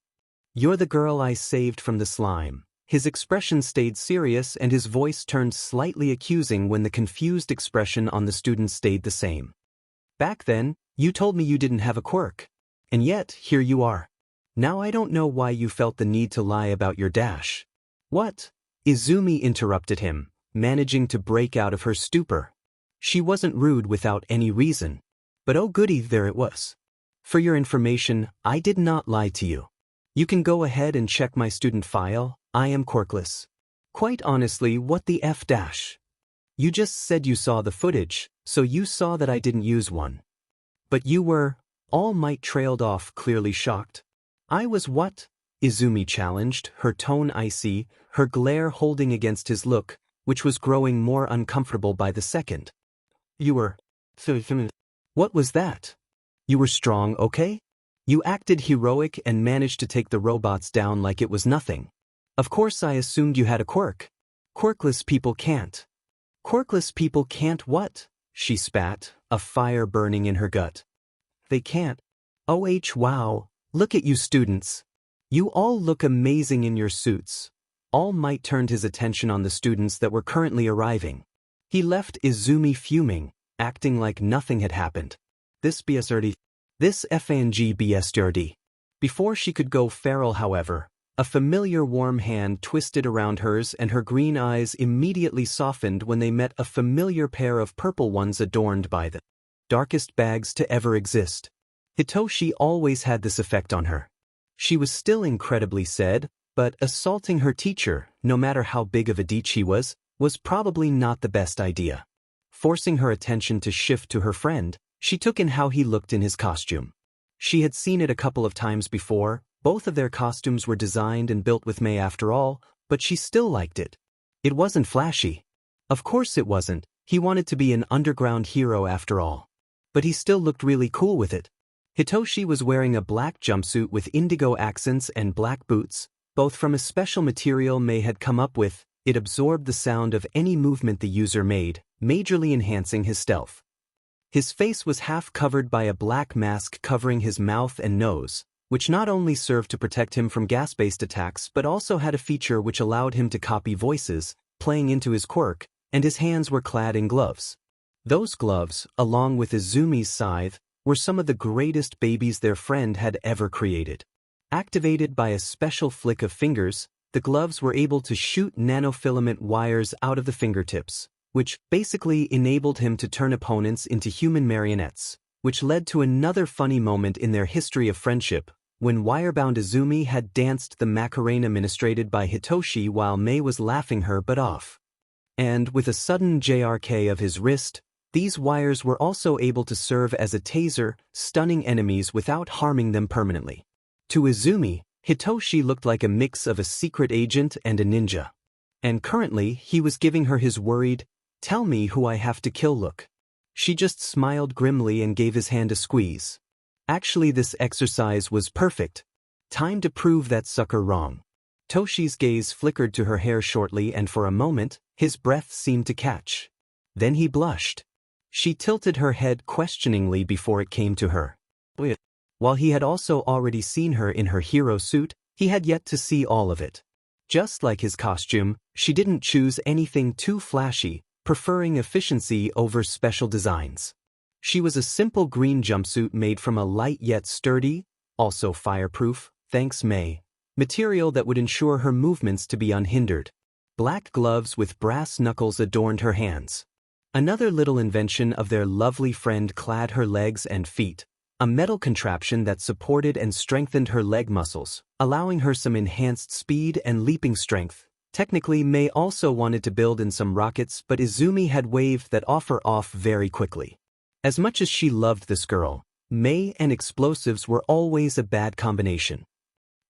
"You're the girl I saved from the slime." His expression stayed serious and his voice turned slightly accusing when the confused expression on the student stayed the same. "Back then, you told me you didn't have a quirk. And yet, here you are." Now I don't know why you felt the need to lie about your dash. What? Izumi interrupted him, managing to break out of her stupor. She wasn't rude without any reason. But oh goody, there it was. For your information, I did not lie to you. You can go ahead and check my student file, I am quirkless. Quite honestly, what the F dash? You just said you saw the footage, so you saw that I didn't use one. But you were. All Might trailed off, clearly shocked. I was what? Izumi challenged, her tone icy, her glare holding against his look, which was growing more uncomfortable by the second. You were. What was that? You were strong, okay? You acted heroic and managed to take the robots down like it was nothing. Of course I assumed you had a quirk. Quirkless people can't. Quirkless people can't what? She spat, a fire burning in her gut. They can't. Wow, look at you students. You all look amazing in your suits. All Might turned his attention on the students that were currently arriving. He left Izumi fuming, acting like nothing had happened. This BSRD. This FNG BSRD. Before she could go feral, however, a familiar warm hand twisted around hers and her green eyes immediately softened when they met a familiar pair of purple ones adorned by the darkest bags to ever exist. Hitoshi always had this effect on her. She was still incredibly sad, but assaulting her teacher, no matter how big of a deech he was probably not the best idea. Forcing her attention to shift to her friend, she took in how he looked in his costume. She had seen it a couple of times before. Both of their costumes were designed and built with May after all, but she still liked it. It wasn't flashy. Of course it wasn't, he wanted to be an underground hero after all. But he still looked really cool with it. Hitoshi was wearing a black jumpsuit with indigo accents and black boots, both from a special material May had come up with. It absorbed the sound of any movement the user made, majorly enhancing his stealth. His face was half covered by a black mask covering his mouth and nose, which not only served to protect him from gas-based attacks but also had a feature which allowed him to copy voices, playing into his quirk, and his hands were clad in gloves. Those gloves, along with Izumi's scythe, were some of the greatest babies their friend had ever created. Activated by a special flick of fingers, the gloves were able to shoot nanofilament wires out of the fingertips, which basically enabled him to turn opponents into human marionettes, which led to another funny moment in their history of friendship, when wirebound Izumi had danced the Macarena administrated by Hitoshi while May was laughing her butt off. And with a sudden JRK of his wrist, these wires were also able to serve as a taser, stunning enemies without harming them permanently. To Izumi, Hitoshi looked like a mix of a secret agent and a ninja. And currently, he was giving her his worried, "Tell me who I have to kill" look. She just smiled grimly and gave his hand a squeeze. Actually, this exercise was perfect. Time to prove that sucker wrong. Toshi's gaze flickered to her hair shortly, and for a moment, his breath seemed to catch. Then he blushed. She tilted her head questioningly before it came to her. While he had also already seen her in her hero suit, he had yet to see all of it. Just like his costume, she didn't choose anything too flashy, preferring efficiency over special designs. She was a simple green jumpsuit made from a light yet sturdy, also fireproof, thanks May, material that would ensure her movements to be unhindered. Black gloves with brass knuckles adorned her hands. Another little invention of their lovely friend clad her legs and feet, a metal contraption that supported and strengthened her leg muscles, allowing her some enhanced speed and leaping strength. Technically, May also wanted to build in some rockets, but Izumi had waved that offer off very quickly. As much as she loved this girl, May and explosives were always a bad combination.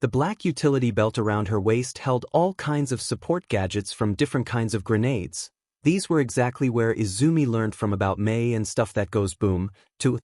The black utility belt around her waist held all kinds of support gadgets from different kinds of grenades. These were exactly where Izumi learned from about May and stuff that goes boom, to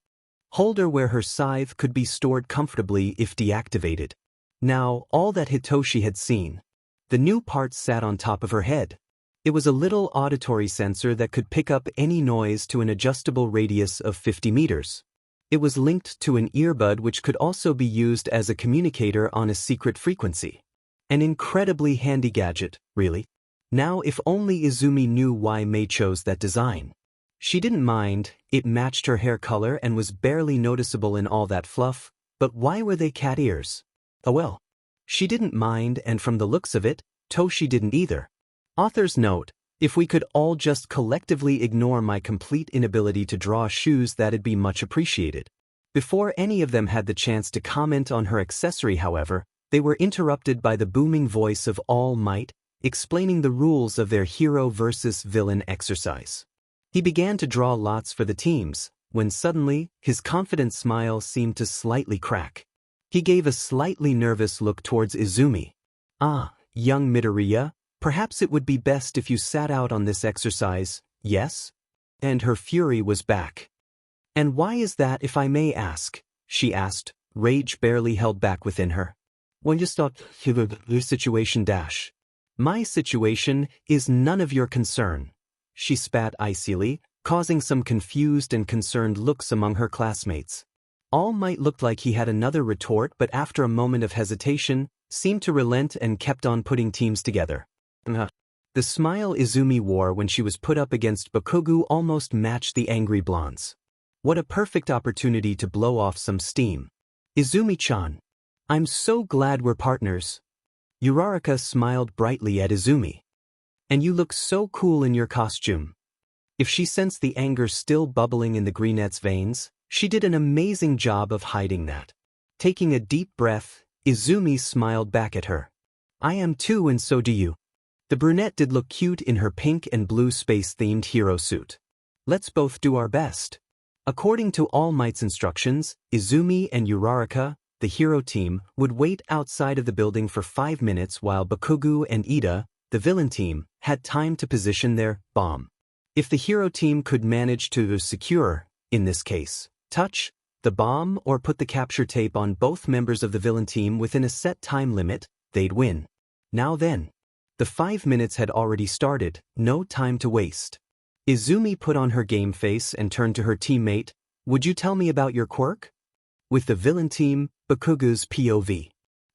holder where her scythe could be stored comfortably if deactivated. Now, all that Hitoshi had seen. The new part sat on top of her head. It was a little auditory sensor that could pick up any noise to an adjustable radius of 50 meters. It was linked to an earbud which could also be used as a communicator on a secret frequency. An incredibly handy gadget, really. Now if only Izumi knew why May chose that design. She didn't mind, it matched her hair color and was barely noticeable in all that fluff, but why were they cat ears? Oh well. She didn't mind, and from the looks of it, Toshi didn't either. Author's note: if we could all just collectively ignore my complete inability to draw shoes, that'd be much appreciated. Before any of them had the chance to comment on her accessory, however, they were interrupted by the booming voice of All Might, explaining the rules of their hero versus villain exercise. He began to draw lots for the teams, when suddenly, his confident smile seemed to slightly crack. He gave a slightly nervous look towards Izumi. "Ah, young Midoriya, perhaps it would be best if you sat out on this exercise, yes?" And her fury was back. "And why is that, if I may ask?" she asked, rage barely held back within her. "Well, just thought your situation dash. My situation is none of your concern," she spat icily, causing some confused and concerned looks among her classmates. All Might looked like he had another retort, but after a moment of hesitation, seemed to relent and kept on putting teams together. The smile Izumi wore when she was put up against Bakugo almost matched the angry blonde's. What a perfect opportunity to blow off some steam. "Izumi-chan. I'm so glad we're partners." Uraraka smiled brightly at Izumi. "And you look so cool in your costume." If she sensed the anger still bubbling in the brunette's veins, she did an amazing job of hiding that. Taking a deep breath, Izumi smiled back at her. "I am too, and so do you." The brunette did look cute in her pink and blue space-themed hero suit. "Let's both do our best." According to All Might's instructions, Izumi and Uraraka, the hero team, would wait outside of the building for 5 minutes while Bakugo and Ida, the villain team, had time to position their bomb. If the hero team could manage to secure, in this case, touch the bomb or put the capture tape on both members of the villain team within a set time limit, they'd win. Now then. The 5 minutes had already started, no time to waste. Izumi put on her game face and turned to her teammate. "Would you tell me about your quirk?" With the villain team, Bakugo's POV.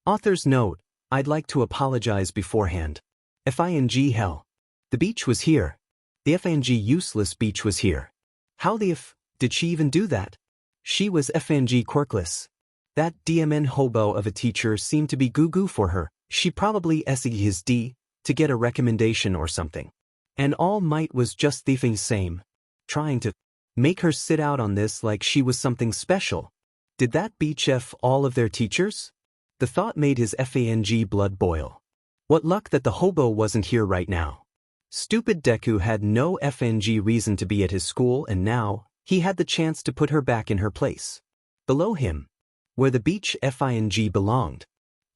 Author's note: I'd like to apologize beforehand. FING hell. The beach was here. The FING useless beach was here. How the f did she even do that? She was FNG quirkless. That DMN hobo of a teacher seemed to be goo-goo for her. She probably SE his D to get a recommendation or something. And All Might was just the same. Trying to make her sit out on this like she was something special. Did that beach F all of their teachers? The thought made his FANG blood boil. What luck that the hobo wasn't here right now. Stupid Deku had no FNG reason to be at his school, and now, he had the chance to put her back in her place. Below him, where the beach FING belonged.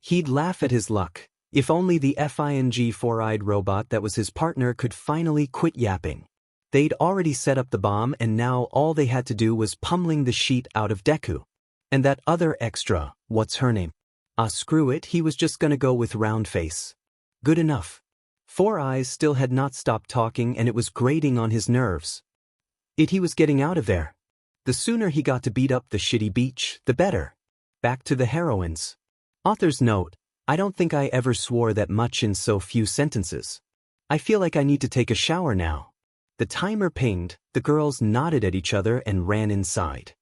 He'd laugh at his luck. If only the FING four-eyed robot that was his partner could finally quit yapping. They'd already set up the bomb, and now all they had to do was pummeling the sheet out of Deku. And that other extra, what's her name? Screw it, he was just gonna go with round face. Good enough. Four Eyes still had not stopped talking, and it was grating on his nerves. He was getting out of there. The sooner he got to beat up the shitty beach, the better. Back to the heroines. Author's note: I don't think I ever swore that much in so few sentences. I feel like I need to take a shower now. The timer pinged, the girls nodded at each other and ran inside.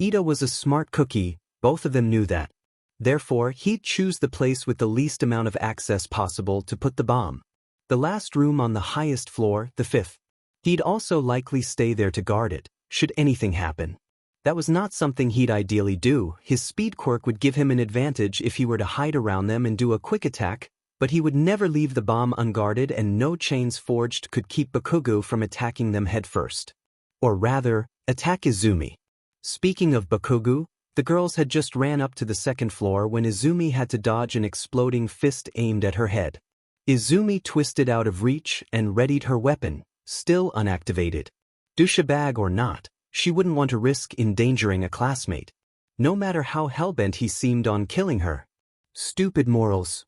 Ida was a smart cookie, both of them knew that. Therefore, he'd choose the place with the least amount of access possible to put the bomb. The last room on the highest floor, the 5th. He'd also likely stay there to guard it, should anything happen. That was not something he'd ideally do. His speed quirk would give him an advantage if he were to hide around them and do a quick attack, but he would never leave the bomb unguarded, and no chains forged could keep Bakugo from attacking them headfirst. Or rather, attack Izumi. Speaking of Bakugo, the girls had just ran up to the 2nd floor when Izumi had to dodge an exploding fist aimed at her head. Izumi twisted out of reach and readied her weapon, still unactivated. Douchebag or not, she wouldn't want to risk endangering a classmate, no matter how hellbent he seemed on killing her. Stupid morals.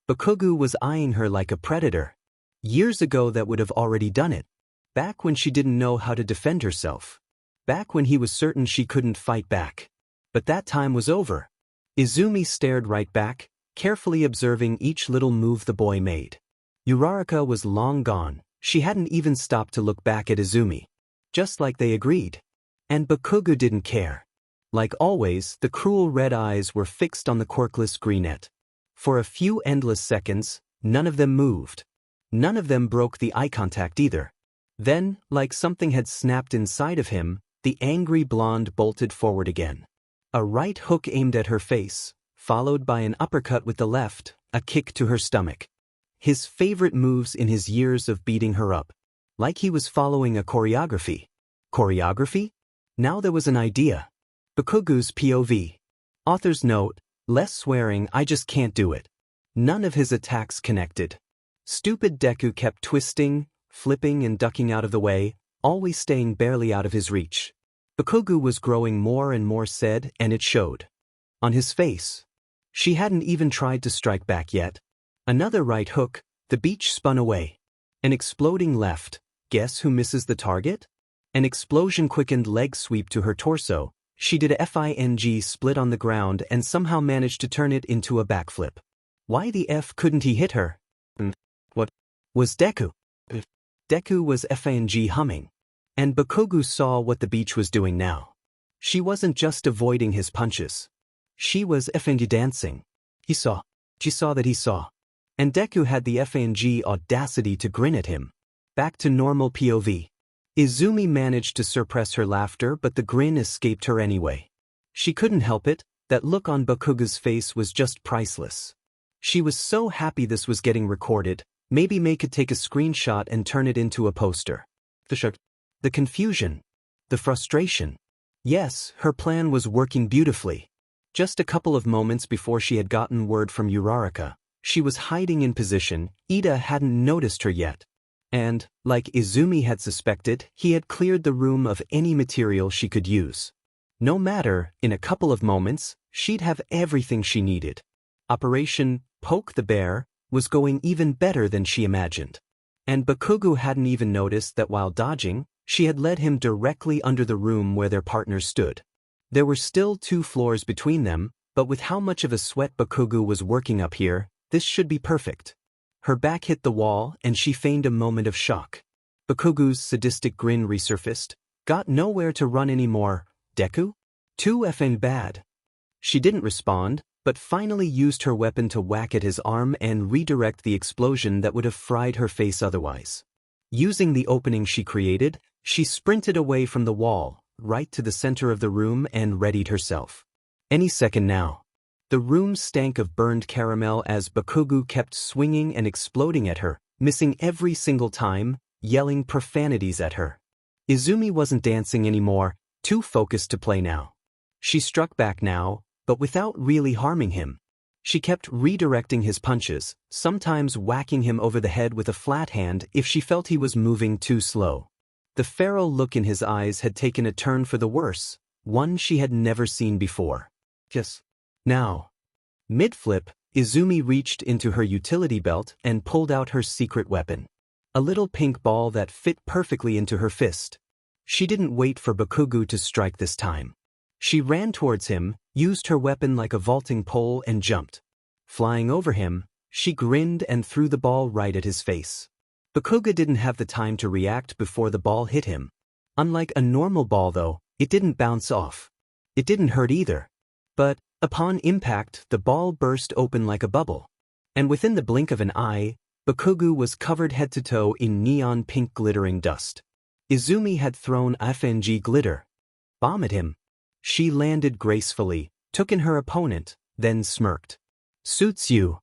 Bakugo was eyeing her like a predator. Years ago that would have already done it. Back when she didn't know how to defend herself. Back when he was certain she couldn't fight back. But that time was over. Izumi stared right back, carefully observing each little move the boy made. Uraraka was long gone. She hadn't even stopped to look back at Izumi. Just like they agreed. And Bakugo didn't care. Like always, the cruel red eyes were fixed on the quirkless greenette. For a few endless seconds, none of them moved. None of them broke the eye contact either. Then, like something had snapped inside of him, the angry blonde bolted forward again. A right hook aimed at her face, followed by an uppercut with the left, a kick to her stomach. His favorite moves in his years of beating her up. Like he was following a choreography. Choreography? Now there was an idea. Bakugo's POV. Author's note, less swearing, I just can't do it. None of his attacks connected. Stupid Deku kept twisting, flipping and ducking out of the way, always staying barely out of his reach. Bakugo was growing more and more sad, and it showed. On his face. She hadn't even tried to strike back yet. Another right hook, the beach spun away. An exploding left, guess who misses the target? An explosion-quickened leg sweep to her torso. She did a FING split on the ground and somehow managed to turn it into a backflip. Why the F couldn't he hit her? What was Deku? Deku was FING humming. And Bakugo saw what the beach was doing now. She wasn't just avoiding his punches. She was FING dancing. She saw that he saw. And Deku had the FING audacity to grin at him. Back to normal POV. Izumi managed to suppress her laughter, but the grin escaped her anyway. She couldn't help it, that look on Bakugo's face was just priceless. She was so happy this was getting recorded, maybe May could take a screenshot and turn it into a poster. The confusion. The frustration. Yes, her plan was working beautifully. Just a couple of moments before she had gotten word from Uraraka, she was hiding in position, Ida hadn't noticed her yet. And, like Izumi had suspected, he had cleared the room of any material she could use. No matter, in a couple of moments, she'd have everything she needed. Operation Poke the Bear was going even better than she imagined. And Bakugo hadn't even noticed that while dodging, she had led him directly under the room where their partners stood. There were still 2 floors between them, but with how much of a sweat Bakugo was working up here, this should be perfect. Her back hit the wall and she feigned a moment of shock. Bakugo's sadistic grin resurfaced. Got nowhere to run anymore, Deku? Too effing bad. She didn't respond, but finally used her weapon to whack at his arm and redirect the explosion that would have fried her face otherwise. Using the opening she created, she sprinted away from the wall, right to the center of the room and readied herself. Any second now. The room stank of burned caramel as Bakugo kept swinging and exploding at her, missing every single time, yelling profanities at her. Izumi wasn't dancing anymore, too focused to play now. She struck back now, but without really harming him. She kept redirecting his punches, sometimes whacking him over the head with a flat hand if she felt he was moving too slow. The feral look in his eyes had taken a turn for the worse, one she had never seen before. Yes. Now. Mid-flip, Izumi reached into her utility belt and pulled out her secret weapon. A little pink ball that fit perfectly into her fist. She didn't wait for Bakugo to strike this time. She ran towards him, used her weapon like a vaulting pole and jumped. Flying over him, she grinned and threw the ball right at his face. Bakugo didn't have the time to react before the ball hit him. Unlike a normal ball though, it didn't bounce off. It didn't hurt either. But, upon impact, the ball burst open like a bubble. And within the blink of an eye, Bakugo was covered head to toe in neon pink glittering dust. Izumi had thrown FNG glitter bomb at him. She landed gracefully, took in her opponent, then smirked. Suits you.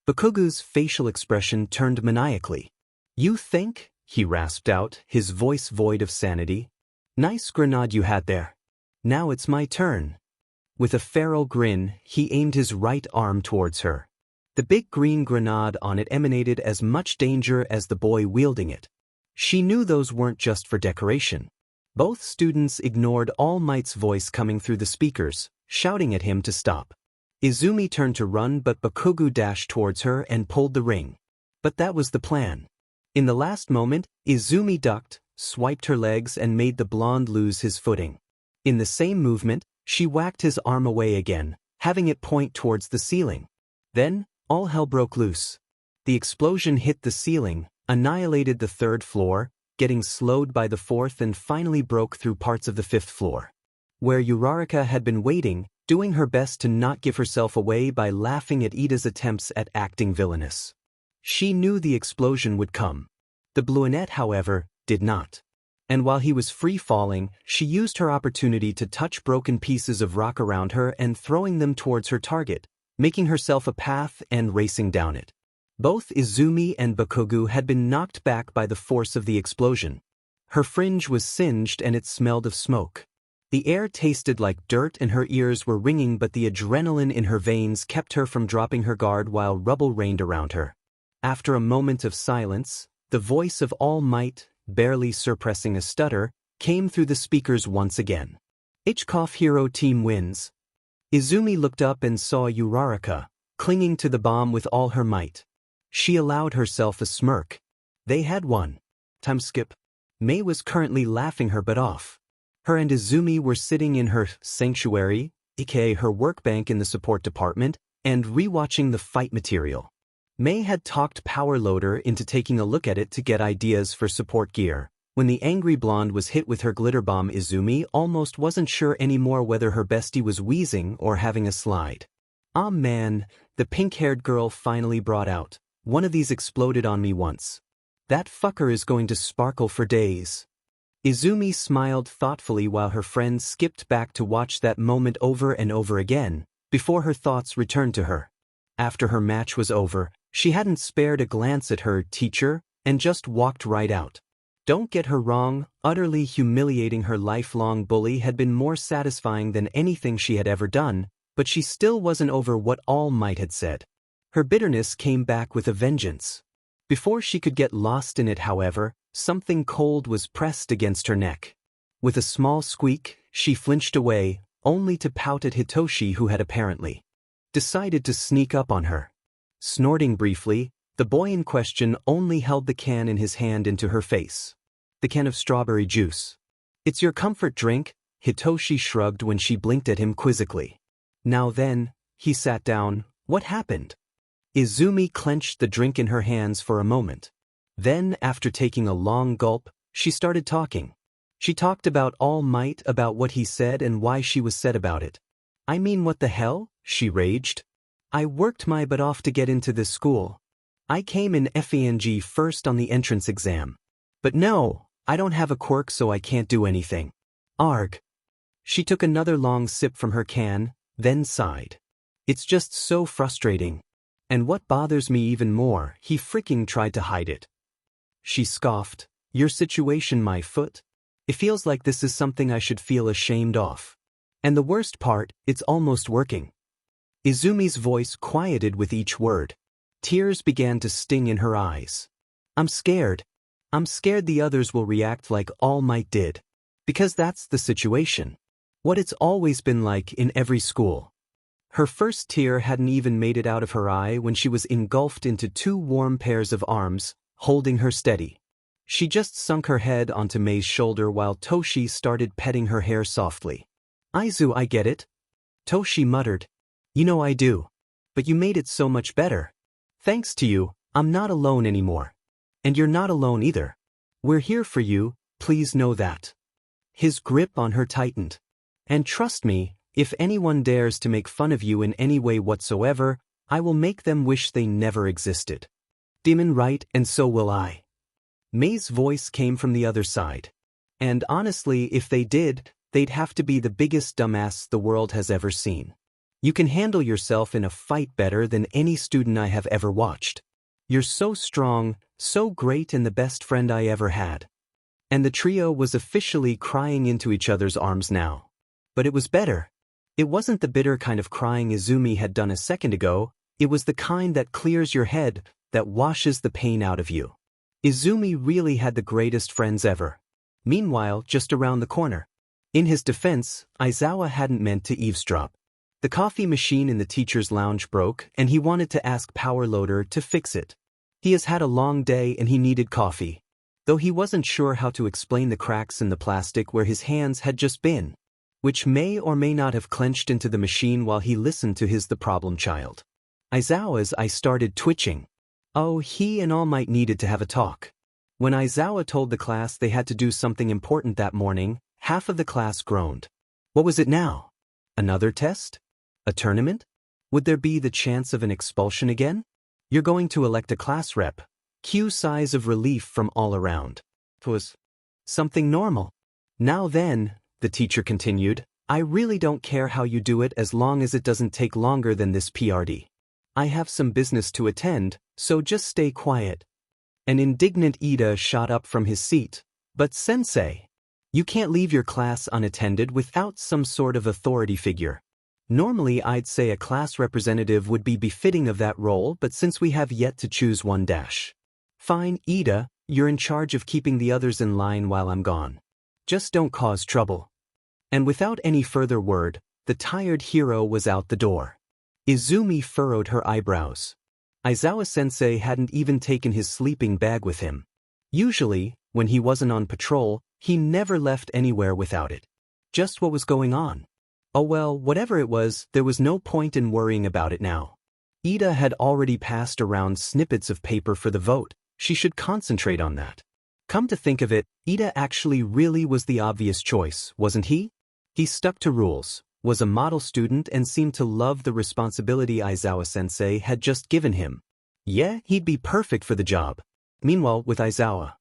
Bakugo's facial expression turned maniacally. You think? He rasped out, his voice void of sanity. Nice grenade you had there. Now it's my turn. With a feral grin, he aimed his right arm towards her. The big green grenade on it emanated as much danger as the boy wielding it. She knew those weren't just for decoration. Both students ignored All Might's voice coming through the speakers, shouting at him to stop. Izumi turned to run, but Bakugo dashed towards her and pulled the ring. But that was the plan. In the last moment, Izumi ducked, swiped her legs and made the blonde lose his footing. In the same movement, she whacked his arm away again, having it point towards the ceiling. Then, all hell broke loose. The explosion hit the ceiling, annihilated the 3rd floor, getting slowed by the 4th and finally broke through parts of the 5th floor. where Uraraka had been waiting, doing her best to not give herself away by laughing at Ida's attempts at acting villainous. She knew the explosion would come. The brunette, however, did not. And while he was free-falling, she used her opportunity to touch broken pieces of rock around her and throwing them towards her target, making herself a path and racing down it. Both Izumi and Bakugo had been knocked back by the force of the explosion. Her fringe was singed and it smelled of smoke. The air tasted like dirt and her ears were ringing, but the adrenaline in her veins kept her from dropping her guard while rubble rained around her. After a moment of silence, the voice of All Might, barely suppressing a stutter, came through the speakers once again. HKOF Hero Team wins. Izumi looked up and saw Uraraka, clinging to the bomb with all her might. She allowed herself a smirk. They had won. Time skip. Mei was currently laughing her butt off. Her and Izumi were sitting in her sanctuary, aka her workbank in the support department, and rewatching the fight material. Mei had talked Power Loader into taking a look at it to get ideas for support gear. When the angry blonde was hit with her glitter bomb, Izumi almost wasn't sure anymore whether her bestie was wheezing or having a slide. "Ah man," the pink-haired girl finally brought out. "One of these exploded on me once. That fucker is going to sparkle for days." Izumi smiled thoughtfully while her friend skipped back to watch that moment over and over again, before her thoughts returned to her. After her match was over, she hadn't spared a glance at her teacher, and just walked right out. Don't get her wrong, utterly humiliating her lifelong bully had been more satisfying than anything she had ever done, but she still wasn't over what All Might had said. Her bitterness came back with a vengeance. Before she could get lost in it, however, something cold was pressed against her neck. With a small squeak, she flinched away, only to pout at Hitoshi, who had apparently decided to sneak up on her. Snorting briefly, the boy in question only held the can in his hand into her face. "The can of strawberry juice. It's your comfort drink," Hitoshi shrugged when she blinked at him quizzically. "Now then," he sat down, "what happened?" Izumi clenched the drink in her hands for a moment. Then, after taking a long gulp, she started talking. She talked about All Might, about what he said and why she was sad about it. "I mean, what the hell?" she raged. "I worked my butt off to get into this school. I came in FENG first on the entrance exam. But no, I don't have a quirk, so I can't do anything. Arg." She took another long sip from her can, then sighed. "It's just so frustrating. And what bothers me even more, he freaking tried to hide it." She scoffed. "Your situation, my foot? It feels like this is something I should feel ashamed of. And the worst part, it's almost working." Izumi's voice quieted with each word. Tears began to sting in her eyes. "I'm scared. I'm scared the others will react like All Might did. Because that's the situation. What it's always been like in every school." Her first tear hadn't even made it out of her eye when she was engulfed into two warm pairs of arms, holding her steady. She just sunk her head onto Mei's shoulder while Toshi started petting her hair softly. "Aizu, I get it," Toshi muttered. "You know I do. But you made it so much better. Thanks to you, I'm not alone anymore. And you're not alone either. We're here for you, please know that." His grip on her tightened. "And trust me, if anyone dares to make fun of you in any way whatsoever, I will make them wish they never existed. Demon right, and so will I." Mei's voice came from the other side. "And honestly, if they did, they'd have to be the biggest dumbass the world has ever seen. You can handle yourself in a fight better than any student I have ever watched. You're so strong, so great, and the best friend I ever had." And the trio was officially crying into each other's arms now. But it was better. It wasn't the bitter kind of crying Izumi had done a second ago, it was the kind that clears your head, that washes the pain out of you. Izumi really had the greatest friends ever. Meanwhile, just around the corner. In his defense, Aizawa hadn't meant to eavesdrop. The coffee machine in the teacher's lounge broke, and he wanted to ask Power Loader to fix it. He has had a long day and he needed coffee. Though he wasn't sure how to explain the cracks in the plastic where his hands had just been, which may or may not have clenched into the machine while he listened to the problem child. Aizawa's eye started twitching. Oh, he and All Might needed to have a talk. When Aizawa told the class they had to do something important that morning, half of the class groaned. What was it now? Another test? A tournament? Would there be the chance of an expulsion again? You're going to elect a class rep. Cue sighs of relief from all around. It was something normal. Now then, the teacher continued, I really don't care how you do it as long as it doesn't take longer than this PRD. I have some business to attend, so just stay quiet. An indignant Ida shot up from his seat. But sensei, you can't leave your class unattended without some sort of authority figure. Normally I'd say a class representative would be befitting of that role, but since we have yet to choose one dash. Fine, Ida, you're in charge of keeping the others in line while I'm gone. Just don't cause trouble. And without any further word, the tired hero was out the door. Izumi furrowed her eyebrows. Aizawa-sensei hadn't even taken his sleeping bag with him. Usually, when he wasn't on patrol, he never left anywhere without it. Just what was going on? Oh well, whatever it was, there was no point in worrying about it now. Ida had already passed around snippets of paper for the vote. She should concentrate on that. Come to think of it, Ida actually really was the obvious choice, wasn't he? He stuck to rules, was a model student and seemed to love the responsibility Aizawa-sensei had just given him. Yeah, he'd be perfect for the job. Meanwhile, with Aizawa.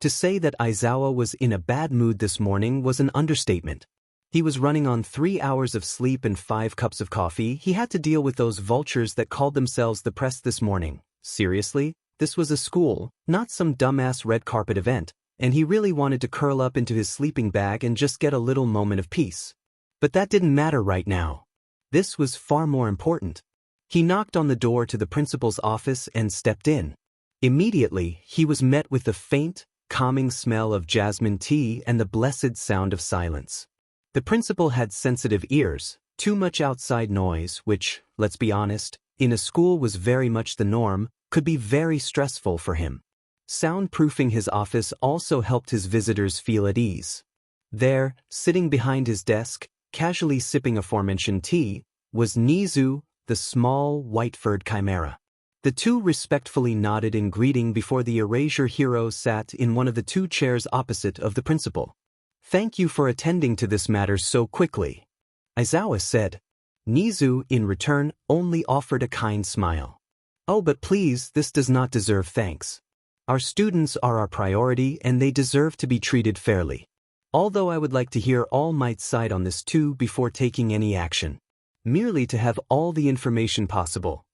To say that Aizawa was in a bad mood this morning was an understatement. He was running on 3 hours of sleep and 5 cups of coffee. He had to deal with those vultures that called themselves the press this morning. Seriously? This was a school, not some dumbass red carpet event, and he really wanted to curl up into his sleeping bag and just get a little moment of peace. But that didn't matter right now. This was far more important. He knocked on the door to the principal's office and stepped in. Immediately, he was met with the faint, calming smell of jasmine tea and the blessed sound of silence. The principal had sensitive ears. Too much outside noise, which, let's be honest, in a school was very much the norm, could be very stressful for him. Soundproofing his office also helped his visitors feel at ease. There, sitting behind his desk, casually sipping aforementioned tea, was Nizu, the small, white-furred chimera. The two respectfully nodded in greeting before the erasure hero sat in one of the 2 chairs opposite of the principal. Thank you for attending to this matter so quickly, Aizawa said. Nizu, in return, only offered a kind smile. Oh, but please, this does not deserve thanks. Our students are our priority and they deserve to be treated fairly. Although I would like to hear All Might's side on this too before taking any action. Merely to have all the information possible.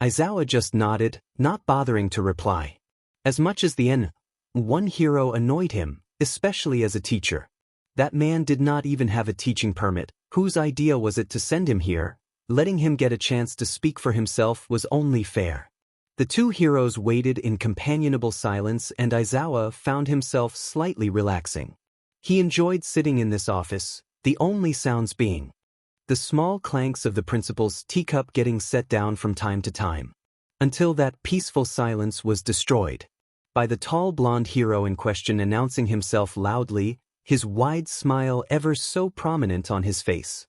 Aizawa just nodded, not bothering to reply. As much as the N1 hero annoyed him, especially as a teacher. That man did not even have a teaching permit. Whose idea was it to send him here? Letting him get a chance to speak for himself was only fair. The 2 heroes waited in companionable silence and Aizawa found himself slightly relaxing. He enjoyed sitting in this office, the only sounds being the small clanks of the principal's teacup getting set down from time to time, until that peaceful silence was destroyed by the tall blonde hero in question announcing himself loudly, his wide smile ever so prominent on his face.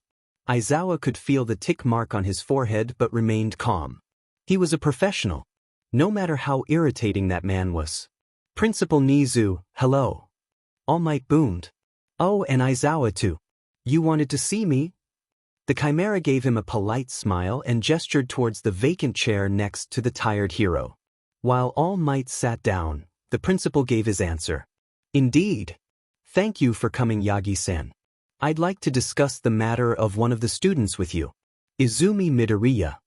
Aizawa could feel the tick mark on his forehead but remained calm. He was a professional, no matter how irritating that man was. Principal Nizu, hello. All Might boomed. Oh, and Aizawa too. You wanted to see me? The chimera gave him a polite smile and gestured towards the vacant chair next to the tired hero. While All Might sat down, the principal gave his answer. Indeed. Thank you for coming, Yagi-san. I'd like to discuss the matter of one of the students with you. Izumi Midoriya.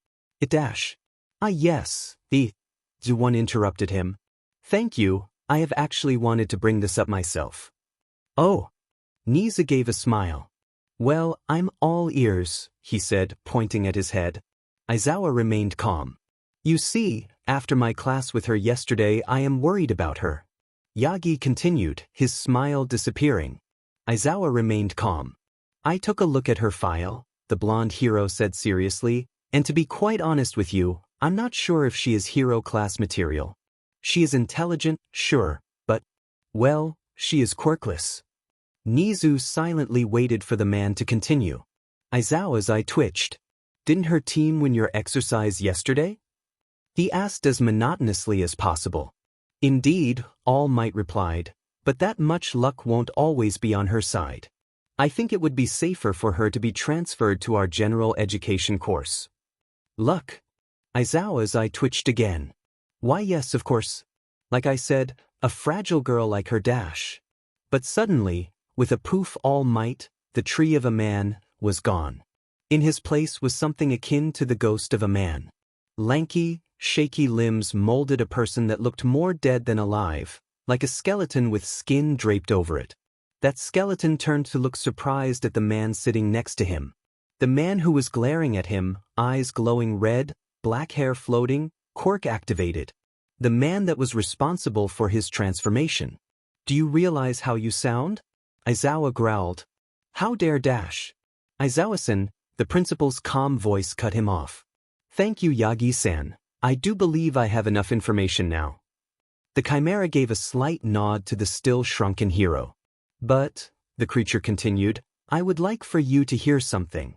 Ah yes, the one interrupted him. Thank you, I have actually wanted to bring this up myself. Oh. Nizu gave a smile. Well, I'm all ears, he said, pointing at his head. Aizawa remained calm. You see, after my class with her yesterday I am worried about her. Yagi continued, his smile disappearing. Aizawa remained calm. I took a look at her file, the blonde hero said seriously, and to be quite honest with you, I'm not sure if she is hero class material. She is intelligent, sure, but, well, she is quirkless. Nizu silently waited for the man to continue. Aizawa's eye twitched. Didn't her team win your exercise yesterday? He asked as monotonously as possible. Indeed, All Might replied, but that much luck won't always be on her side. I think it would be safer for her to be transferred to our general education course. Luck. Aizawa's eye twitched again. Why yes, of course. Like I said, a fragile girl like her dash. But suddenly, with a poof, All Might, the tree of a man, was gone. In his place was something akin to the ghost of a man. Lanky, shaky limbs molded a person that looked more dead than alive, like a skeleton with skin draped over it. That skeleton turned to look surprised at the man sitting next to him. The man who was glaring at him, eyes glowing red, black hair floating, quirk activated. The man that was responsible for his transformation. Do you realize how you sound? Aizawa growled. How dare dash? Aizawa-san, the principal's calm voice cut him off. Thank you, Yagi-san. I do believe I have enough information now. The chimera gave a slight nod to the still shrunken hero. But, the creature continued, I would like for you to hear something.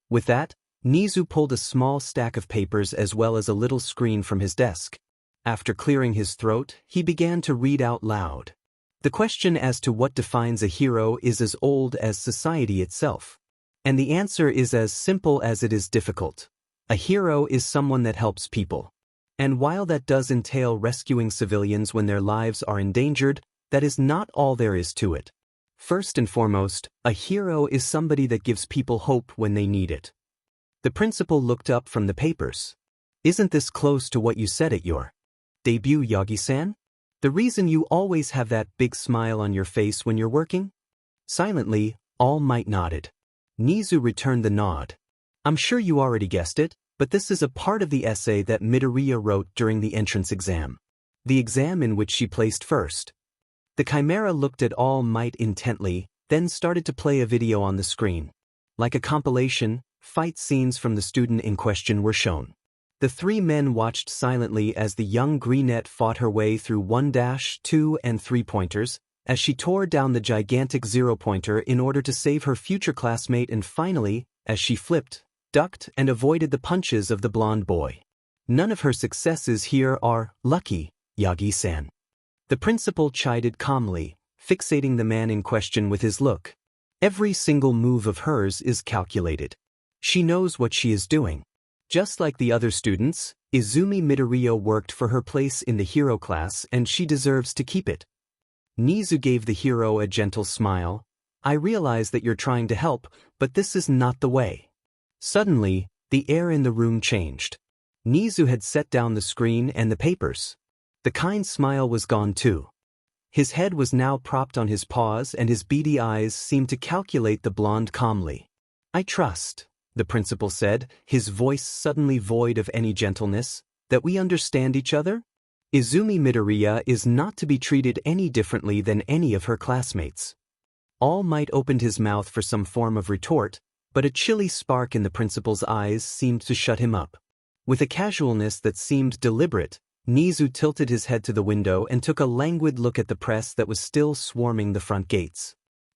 With that, Nizu pulled a small stack of papers as well as a little screen from his desk. After clearing his throat, he began to read out loud. The question as to what defines a hero is as old as society itself. And the answer is as simple as it is difficult. A hero is someone that helps people. And while that does entail rescuing civilians when their lives are endangered, that is not all there is to it. First and foremost, a hero is somebody that gives people hope when they need it. The principal looked up from the papers. Isn't this close to what you said at your debut, Yagi-san? The reason you always have that big smile on your face when you're working? Silently, All Might nodded. Nizu returned the nod. I'm sure you already guessed it, but this is a part of the essay that Midoriya wrote during the entrance exam. The exam in which she placed first. The chimera looked at All Might intently, then started to play a video on the screen. Like a compilation, fight scenes from the student in question were shown. The three men watched silently as the young brunette fought her way through 1-, 2-, and 3-pointers, as she tore down the gigantic 0-pointer in order to save her future classmate, and finally, as she flipped, ducked, and avoided the punches of the blonde boy. None of her successes here are lucky, Yagi-san. The principal chided calmly, fixating the man in question with his look. Every single move of hers is calculated. She knows what she is doing. Just like the other students, Izumi Midoriya worked for her place in the hero class and she deserves to keep it. Nizu gave the hero a gentle smile. I realize that you're trying to help, but this is not the way. Suddenly, the air in the room changed. Nizu had set down the screen and the papers. The kind smile was gone too. His head was now propped on his paws and his beady eyes seemed to calculate the blonde calmly. I trust, the principal said, his voice suddenly void of any gentleness, that we understand each other? Izumi Midoriya is not to be treated any differently than any of her classmates. All Might opened his mouth for some form of retort, but a chilly spark in the principal's eyes seemed to shut him up. With a casualness that seemed deliberate, Nizu tilted his head to the window and took a languid look at the press that was still swarming the front gates.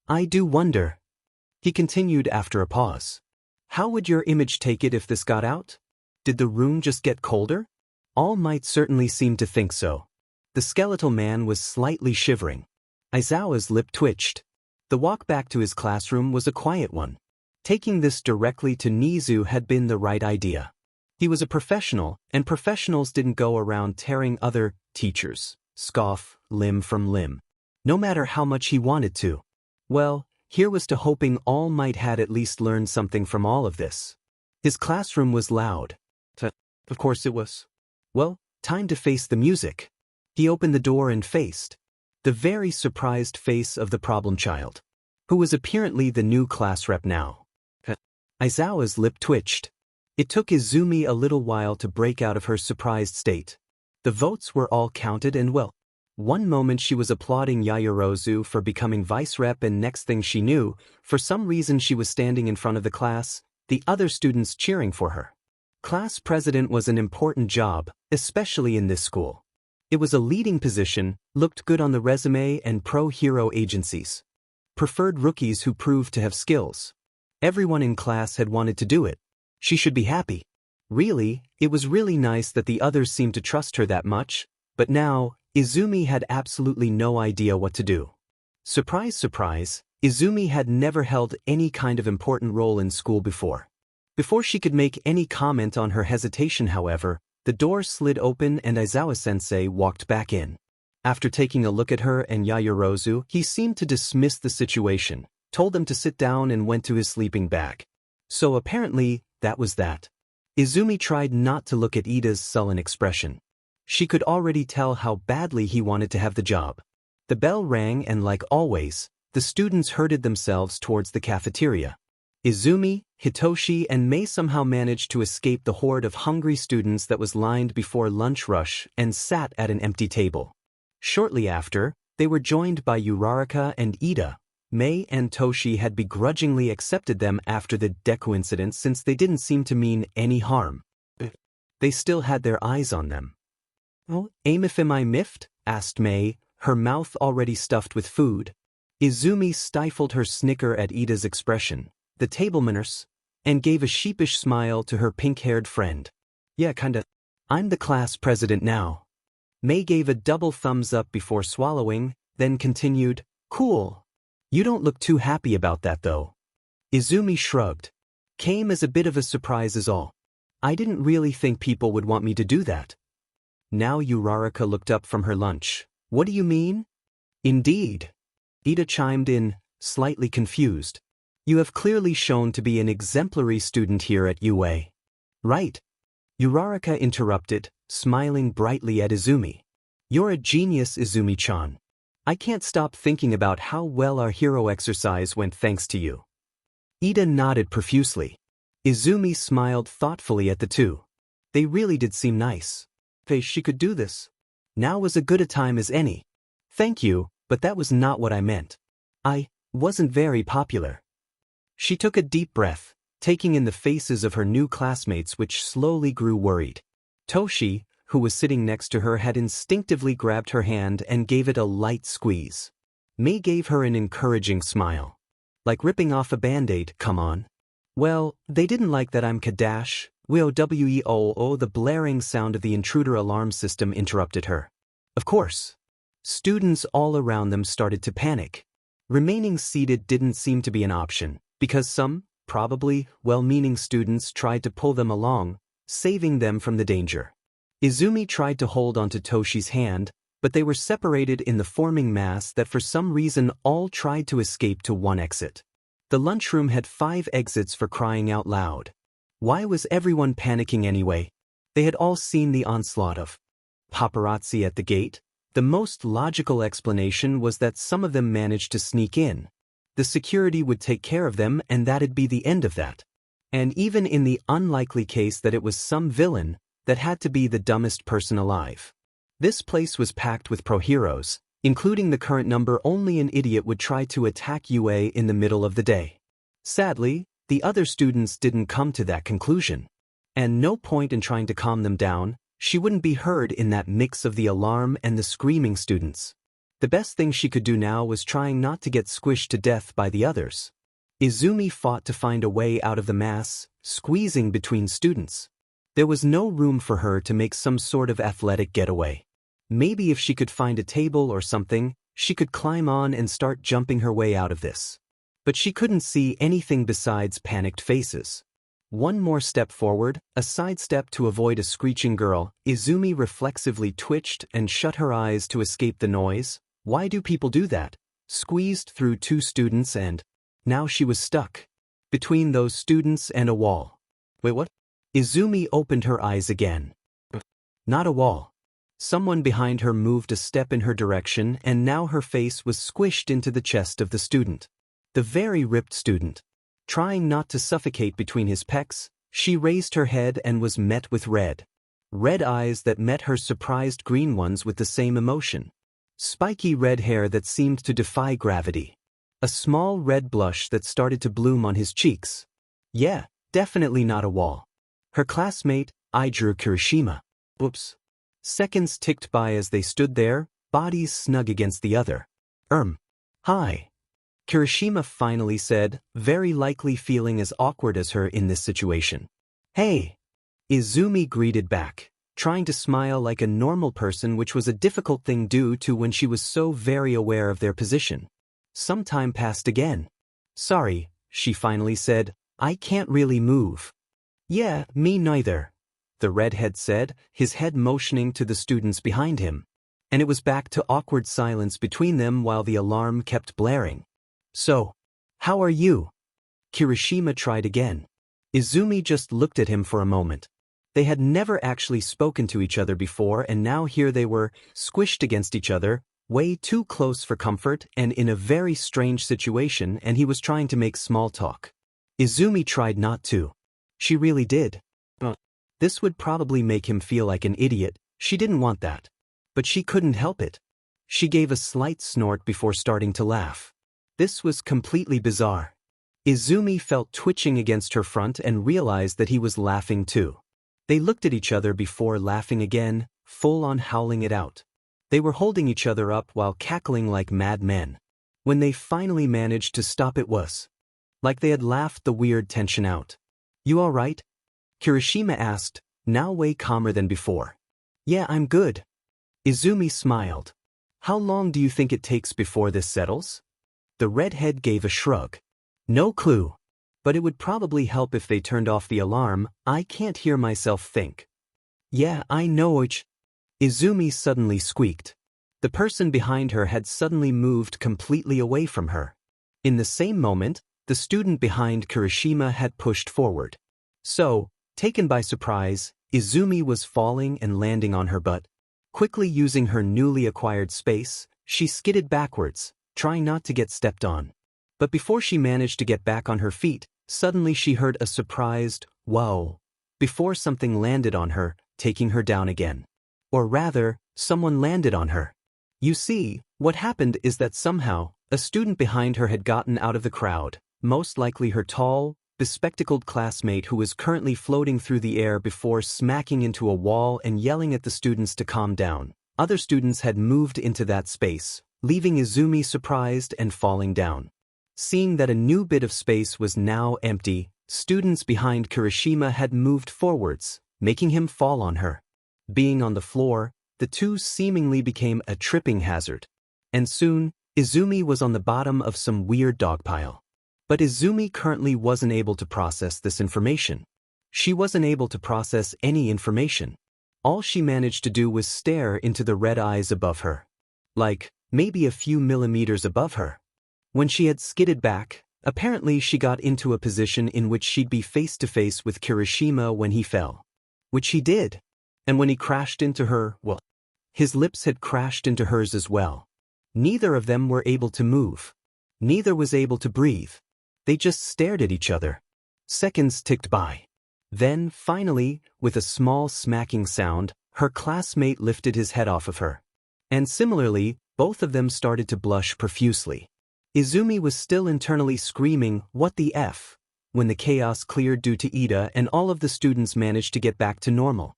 I do wonder, he continued after a pause. How would your image take it if this got out? Did the room just get colder? All Might certainly seemed to think so. The skeletal man was slightly shivering. Aizawa's lip twitched. The walk back to his classroom was a quiet one. Taking this directly to Nizu had been the right idea. He was a professional, and professionals didn't go around tearing other teachers, scoff, limb from limb. No matter how much he wanted to. Well, here was to hoping All Might had at least learned something from all of this. His classroom was loud. Of course it was. Well, time to face the music. He opened the door and faced the very surprised face of the problem child, who was apparently the new class rep now. Aizawa's lip twitched. It took Izumi a little while to break out of her surprised state. The votes were all counted and well. One moment she was applauding Yaoyorozu for becoming vice rep and next thing she knew, for some reason she was standing in front of the class, the other students cheering for her. Class president was an important job, especially in this school. It was a leading position, looked good on the resume and pro-hero agencies. Preferred rookies who proved to have skills. Everyone in class had wanted to do it. She should be happy. Really, it was really nice that the others seemed to trust her that much, but now, Izumi had absolutely no idea what to do. Surprise, surprise, Izumi had never held any kind of important role in school before. Before she could make any comment on her hesitation, however, the door slid open and Aizawa-sensei walked back in. After taking a look at her and Yaoyorozu, he seemed to dismiss the situation, told them to sit down and went to his sleeping bag. So apparently, that was that. Izumi tried not to look at Ida's sullen expression. She could already tell how badly he wanted to have the job. The bell rang and like always, the students herded themselves towards the cafeteria. Izumi, Hitoshi and Mei somehow managed to escape the horde of hungry students that was lined before lunch rush and sat at an empty table. Shortly after, they were joined by Uraraka and Ida. Mei and Toshi had begrudgingly accepted them after the Deku incident since they didn't seem to mean any harm. They still had their eyes on them. "Oh, am I miffed?" asked Mei, her mouth already stuffed with food. Izumi stifled her snicker at Ida's expression, the table manners, and gave a sheepish smile to her pink-haired friend. "Yeah, kinda. I'm the class president now." Mei gave a double thumbs up before swallowing, then continued, "Cool. You don't look too happy about that though." Izumi shrugged. "Came as a bit of a surprise is all. I didn't really think people would want me to do that." Now Uraraka looked up from her lunch. "What do you mean?" "Indeed." Ida chimed in, slightly confused. "You have clearly shown to be an exemplary student here at UA." "Right." Uraraka interrupted, smiling brightly at Izumi. "You're a genius, Izumi-chan. I can't stop thinking about how well our hero exercise went thanks to you." Ida nodded profusely. Izumi smiled thoughtfully at the two. They really did seem nice. She could do this. Now was as good a time as any. "Thank you, but that was not what I meant. I wasn't very popular." She took a deep breath, taking in the faces of her new classmates which slowly grew worried. Toshi, who was sitting next to her, had instinctively grabbed her hand and gave it a light squeeze. Mei gave her an encouraging smile. "Like ripping off a band-aid, come on." "Well, they didn't like that I'm Kadash." Weo the blaring sound of the intruder alarm system interrupted her. Of course. Students all around them started to panic. Remaining seated didn't seem to be an option, because some, probably well-meaning students tried to pull them along, saving them from the danger. Izumi tried to hold onto Toshi's hand, but they were separated in the forming mass that for some reason all tried to escape to one exit. The lunchroom had 5 exits for crying out loud. Why was everyone panicking anyway? They had all seen the onslaught of paparazzi at the gate. The most logical explanation was that some of them managed to sneak in. The security would take care of them and that'd be the end of that. And even in the unlikely case that it was some villain, that had to be the dumbest person alive. This place was packed with pro-heroes, including the current number. Only an idiot would try to attack UA in the middle of the day. Sadly, the other students didn't come to that conclusion. And no point in trying to calm them down. She wouldn't be heard in that mix of the alarm and the screaming students. The best thing she could do now was trying not to get squished to death by the others. Izumi fought to find a way out of the mass, squeezing between students. There was no room for her to make some sort of athletic getaway. Maybe if she could find a table or something, she could climb on and start jumping her way out of this. But she couldn't see anything besides panicked faces. One more step forward, a sidestep to avoid a screeching girl. Izumi reflexively twitched and shut her eyes to escape the noise. Why do people do that? Squeezed through 2 students and now she was stuck between those students and a wall. Wait, what? Izumi opened her eyes again. Not a wall. Someone behind her moved a step in her direction and now her face was squished into the chest of the student. The very ripped student. Trying not to suffocate between his pecs, she raised her head and was met with red eyes that met her surprised green ones with the same emotion. Spiky red hair that seemed to defy gravity. A small red blush that started to bloom on his cheeks. Yeah, definitely not a wall. Her classmate, Kirishima. Oops. Seconds ticked by as they stood there, bodies snug against the other. Hi. Kirishima finally said, very likely feeling as awkward as her in this situation. Hey. Izumi greeted back, trying to smile like a normal person, which was a difficult thing due to when she was so very aware of their position. Some time passed again. Sorry, she finally said, I can't really move. Yeah, me neither, the redhead said, his head motioning to the students behind him. And it was back to awkward silence between them while the alarm kept blaring. So, how are you? Kirishima tried again. Izumi just looked at him for a moment. They had never actually spoken to each other before, and now here they were, squished against each other, way too close for comfort and in a very strange situation, and he was trying to make small talk. Izumi tried not to. She really did. This would probably make him feel like an idiot. She didn't want that. But she couldn't help it. She gave a slight snort before starting to laugh. This was completely bizarre. Izumi felt twitching against her front and realized that he was laughing too. They looked at each other before laughing again, full on howling it out. They were holding each other up while cackling like mad men. When they finally managed to stop, it was like they had laughed the weird tension out. You all right? Kirishima asked, now way calmer than before. Yeah, I'm good. Izumi smiled. How long do you think it takes before this settles? The redhead gave a shrug. No clue. But it would probably help if they turned off the alarm. I can't hear myself think. Yeah, I know. Izumi suddenly squeaked. The person behind her had suddenly moved completely away from her. In the same moment, the student behind Kirishima had pushed forward. So, taken by surprise, Izumi was falling and landing on her butt. Quickly using her newly acquired space, she skidded backwards, trying not to get stepped on. But before she managed to get back on her feet, suddenly she heard a surprised, "Whoa," before something landed on her, taking her down again. Or rather, someone landed on her. You see, what happened is that somehow, a student behind her had gotten out of the crowd, most likely her tall, bespectacled classmate who was currently floating through the air before smacking into a wall and yelling at the students to calm down. Other students had moved into that space, leaving Izumi surprised and falling down. Seeing that a new bit of space was now empty, students behind Kirishima had moved forwards, making him fall on her. Being on the floor, the two seemingly became a tripping hazard. And soon, Izumi was on the bottom of some weird dog pile. But Izumi currently wasn't able to process this information. She wasn't able to process any information. All she managed to do was stare into the red eyes above her. Like, maybe a few millimeters above her. When she had skidded back, apparently she got into a position in which she'd be face to face with Kirishima when he fell. Which he did. And when he crashed into her, well, his lips had crashed into hers as well. Neither of them were able to move. Neither was able to breathe. They just stared at each other. Seconds ticked by. Then, finally, with a small smacking sound, her classmate lifted his head off of her. And similarly, both of them started to blush profusely. Izumi was still internally screaming, "What the F?" when the chaos cleared due to Ida and all of the students managed to get back to normal.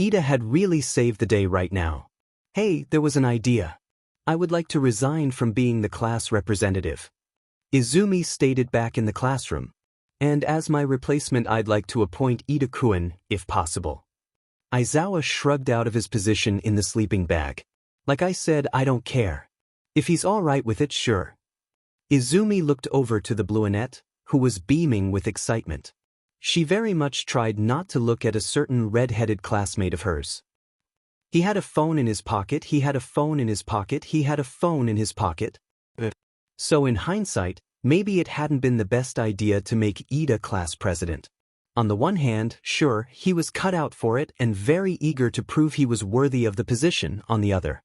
Ida had really saved the day right now. Hey, there was an idea. I would like to resign from being the class representative. Izumi stated back in the classroom. And as my replacement, I'd like to appoint Ida-kun, if possible. Aizawa shrugged out of his position in the sleeping bag. Like I said, I don't care. If he's all right with it, sure. Izumi looked over to the brunette, who was beaming with excitement. She very much tried not to look at a certain red-headed classmate of hers. He had a phone in his pocket, he had a phone in his pocket, he had a phone in his pocket. So in hindsight, maybe it hadn't been the best idea to make Ida class president. On the one hand, sure, he was cut out for it and very eager to prove he was worthy of the position. On the other,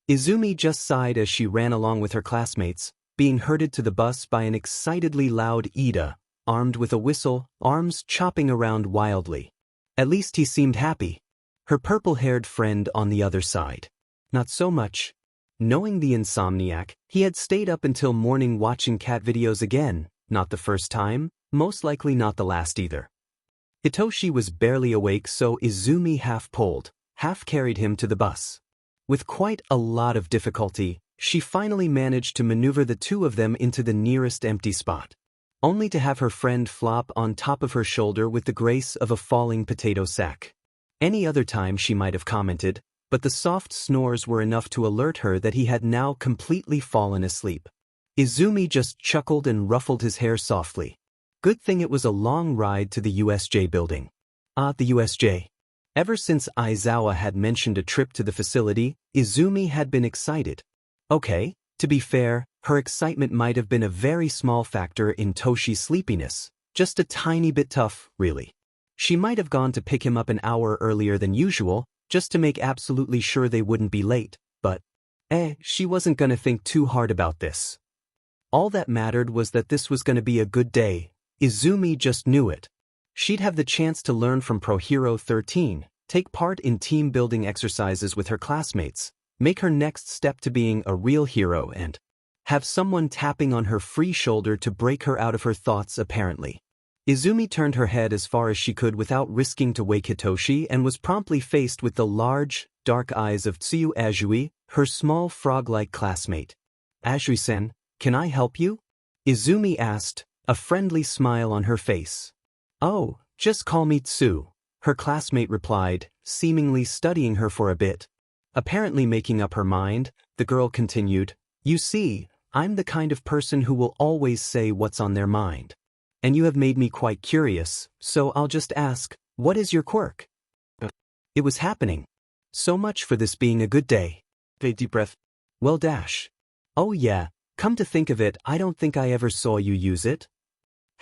Izumi just sighed as she ran along with her classmates, being herded to the bus by an excitedly loud Ida, armed with a whistle, arms chopping around wildly. At least he seemed happy. Her purple-haired friend on the other side. Not so much. Knowing the insomniac, he had stayed up until morning watching cat videos again, not the first time, most likely not the last either. Hitoshi was barely awake, so Izumi half-pulled, half-carried him to the bus. With quite a lot of difficulty, she finally managed to maneuver the two of them into the nearest empty spot, only to have her friend flop on top of her shoulder with the grace of a falling potato sack. Any other time she might have commented, but the soft snores were enough to alert her that he had now completely fallen asleep. Izumi just chuckled and ruffled his hair softly. Good thing it was a long ride to the USJ building. Ah, the USJ. Ever since Aizawa had mentioned a trip to the facility, Izumi had been excited. Okay, to be fair, her excitement might have been a very small factor in Toshi's sleepiness, just a tiny bit tough, really. She might have gone to pick him up an hour earlier than usual, just to make absolutely sure they wouldn't be late, but she wasn't gonna think too hard about this. All that mattered was that this was gonna be a good day. Izumi just knew it. She'd have the chance to learn from Pro Hero 13, take part in team-building exercises with her classmates, make her next step to being a real hero and have someone tapping on her free shoulder to break her out of her thoughts apparently. Izumi turned her head as far as she could without risking to wake Hitoshi and was promptly faced with the large, dark eyes of Tsuyu Azui, her small frog-like classmate. Azui-sen, can I help you? Izumi asked, a friendly smile on her face. Oh, just call me Tsu, her classmate replied, seemingly studying her for a bit. Apparently making up her mind, the girl continued, you see, I'm the kind of person who will always say what's on their mind. And you have made me quite curious, so I'll just ask, what is your quirk? It was happening. So much for this being a good day. Take deep breath. Well, oh yeah, come to think of it, I don't think I ever saw you use it.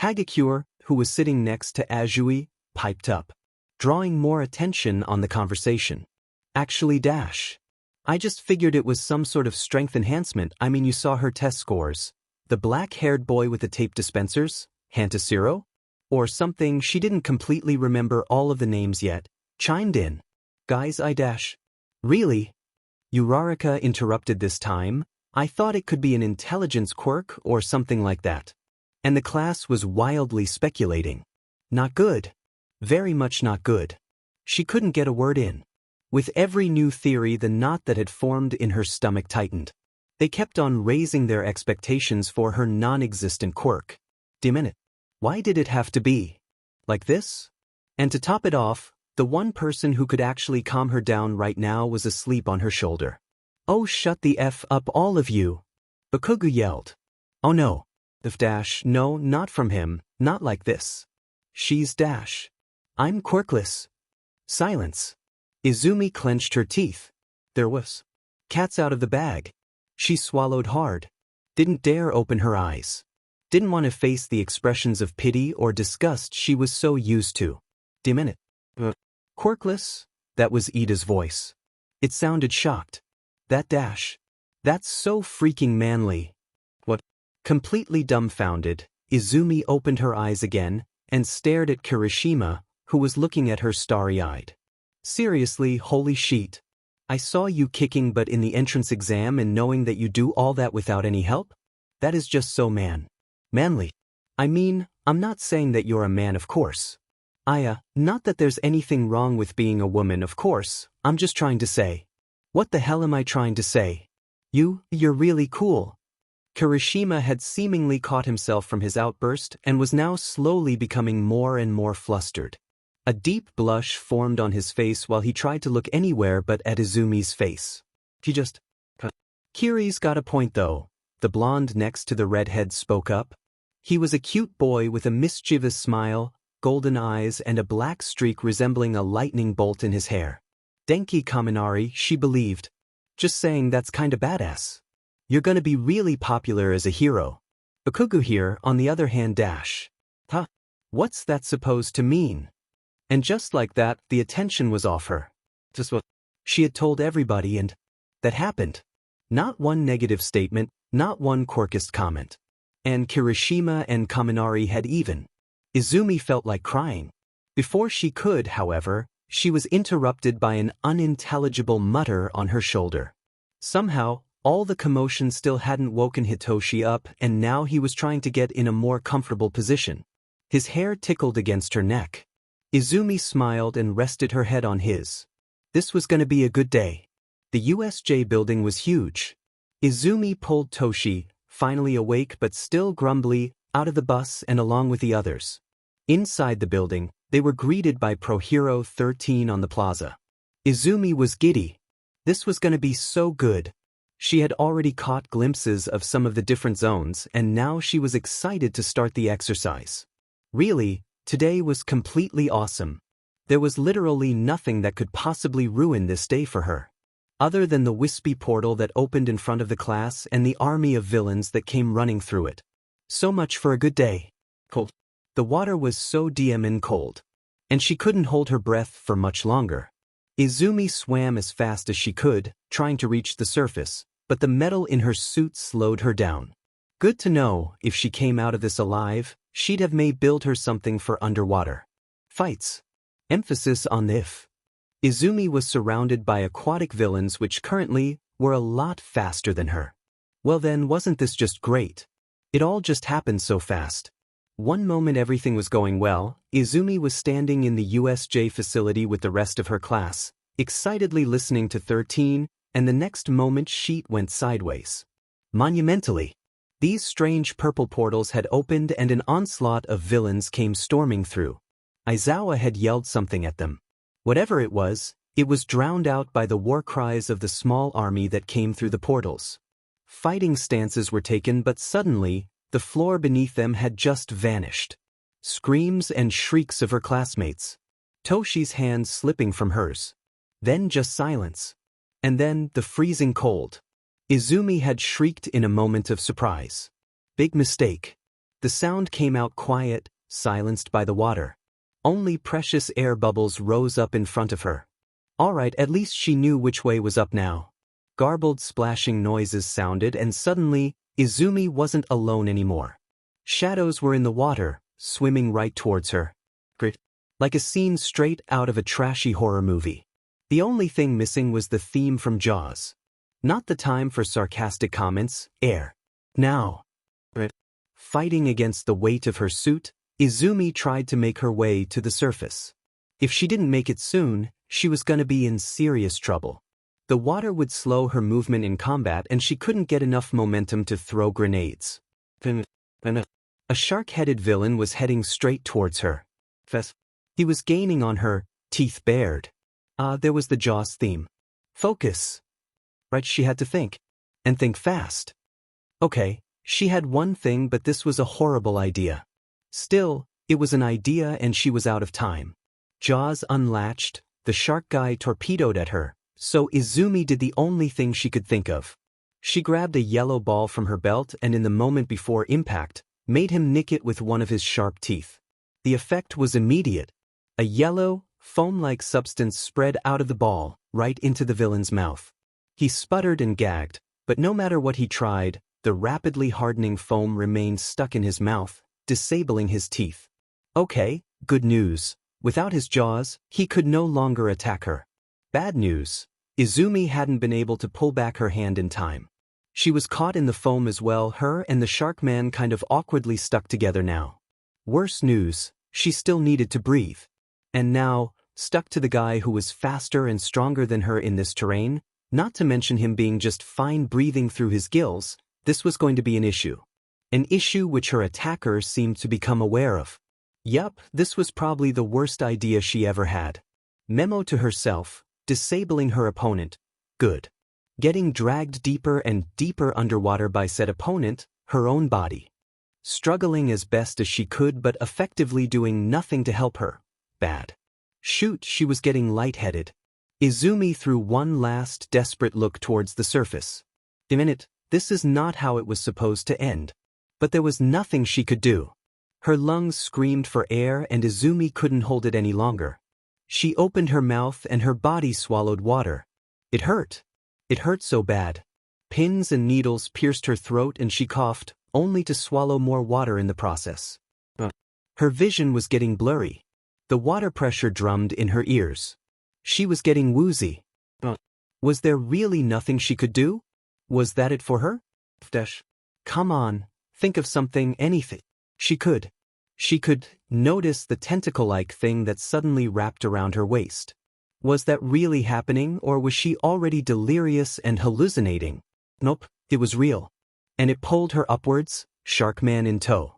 Hagakure, who was sitting next to Azui, piped up, drawing more attention on the conversation. Actually, I just figured it was some sort of strength enhancement. I mean, you saw her test scores. The black-haired boy with the tape dispensers, Hantasiro? Or something. She didn't completely remember all of the names yet, chimed in. Guys, Really? Uraraka interrupted this time. I thought it could be an intelligence quirk or something like that. And the class was wildly speculating. Not good. Very much not good. She couldn't get a word in. With every new theory, the knot that had formed in her stomach tightened. They kept on raising their expectations for her non-existent quirk. Why did it have to be like this? And to top it off, the one person who could actually calm her down right now was asleep on her shoulder. Oh, shut the F up, all of you! Bakugo yelled. Oh no. No, not from him, not like this. She's I'm quirkless. Silence. Izumi clenched her teeth. There was cats out of the bag. She swallowed hard. Didn't dare open her eyes. Didn't want to face the expressions of pity or disgust she was so used to. Quirkless? That was Ida's voice. It sounded shocked. That's so freaking manly. What? Completely dumbfounded, Izumi opened her eyes again and stared at Kirishima, who was looking at her starry-eyed. Seriously, holy shit. I saw you kicking butt in the entrance exam and knowing that you do all that without any help? That is just so manly. I mean, I'm not saying that you're a man, of course. Not that there's anything wrong with being a woman, of course, I'm just trying to say. What the hell am I trying to say? You're really cool. Kirishima had seemingly caught himself from his outburst and was now slowly becoming more and more flustered. A deep blush formed on his face while he tried to look anywhere but at Izumi's face. Kiri's got a point though, the blonde next to the redhead spoke up. He was a cute boy with a mischievous smile, golden eyes and a black streak resembling a lightning bolt in his hair. Denki Kaminari, she believed. Just saying, that's kinda badass. You're gonna be really popular as a hero. Bakugo here, on the other hand, what's that supposed to mean? And just like that, the attention was off her. Just what she had told everybody, and that happened. Not one negative statement, not one quirkist comment. And Kirishima and Kaminari had even. Izumi felt like crying. Before she could, however, she was interrupted by an unintelligible mutter on her shoulder. Somehow, all the commotion still hadn't woken Hitoshi up, and now he was trying to get in a more comfortable position. His hair tickled against her neck. Izumi smiled and rested her head on his. This was gonna be a good day. The USJ building was huge. Izumi pulled Toshi, finally awake but still grumbly, out of the bus and along with the others. Inside the building, they were greeted by Pro Hero 13 on the plaza. Izumi was giddy. This was gonna be so good. She had already caught glimpses of some of the different zones, and now she was excited to start the exercise. Really, today was completely awesome. There was literally nothing that could possibly ruin this day for her. Other than the wispy portal that opened in front of the class and the army of villains that came running through it. So much for a good day. Cold. The water was so damn cold. And she couldn't hold her breath for much longer. Izumi swam as fast as she could, trying to reach the surface, but the metal in her suit slowed her down. Good to know, if she came out of this alive, she'd have may build her something for underwater fights. Emphasis on the if. Izumi was surrounded by aquatic villains which currently were a lot faster than her. Well then, wasn't this just great? It all just happened so fast. One moment everything was going well, Izumi was standing in the USJ facility with the rest of her class, excitedly listening to 13, and the next moment sheet went sideways. Monumentally. These strange purple portals had opened and an onslaught of villains came storming through. Aizawa had yelled something at them. Whatever it was drowned out by the war cries of the small army that came through the portals. Fighting stances were taken, but suddenly, the floor beneath them had just vanished. Screams and shrieks of her classmates. Toshi's hands slipping from hers. Then just silence. And then the freezing cold. Izumi had shrieked in a moment of surprise. Big mistake. The sound came out quiet, silenced by the water. Only precious air bubbles rose up in front of her. Alright, at least she knew which way was up now. Garbled splashing noises sounded, and suddenly, Izumi wasn't alone anymore. Shadows were in the water, swimming right towards her. Like a scene straight out of a trashy horror movie. The only thing missing was the theme from Jaws. Not the time for sarcastic comments, air. Now. Fighting against the weight of her suit, Izumi tried to make her way to the surface. If she didn't make it soon, she was gonna be in serious trouble. The water would slow her movement in combat and she couldn't get enough momentum to throw grenades. A shark-headed villain was heading straight towards her. He was gaining on her, teeth bared. There was the Jaws theme. Focus. Right, she had to think. And think fast. Okay, she had one thing, but this was a horrible idea. Still, it was an idea and she was out of time. Jaws unlatched, the shark guy torpedoed at her, so Izumi did the only thing she could think of. She grabbed a yellow ball from her belt and in the moment before impact, made him nick it with one of his sharp teeth. The effect was immediate. A yellow, foam-like substance spread out of the ball, right into the villain's mouth. He sputtered and gagged, but no matter what he tried, the rapidly hardening foam remained stuck in his mouth, disabling his teeth. Okay, good news. Without his jaws, he could no longer attack her. Bad news. Izumi hadn't been able to pull back her hand in time. She was caught in the foam as well. Her and the shark man kind of awkwardly stuck together now. Worse news, she still needed to breathe. And now, stuck to the guy who was faster and stronger than her in this terrain, not to mention him being just fine breathing through his gills, this was going to be an issue. An issue which her attacker seemed to become aware of. Yup, this was probably the worst idea she ever had. Memo to herself, disabling her opponent. Good. Getting dragged deeper and deeper underwater by said opponent, her own body. Struggling as best as she could but effectively doing nothing to help her. Bad. Shoot, she was getting lightheaded. Izumi threw one last desperate look towards the surface. A minute, this is not how it was supposed to end. But there was nothing she could do. Her lungs screamed for air and Izumi couldn't hold it any longer. She opened her mouth and her body swallowed water. It hurt. It hurt so bad. Pins and needles pierced her throat and she coughed, only to swallow more water in the process. Her vision was getting blurry. The water pressure drummed in her ears. She was getting woozy. Was there really nothing she could do? Was that it for her? Come on, think of something, anything. She could notice the tentacle-like thing that suddenly wrapped around her waist. Was that really happening, or was she already delirious and hallucinating? Nope, it was real. And it pulled her upwards, Sharkman in tow.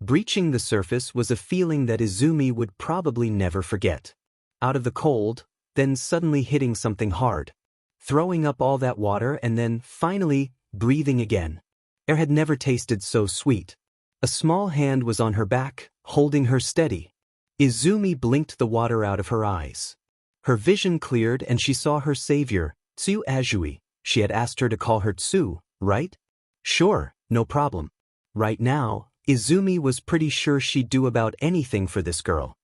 Breaching the surface was a feeling that Izumi would probably never forget. Out of the cold, then suddenly hitting something hard. throwing up all that water and then, finally, breathing again. Air had never tasted so sweet. A small hand was on her back, holding her steady. Izumi blinked the water out of her eyes. Her vision cleared and she saw her savior, Tsu Azui. She had asked her to call her Tsu, right? Sure, no problem. Right now, Izumi was pretty sure she'd do about anything for this girl.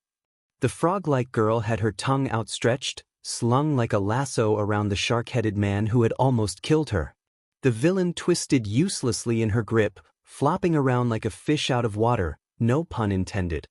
The frog-like girl had her tongue outstretched, slung like a lasso around the shark-headed man who had almost killed her. The villain twisted uselessly in her grip, flopping around like a fish out of water, no pun intended.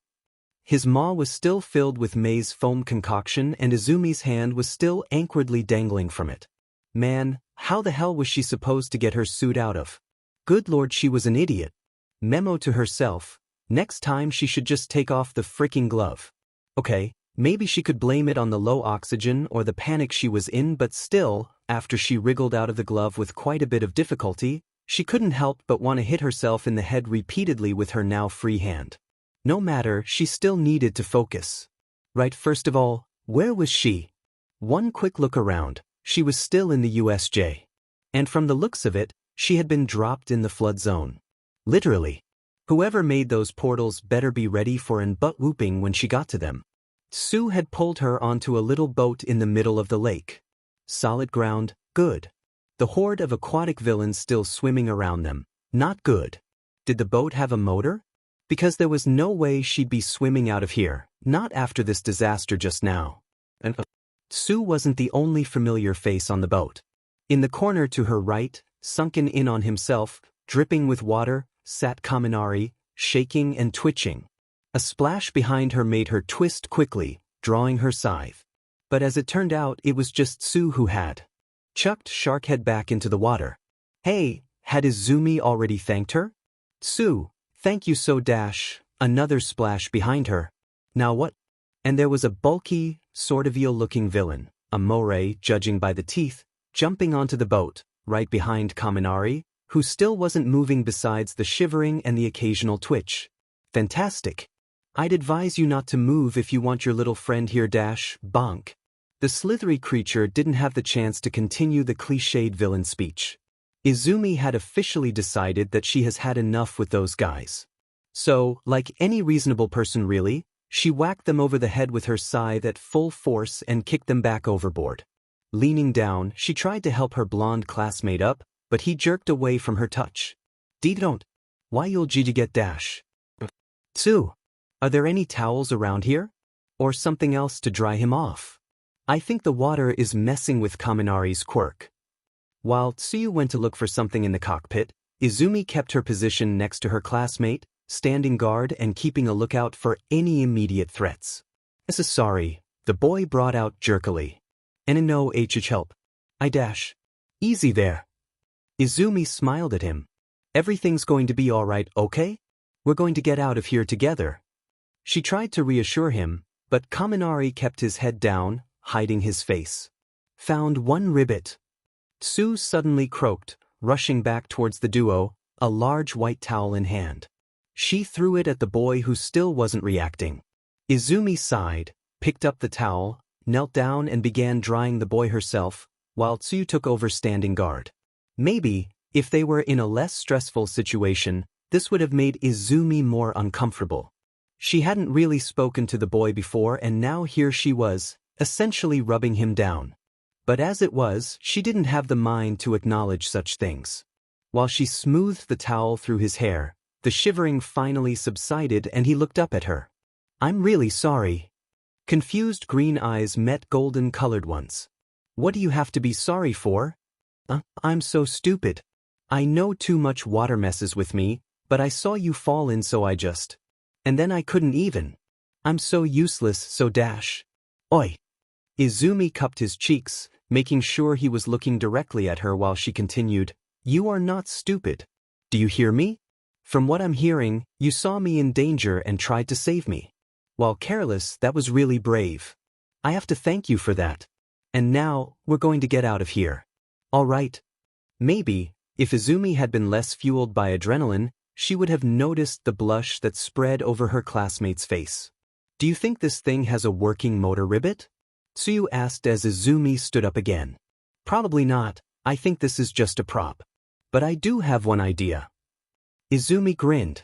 His maw was still filled with maize foam concoction and Izumi's hand was still awkwardly dangling from it. Man, how the hell was she supposed to get her suit out of? Good lord, she was an idiot. Memo to herself, next time she should just take off the freaking glove. Okay, maybe she could blame it on the low oxygen or the panic she was in, but still, after she wriggled out of the glove with quite a bit of difficulty, she couldn't help but want to hit herself in the head repeatedly with her now free hand. No matter, she still needed to focus. Right, first of all, where was she? One quick look around, she was still in the USJ. And from the looks of it, she had been dropped in the flood zone. Literally. Whoever made those portals better be ready for an butt whooping when she got to them. Tsu had pulled her onto a little boat in the middle of the lake. Solid ground, good. The horde of aquatic villains still swimming around them, not good. Did the boat have a motor? Because there was no way she'd be swimming out of here, not after this disaster just now. And Tsu wasn't the only familiar face on the boat. In the corner to her right, sunken in on himself, dripping with water, sat Kaminari, shaking and twitching. A splash behind her made her twist quickly, drawing her scythe. But as it turned out, it was just Tsu who had chucked Sharkhead back into the water. Hey, had Izumi already thanked her? Tsu, thank you so dash, another splash behind her. Now what? And there was a bulky, sort of eel-looking villain, a moray judging by the teeth, jumping onto the boat, right behind Kaminari, who still wasn't moving besides the shivering and the occasional twitch. Fantastic. I'd advise you not to move if you want your little friend here dash, bonk. The slithery creature didn't have the chance to continue the cliched villain speech. Izumi had officially decided that she has had enough with those guys. So, like any reasonable person really, she whacked them over the head with her scythe at full force and kicked them back overboard. Leaning down, she tried to help her blonde classmate up, but he jerked away from her touch. Don't. Why you'll get dash? Tsu, are there any towels around here? Or something else to dry him off? I think the water is messing with Kaminari's quirk. While Tsuyu went to look for something in the cockpit, Izumi kept her position next to her classmate, standing guard and keeping a lookout for any immediate threats. Sorry, the boy brought out jerkily. And no help. I dash. Easy there. Izumi smiled at him. Everything's going to be alright, okay? We're going to get out of here together. She tried to reassure him, but Kaminari kept his head down, hiding his face. Found one ribbit. Tsu suddenly croaked, rushing back towards the duo, a large white towel in hand. She threw it at the boy who still wasn't reacting. Izumi sighed, picked up the towel, knelt down and began drying the boy herself, while Tsu took over standing guard. Maybe, if they were in a less stressful situation, this would have made Izumi more uncomfortable. She hadn't really spoken to the boy before and now here she was, essentially rubbing him down. But as it was, she didn't have the mind to acknowledge such things. While she smoothed the towel through his hair, the shivering finally subsided and he looked up at her. I'm really sorry. Confused green eyes met golden-colored ones. What do you have to be sorry for? I'm so stupid. I know too much water messes with me, but I saw you fall in so I just... And then I couldn't even. I'm so useless so dash. Oi. Izumi cupped his cheeks, making sure he was looking directly at her while she continued, You are not stupid. Do you hear me? From what I'm hearing, you saw me in danger and tried to save me. While careless, that was really brave. I have to thank you for that. And now, we're going to get out of here. All right. Maybe, if Izumi had been less fueled by adrenaline, she would have noticed the blush that spread over her classmate's face. Do you think this thing has a working motor ribbit? Tsuyu asked as Izumi stood up again. Probably not, I think this is just a prop. But I do have one idea. Izumi grinned.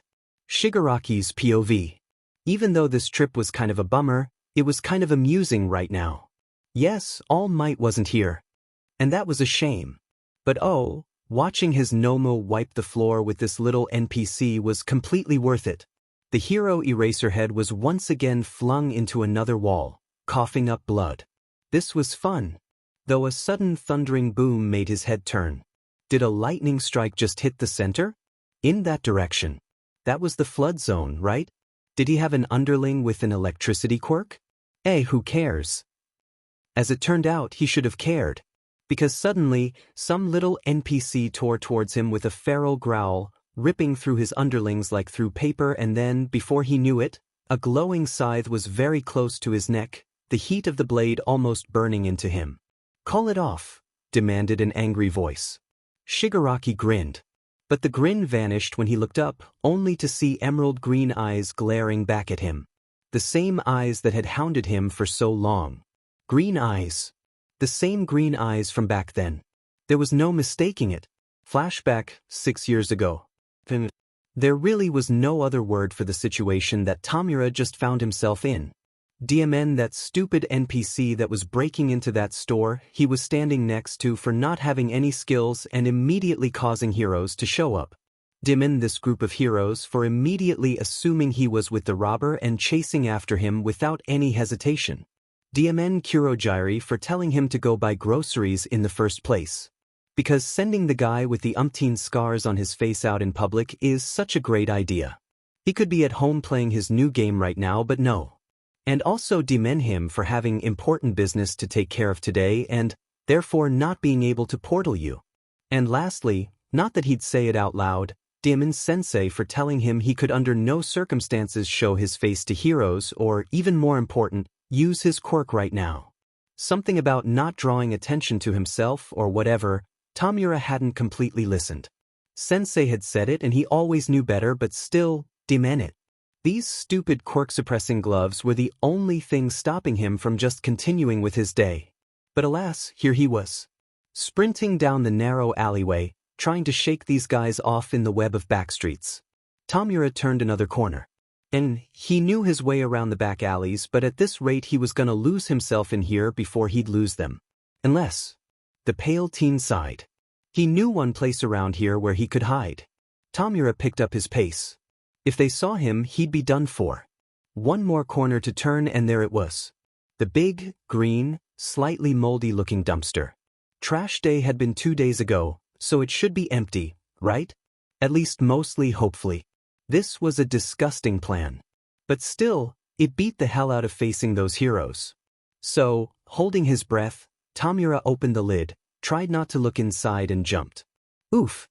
Shigaraki's POV. Even though this trip was kind of a bummer, it was kind of amusing right now. Yes, All Might wasn't here. And that was a shame. But oh, watching his Nomu wipe the floor with this little NPC was completely worth it. The hero Eraserhead was once again flung into another wall, coughing up blood. This was fun. Though a sudden thundering boom made his head turn. Did a lightning strike just hit the center? In that direction. That was the flood zone, right? Did he have an underling with an electricity quirk? Who cares? As it turned out, he should have cared. Because suddenly, some little NPC tore towards him with a feral growl, ripping through his underlings like through paper, and then, before he knew it, a glowing scythe was very close to his neck, the heat of the blade almost burning into him. "Call it off," demanded an angry voice. Shigaraki grinned. But the grin vanished when he looked up, only to see emerald green eyes glaring back at him. The same eyes that had hounded him for so long. Green eyes. The same green eyes from back then. There was no mistaking it. Flashback, 6 years ago. There really was no other word for the situation that Tamura just found himself in. DMN, that stupid NPC that was breaking into that store he was standing next to for not having any skills and immediately causing heroes to show up. DMN, this group of heroes, for immediately assuming he was with the robber and chasing after him without any hesitation. DMN Kurogiri for telling him to go buy groceries in the first place. Because sending the guy with the umpteen scars on his face out in public is such a great idea. He could be at home playing his new game right now, but no. And also DMN him for having important business to take care of today and, therefore, not being able to portal you. And lastly, not that he'd say it out loud, DMN Sensei for telling him he could under no circumstances show his face to heroes or, even more important, use his quirk right now. Something about not drawing attention to himself or whatever. Tamura hadn't completely listened. Sensei had said it and he always knew better, but still, DMN it. These stupid quirk-suppressing gloves were the only thing stopping him from just continuing with his day. But alas, here he was. Sprinting down the narrow alleyway, trying to shake these guys off in the web of backstreets. Tamura turned another corner. And he knew his way around the back alleys, but at this rate he was gonna lose himself in here before he'd lose them. Unless... The pale teen sighed. He knew one place around here where he could hide. Tamura picked up his pace. If they saw him, he'd be done for. One more corner to turn and there it was. The big, green, slightly moldy-looking dumpster. Trash day had been 2 days ago, so it should be empty, right? At least mostly, hopefully. This was a disgusting plan. But still, it beat the hell out of facing those heroes. So, holding his breath, Tamura opened the lid, tried not to look inside and jumped. Oof!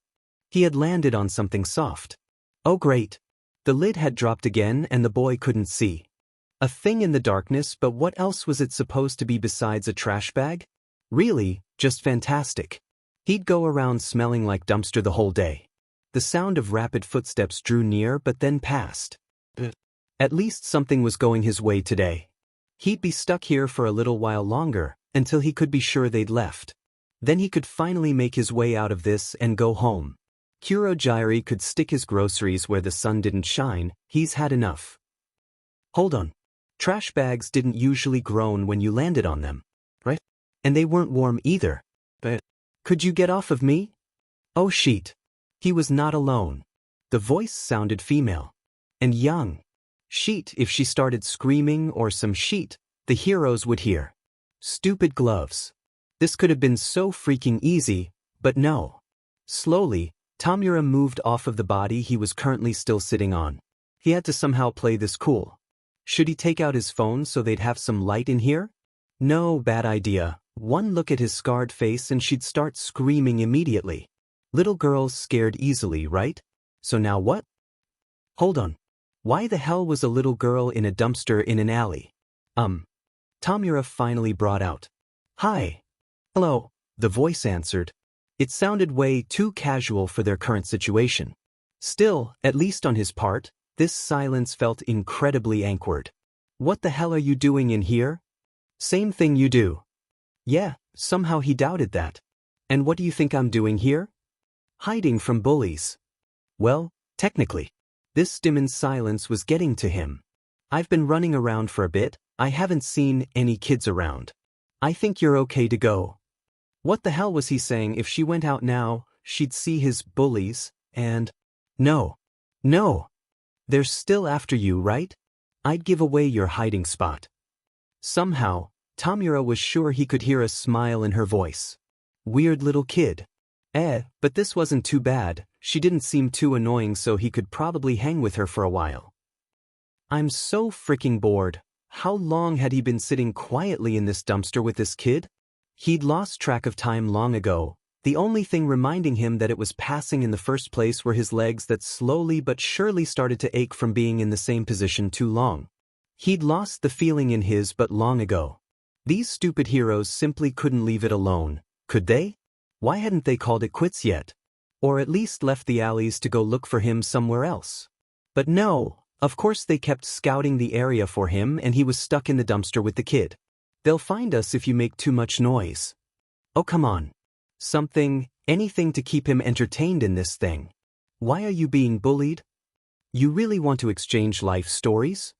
He had landed on something soft. Oh great! The lid had dropped again and the boy couldn't see. A thing in the darkness, but what else was it supposed to be besides a trash bag? Really, just fantastic. He'd go around smelling like dumpster the whole day. The sound of rapid footsteps drew near but then passed. At least something was going his way today. He'd be stuck here for a little while longer, until he could be sure they'd left. Then he could finally make his way out of this and go home. Kurogiri could stick his groceries where the sun didn't shine, he's had enough. Hold on. Trash bags didn't usually groan when you landed on them, right? And they weren't warm either. But could you get off of me? Oh shit. He was not alone. The voice sounded female. And young. Shit, if she started screaming or some shit, the heroes would hear. Stupid gloves. This could have been so freaking easy, but no. Slowly, Tamura moved off of the body he was currently still sitting on. He had to somehow play this cool. Should he take out his phone so they'd have some light in here? No, bad idea. One look at his scarred face and she'd start screaming immediately. Little girls scared easily, right? So now what? Hold on. Why the hell was a little girl in a dumpster in an alley? Tamura finally brought out. Hi. Hello, the voice answered. It sounded way too casual for their current situation. Still, at least on his part, this silence felt incredibly awkward. What the hell are you doing in here? Same thing you do. Yeah, Somehow he doubted that. And what do you think I'm doing here? Hiding from bullies. Well, technically. This demon's silence was getting to him. I've been running around for a bit, I haven't seen any kids around. I think you're okay to go. What the hell was he saying? If she went out now, she'd see his bullies, and… No. No. They're still after you, right? I'd give away your hiding spot. Somehow, Tamura was sure he could hear a smile in her voice. Weird little kid. But this wasn't too bad, she didn't seem too annoying, so he could probably hang with her for a while. I'm so freaking bored. How long had he been sitting quietly in this dumpster with this kid? He'd lost track of time long ago. The only thing reminding him that it was passing in the first place were his legs that slowly but surely started to ache from being in the same position too long. He'd lost the feeling in his but long ago. These stupid heroes simply couldn't leave it alone, could they? Why hadn't they called it quits yet? Or at least left the alleys to go look for him somewhere else? But no, of course they kept scouting the area for him and he was stuck in the dumpster with the kid. They'll find us if you make too much noise. Oh come on. Something, anything to keep him entertained in this thing. Why are you being bullied? You really want to exchange life stories?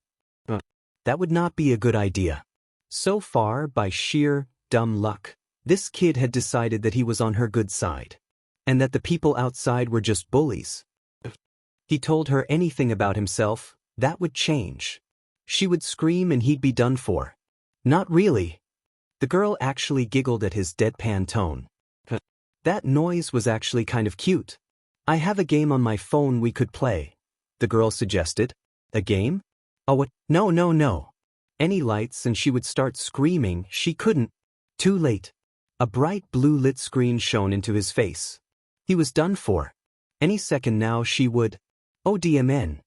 That would not be a good idea. So far, by sheer, dumb luck, this kid had decided that he was on her good side. And that the people outside were just bullies. He told her anything about himself, that would change. She would scream and he'd be done for. Not really. The girl actually giggled at his deadpan tone. That noise was actually kind of cute. I have a game on my phone we could play. The girl suggested. A game? Oh what? No. Any lights and she would start screaming, she couldn't. Too late. A bright blue lit screen shone into his face. He was done for. Any second now she would. Oh DMN.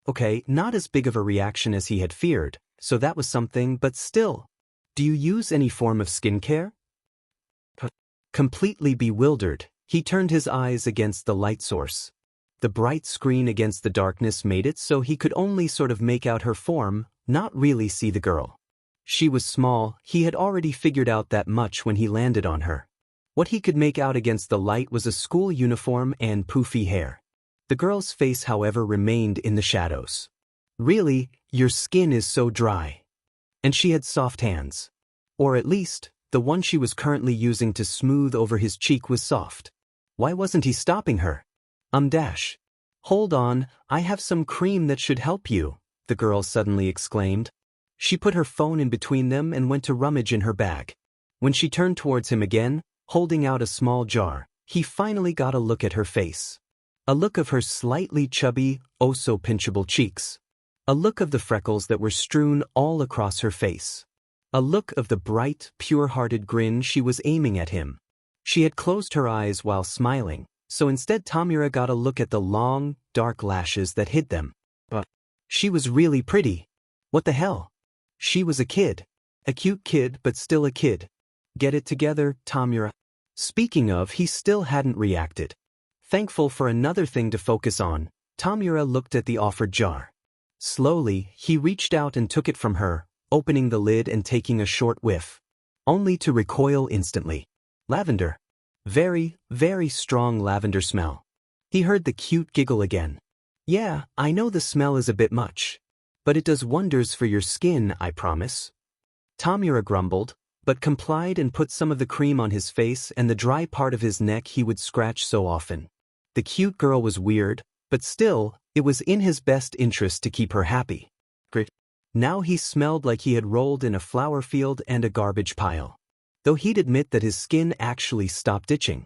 Okay, not as big of a reaction as he had feared, so that was something, but still. Do you use any form of skincare? Completely bewildered, he turned his eyes against the light source. The bright screen against the darkness made it so he could only sort of make out her form, not really see the girl. She was small, he had already figured out that much when he landed on her. What he could make out against the light was a school uniform and poofy hair. The girl's face, however, remained in the shadows. Really, your skin is so dry. And she had soft hands. Or at least, the one she was currently using to smooth over his cheek was soft. Why wasn't he stopping her? Dash. Hold on, I have some cream that should help you, the girl suddenly exclaimed. She put her phone in between them and went to rummage in her bag. When she turned towards him again, holding out a small jar, he finally got a look at her face. A look of her slightly chubby, oh-so-pinchable cheeks. A look of the freckles that were strewn all across her face. A look of the bright, pure-hearted grin she was aiming at him. She had closed her eyes while smiling, so instead Tamura got a look at the long, dark lashes that hid them. But she was really pretty. What the hell? She was a kid. A cute kid, but still a kid. Get it together, Tamura. Speaking of, he still hadn't reacted. Thankful for another thing to focus on, Tamura looked at the offered jar. Slowly, he reached out and took it from her, opening the lid and taking a short whiff. Only to recoil instantly. Lavender. Very, very strong lavender smell. He heard the cute giggle again. Yeah, I know the smell is a bit much. But it does wonders for your skin, I promise. Tamura grumbled, but complied and put some of the cream on his face and the dry part of his neck he would scratch so often. The cute girl was weird, but still, it was in his best interest to keep her happy. Now he smelled like he had rolled in a flower field and a garbage pile. Though he'd admit that his skin actually stopped itching.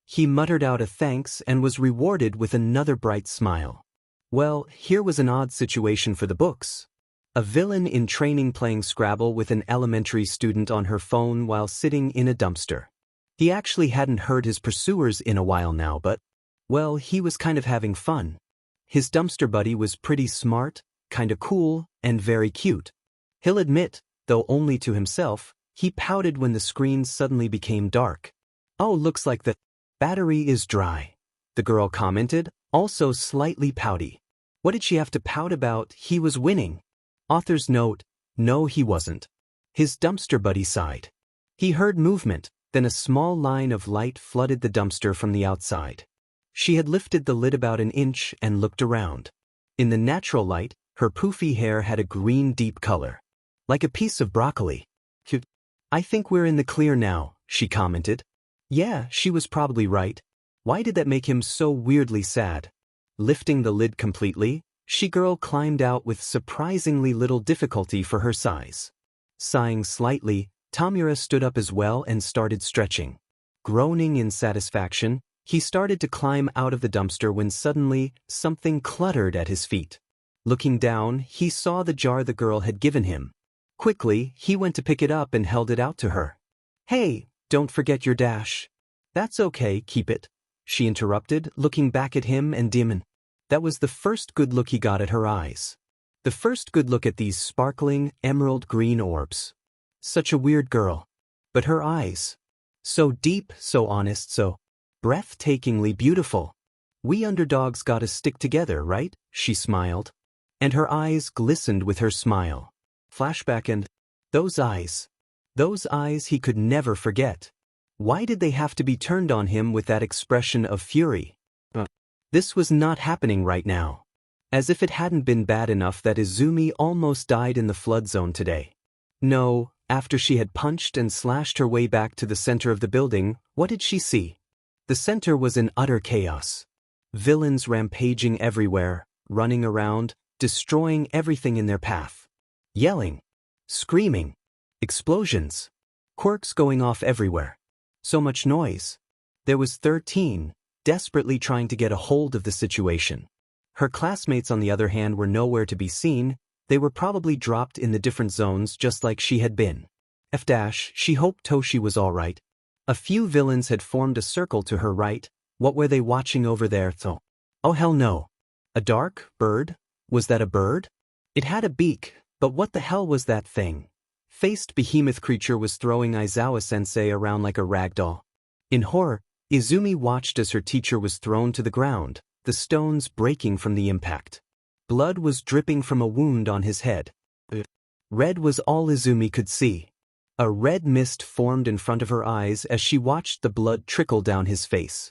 He muttered out a thanks and was rewarded with another bright smile. Well, here was an odd situation for the books. A villain in training playing Scrabble with an elementary student on her phone while sitting in a dumpster. He actually hadn't heard his pursuers in a while now, but, well, he was kind of having fun. His dumpster buddy was pretty smart, kinda cool, and very cute. He'll admit, though only to himself, he pouted when the screen suddenly became dark. Oh, looks like the battery is dry, the girl commented, also slightly pouty. What did she have to pout about? He was winning. Author's note, no he wasn't. His dumpster buddy sighed. He heard movement, then a small line of light flooded the dumpster from the outside. She had lifted the lid about an inch and looked around. In the natural light, her poofy hair had a green deep color. Like a piece of broccoli. I think we're in the clear now, she commented. Yeah, she was probably right. Why did that make him so weirdly sad? Lifting the lid completely, she-girl climbed out with surprisingly little difficulty for her size. Sighing slightly, Tamura stood up as well and started stretching. Groaning in satisfaction, he started to climb out of the dumpster when suddenly, something cluttered at his feet. Looking down, he saw the jar the girl had given him. Quickly, he went to pick it up and held it out to her. Hey, don't forget your dash. That's okay, keep it, she interrupted, looking back at him and Demon. That was the first good look he got at her eyes. The first good look at these sparkling, emerald green orbs. Such a weird girl. But her eyes. So deep, so honest, so breathtakingly beautiful. We underdogs gotta stick together, right? She smiled. And her eyes glistened with her smile. Flashback and those eyes he could never forget. Why did they have to be turned on him with that expression of fury? This was not happening right now. As if it hadn't been bad enough that Izumi almost died in the flood zone today. No, after she had punched and slashed her way back to the center of the building, what did she see? The center was in utter chaos. Villains rampaging everywhere, running around, destroying everything in their path. Yelling, screaming, explosions, quirks going off everywhere. So much noise. There was 13, desperately trying to get a hold of the situation. Her classmates on the other hand were nowhere to be seen, they were probably dropped in the different zones just like she had been. She hoped Toshi was alright. A few villains had formed a circle to her right. What were they watching over there though? Oh hell no. A dark bird? Was that a bird? It had a beak. But what the hell was that thing? Faced behemoth creature was throwing Aizawa-sensei around like a rag doll. In horror, Izumi watched as her teacher was thrown to the ground, the stones breaking from the impact. Blood was dripping from a wound on his head. Red was all Izumi could see. A red mist formed in front of her eyes as she watched the blood trickle down his face.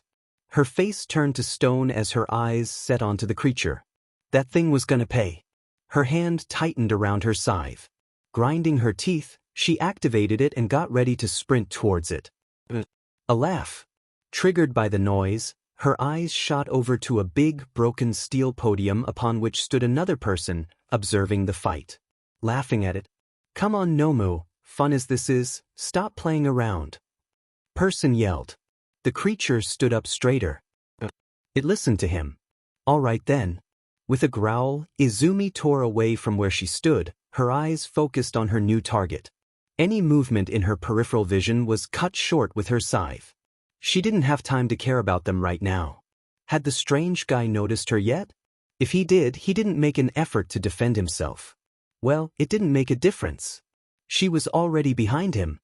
Her face turned to stone as her eyes set onto the creature. That thing was gonna pay. Her hand tightened around her scythe. Grinding her teeth, she activated it and got ready to sprint towards it. A laugh. Triggered by the noise, her eyes shot over to a big, broken steel podium upon which stood another person, observing the fight. Laughing at it. Come on Nomu, fun as this is, stop playing around. Person yelled. The creature stood up straighter. It listened to him. All right then. With a growl, Izumi tore away from where she stood, her eyes focused on her new target. Any movement in her peripheral vision was cut short with her scythe. She didn't have time to care about them right now. Had the strange guy noticed her yet? If he did, he didn't make an effort to defend himself. Well, it didn't make a difference. She was already behind him.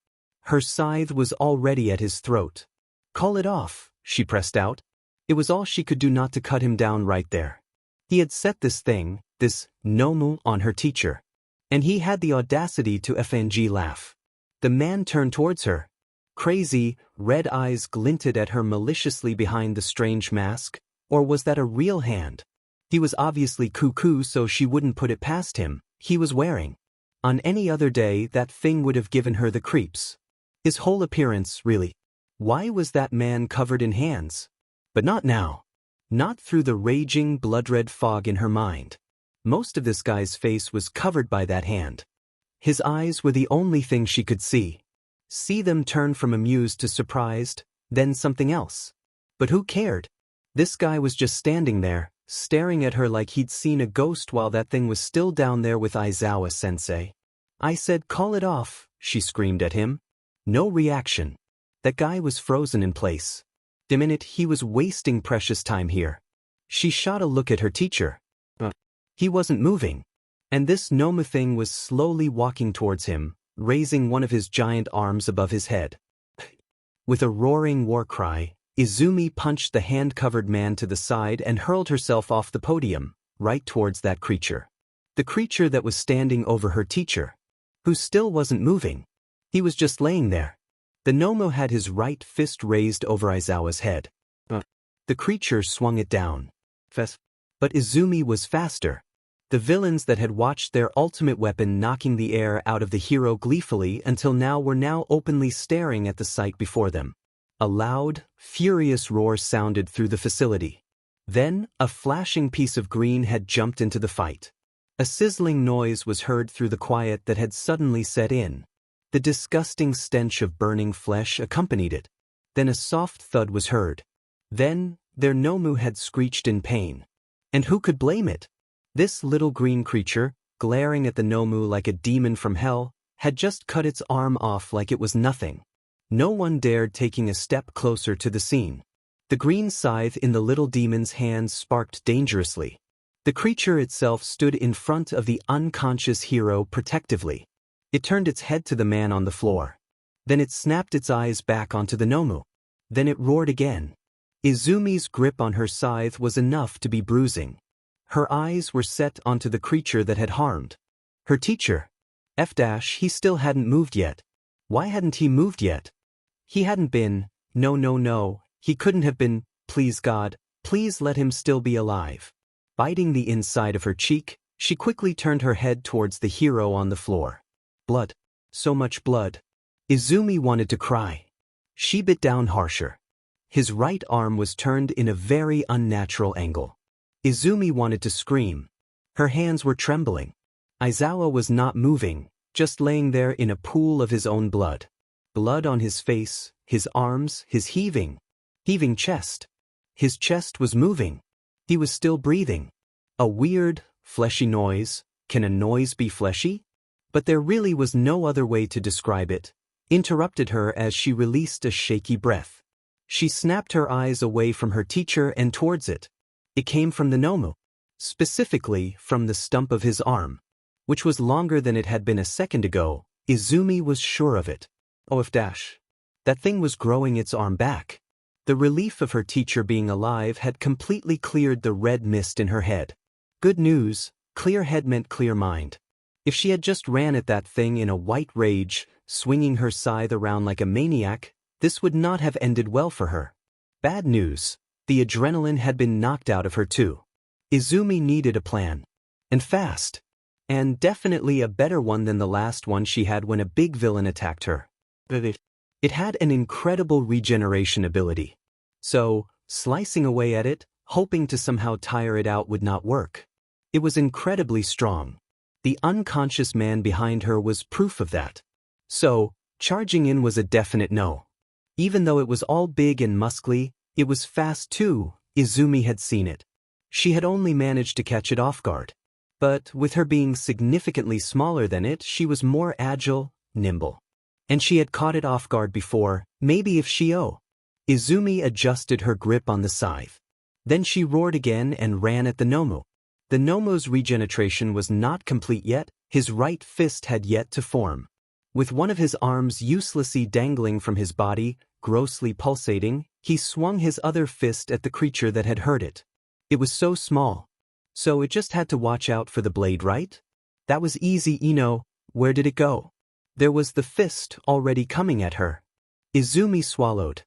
Her scythe was already at his throat. Call it off, she pressed out. It was all she could do not to cut him down right there. He had set this thing, this Nomu, on her teacher. And he had the audacity to FNG laugh. The man turned towards her. Crazy, red eyes glinted at her maliciously behind the strange mask, or was that a real hand? He was obviously cuckoo, so she wouldn't put it past him. He was wearing. On any other day that thing would have given her the creeps. His whole appearance, really. Why was that man covered in hands? But not now. Not through the raging blood-red fog in her mind. Most of this guy's face was covered by that hand. His eyes were the only thing she could see. See them turn from amused to surprised, then something else. But who cared? This guy was just standing there, staring at her like he'd seen a ghost while that thing was still down there with Aizawa-sensei. I said call it off, she screamed at him. No reaction. That guy was frozen in place. The minute he was wasting precious time here. She shot a look at her teacher. He wasn't moving. And this Nomu thing was slowly walking towards him, raising one of his giant arms above his head. With a roaring war cry, Izumi punched the hand-covered man to the side and hurled herself off the podium, right towards that creature. The creature that was standing over her teacher. Who still wasn't moving. He was just laying there. The Nomu had his right fist raised over Aizawa's head. The creature swung it down. But Izumi was faster. The villains that had watched their ultimate weapon knocking the air out of the hero gleefully until now were now openly staring at the sight before them. A loud, furious roar sounded through the facility. Then, a flashing piece of green had jumped into the fight. A sizzling noise was heard through the quiet that had suddenly set in. The disgusting stench of burning flesh accompanied it. Then a soft thud was heard. Then, their Nomu had screeched in pain. And who could blame it? This little green creature, glaring at the Nomu like a demon from hell, had just cut its arm off like it was nothing. No one dared taking a step closer to the scene. The green scythe in the little demon's hands sparked dangerously. The creature itself stood in front of the unconscious hero protectively. It turned its head to the man on the floor. Then it snapped its eyes back onto the Nomu. Then it roared again. Izumi's grip on her scythe was enough to be bruising. Her eyes were set onto the creature that had harmed her teacher. He still hadn't moved yet. Why hadn't he moved yet? He hadn't been. No. He couldn't have been. Please God, please let him still be alive. Biting the inside of her cheek, she quickly turned her head towards the hero on the floor. Blood. So much blood. Izumi wanted to cry. She bit down harsher. His right arm was turned in a very unnatural angle. Izumi wanted to scream. Her hands were trembling. Aizawa was not moving, just laying there in a pool of his own blood. Blood on his face, his arms, his heaving chest. His chest was moving. He was still breathing. A weird, fleshy noise. Can a noise be fleshy? But there really was no other way to describe it. Interrupted her as she released a shaky breath. She snapped her eyes away from her teacher and towards it. It came from the Nomu. Specifically, from the stump of his arm. Which was longer than it had been a second ago. Izumi was sure of it. That thing was growing its arm back. The relief of her teacher being alive had completely cleared the red mist in her head. Good news, clear head meant clear mind. If she had just ran at that thing in a white rage, swinging her scythe around like a maniac, this would not have ended well for her. Bad news. The adrenaline had been knocked out of her too. Izumi needed a plan. And fast. And definitely a better one than the last one she had when a big villain attacked her. It had an incredible regeneration ability. So, slicing away at it, hoping to somehow tire it out would not work. It was incredibly strong. The unconscious man behind her was proof of that. So, charging in was a definite no. Even though it was all big and muscly, it was fast too. Izumi had seen it. She had only managed to catch it off guard. But with her being significantly smaller than it, she was more agile, nimble. And she had caught it off guard before, maybe if Izumi adjusted her grip on the scythe. Then she roared again and ran at the Nomu. The Nomu's regeneration was not complete yet, his right fist had yet to form. With one of his arms uselessly dangling from his body, grossly pulsating, he swung his other fist at the creature that had hurt it. It was so small. So it just had to watch out for the blade, right? That was easy, Where did it go? There was the fist already coming at her. Izumi swallowed.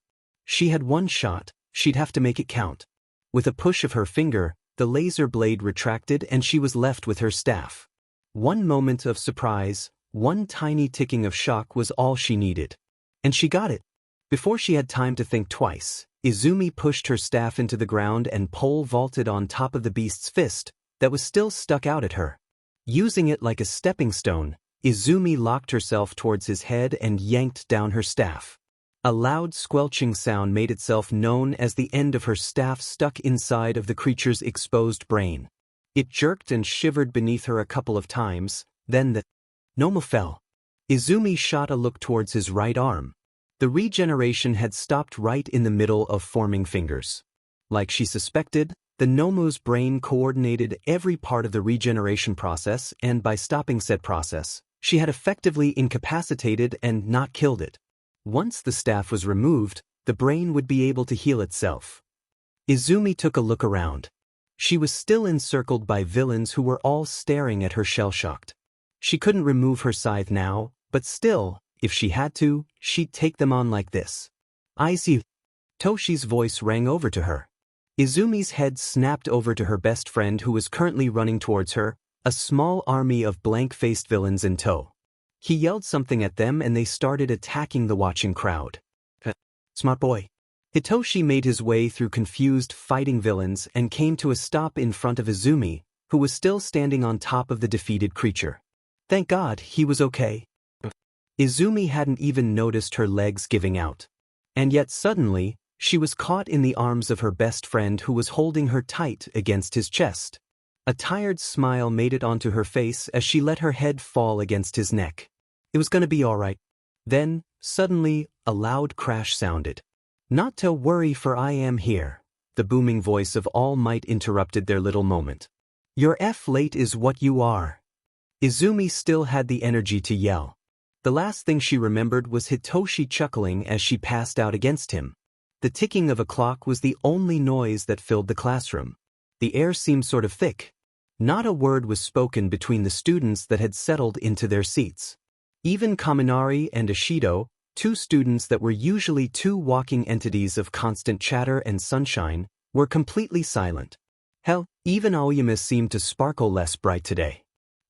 She had one shot, she'd have to make it count. With a push of her finger, the laser blade retracted and she was left with her staff. One moment of surprise, one tiny ticking of shock was all she needed. And she got it. Before she had time to think twice, Izumi pushed her staff into the ground and pole vaulted on top of the beast's fist that was still stuck out at her. Using it like a stepping stone, Izumi locked herself towards his head and yanked down her staff. A loud squelching sound made itself known as the end of her staff stuck inside of the creature's exposed brain. It jerked and shivered beneath her a couple of times, then the Nomu fell. Izumi shot a look towards his right arm. The regeneration had stopped right in the middle of forming fingers. Like she suspected, the Nomu's brain coordinated every part of the regeneration process, and by stopping said process, she had effectively incapacitated and not killed it. Once the staff was removed, the brain would be able to heal itself. Izumi took a look around. She was still encircled by villains who were all staring at her shell-shocked. She couldn't remove her scythe now, but still, If she had to, she'd take them on like this. I see. Toshi's voice rang over to her. Izumi's head snapped over to her best friend who was currently running towards her, a small army of blank-faced villains in tow. He yelled something at them and they started attacking the watching crowd. Smart boy. Hitoshi made his way through confused, fighting villains and came to a stop in front of Izumi, who was still standing on top of the defeated creature. Thank God he was okay. Izumi hadn't even noticed her legs giving out. And yet suddenly, she was caught in the arms of her best friend who was holding her tight against his chest. A tired smile made it onto her face as she let her head fall against his neck. It was gonna be alright. Then, suddenly, a loud crash sounded. Not to worry, for I am here. The booming voice of All Might interrupted their little moment. Your late is what you are. Izumi still had the energy to yell. The last thing she remembered was Hitoshi chuckling as she passed out against him. The ticking of a clock was the only noise that filled the classroom. The air seemed sort of thick. Not a word was spoken between the students that had settled into their seats. Even Kaminari and Ishido, two students that were usually two walking entities of constant chatter and sunshine, were completely silent. Hell, even Aoyama seemed to sparkle less bright today.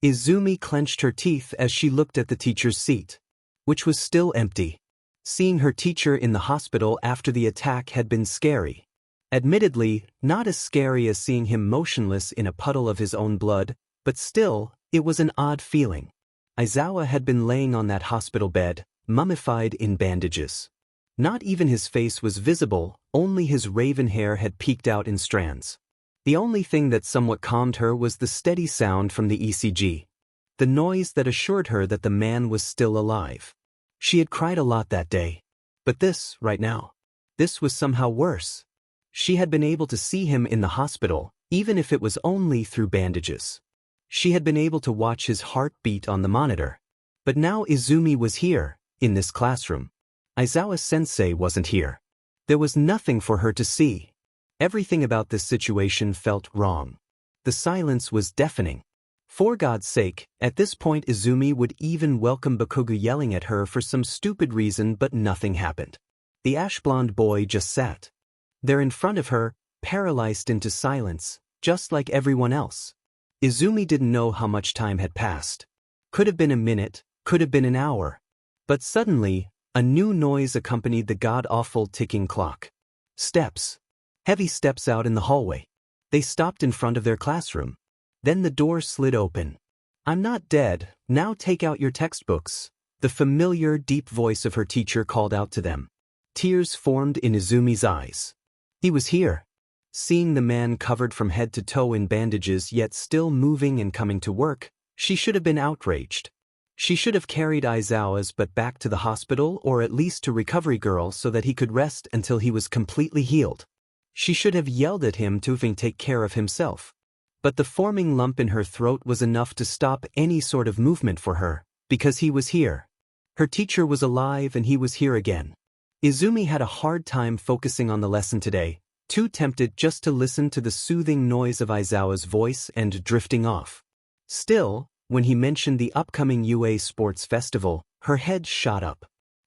Izumi clenched her teeth as she looked at the teacher's seat, which was still empty. Seeing her teacher in the hospital after the attack had been scary. Admittedly, not as scary as seeing him motionless in a puddle of his own blood, but still, it was an odd feeling. Aizawa had been laying on that hospital bed, mummified in bandages. Not even his face was visible, only his raven hair had peeked out in strands. The only thing that somewhat calmed her was the steady sound from the ECG. The noise that assured her that the man was still alive. She had cried a lot that day. But this, right now, this was somehow worse. She had been able to see him in the hospital, even if it was only through bandages. She had been able to watch his heart beat on the monitor. But now Izumi was here, in this classroom. Aizawa-sensei wasn't here. There was nothing for her to see. Everything about this situation felt wrong. The silence was deafening. For God's sake, at this point Izumi would even welcome Bakugo yelling at her for some stupid reason, but nothing happened. The ash-blonde boy just sat there in front of her, paralyzed into silence, just like everyone else. Izumi didn't know how much time had passed. Could have been a minute, could have been an hour. But suddenly, a new noise accompanied the god-awful ticking clock. Steps. Heavy steps out in the hallway. They stopped in front of their classroom. Then the door slid open. I'm not dead, now take out your textbooks. The familiar, deep voice of her teacher called out to them. Tears formed in Izumi's eyes. He was here. Seeing the man covered from head to toe in bandages yet still moving and coming to work, she should have been outraged. She should have carried Aizawa's butt back to the hospital or at least to Recovery Girl so that he could rest until he was completely healed. She should have yelled at him to even take care of himself. But the forming lump in her throat was enough to stop any sort of movement for her, because he was here. Her teacher was alive and he was here again. Izumi had a hard time focusing on the lesson today, too tempted just to listen to the soothing noise of Aizawa's voice and drifting off. Still, when he mentioned the upcoming UA Sports Festival, her head shot up.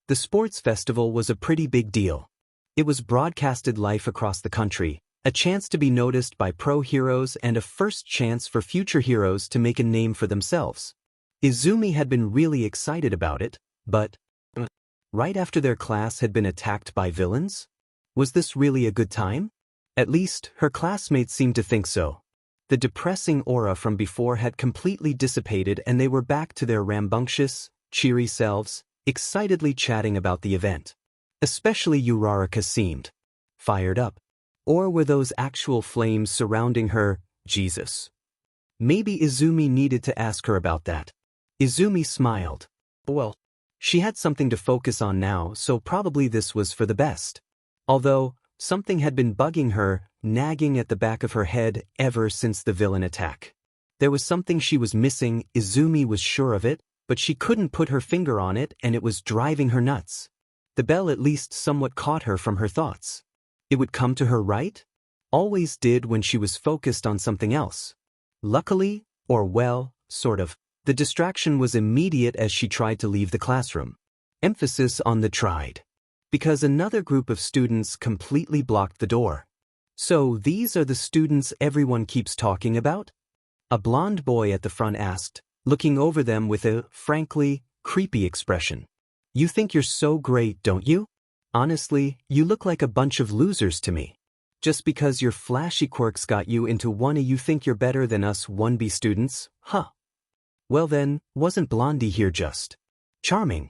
The sports festival was a pretty big deal. It was broadcasted live across the country, a chance to be noticed by pro heroes and a first chance for future heroes to make a name for themselves. Izumi had been really excited about it, but right after their class had been attacked by villains? Was this really a good time? At least, her classmates seemed to think so. The depressing aura from before had completely dissipated and they were back to their rambunctious, cheery selves, excitedly chatting about the event. Especially Uraraka seemed fired up. Or were those actual flames surrounding her, Jesus? Maybe Izumi needed to ask her about that. Izumi smiled. Well, she had something to focus on now, so probably this was for the best. Although, something had been bugging her, nagging at the back of her head ever since the villain attack. There was something she was missing, Izumi was sure of it, but she couldn't put her finger on it and it was driving her nuts. The bell at least somewhat caught her from her thoughts. It would come to her, right? Always did when she was focused on something else. Luckily, or well, sort of, the distraction was immediate as she tried to leave the classroom. Emphasis on the tried. Because another group of students completely blocked the door. So these are the students everyone keeps talking about? A blond boy at the front asked, looking over them with a, frankly, creepy expression. You think you're so great, don't you? Honestly, you look like a bunch of losers to me. Just because your flashy quirks got you into 1A, you think you're better than us 1B students, huh? Well then, wasn't Blondie here just charming?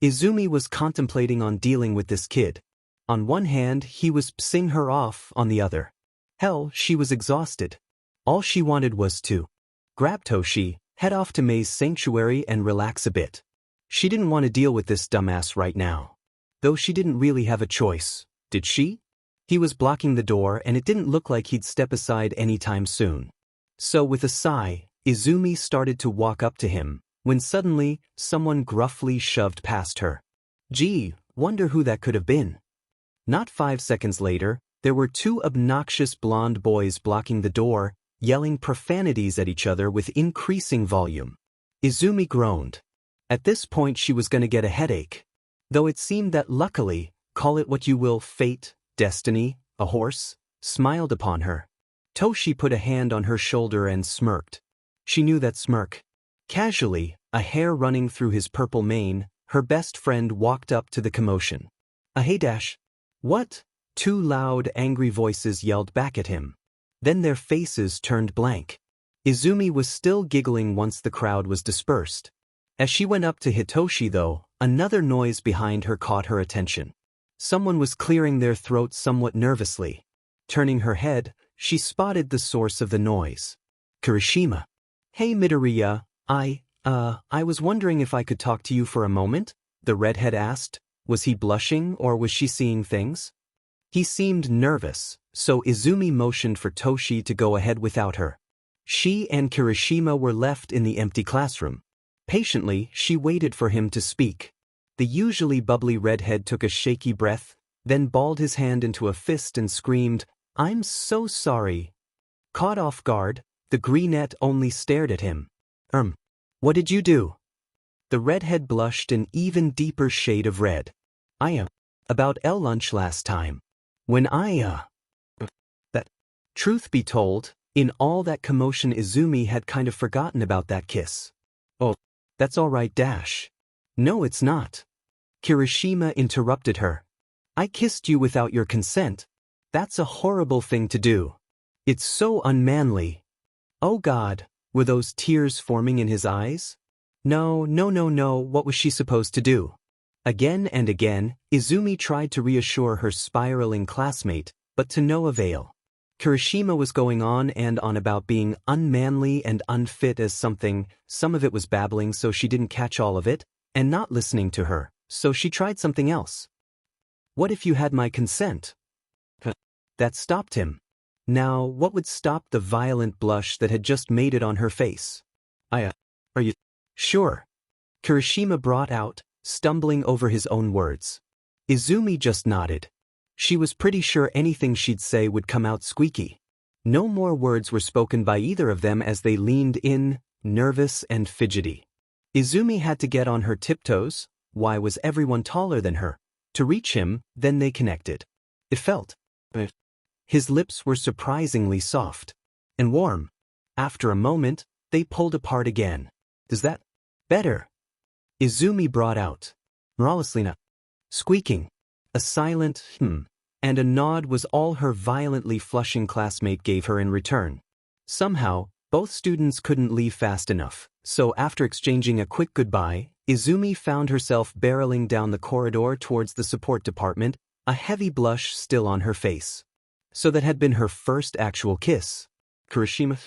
Izumi was contemplating on dealing with this kid. On one hand, he was pissing her off, on the other. Hell, she was exhausted. All she wanted was to grab Toshi, head off to Mei's sanctuary and relax a bit. She didn't want to deal with this dumbass right now. Though she didn't really have a choice, did she? He was blocking the door and it didn't look like he'd step aside anytime soon. So with a sigh, Izumi started to walk up to him, when suddenly, someone gruffly shoved past her. Gee, wonder who that could have been. Not 5 seconds later, there were 2 obnoxious blonde boys blocking the door, yelling profanities at each other with increasing volume. Izumi groaned. At this point she was gonna get a headache. Though it seemed that luckily, call it what you will, fate, destiny, a horse, smiled upon her. Toshi put a hand on her shoulder and smirked. She knew that smirk. Casually, a hair running through his purple mane, her best friend walked up to the commotion. Hey dash. What? 2 loud, angry voices yelled back at him. Then their faces turned blank. Izumi was still giggling once the crowd was dispersed. As she went up to Hitoshi though, another noise behind her caught her attention. Someone was clearing their throat somewhat nervously. Turning her head, she spotted the source of the noise. Kirishima. Hey Midoriya, I was wondering if I could talk to you for a moment? The redhead asked. Was he blushing or was she seeing things? He seemed nervous, so Izumi motioned for Toshi to go ahead without her. She and Kirishima were left in the empty classroom. Patiently, she waited for him to speak. The usually bubbly redhead took a shaky breath, then balled his hand into a fist and screamed, "I'm so sorry." Caught off guard, the greenette only stared at him. What did you do?" The redhead blushed an even deeper shade of red. About L lunch last time. When That. Truth be told, in all that commotion Izumi had kind of forgotten about that kiss. Oh, that's all right dash. No it's not. Kirishima interrupted her. I kissed you without your consent. That's a horrible thing to do. It's so unmanly. Oh God, were those tears forming in his eyes? No, what was she supposed to do? Again and again, Izumi tried to reassure her spiraling classmate, but to no avail. Kirishima was going on and on about being unmanly and unfit as something, some of it was babbling so she didn't catch all of it, and not listening to her, so she tried something else. What if you had my consent? That stopped him. Now, what would stop the violent blush that had just made it on her face? Are you sure? Kirishima brought out, stumbling over his own words. Izumi just nodded. She was pretty sure anything she'd say would come out squeaky. No more words were spoken by either of them as they leaned in, nervous and fidgety. Izumi had to get on her tiptoes, why was everyone taller than her? To reach him, then they connected. It felt. His lips were surprisingly soft and warm. After a moment, they pulled apart again. Is that better? Izumi brought out. Moraleslina. Squeaking. A silent and a nod was all her violently flushing classmate gave her in return. Somehow, both students couldn't leave fast enough, so after exchanging a quick goodbye, Izumi found herself barreling down the corridor towards the support department, a heavy blush still on her face. So that had been her first actual kiss. Kirishima?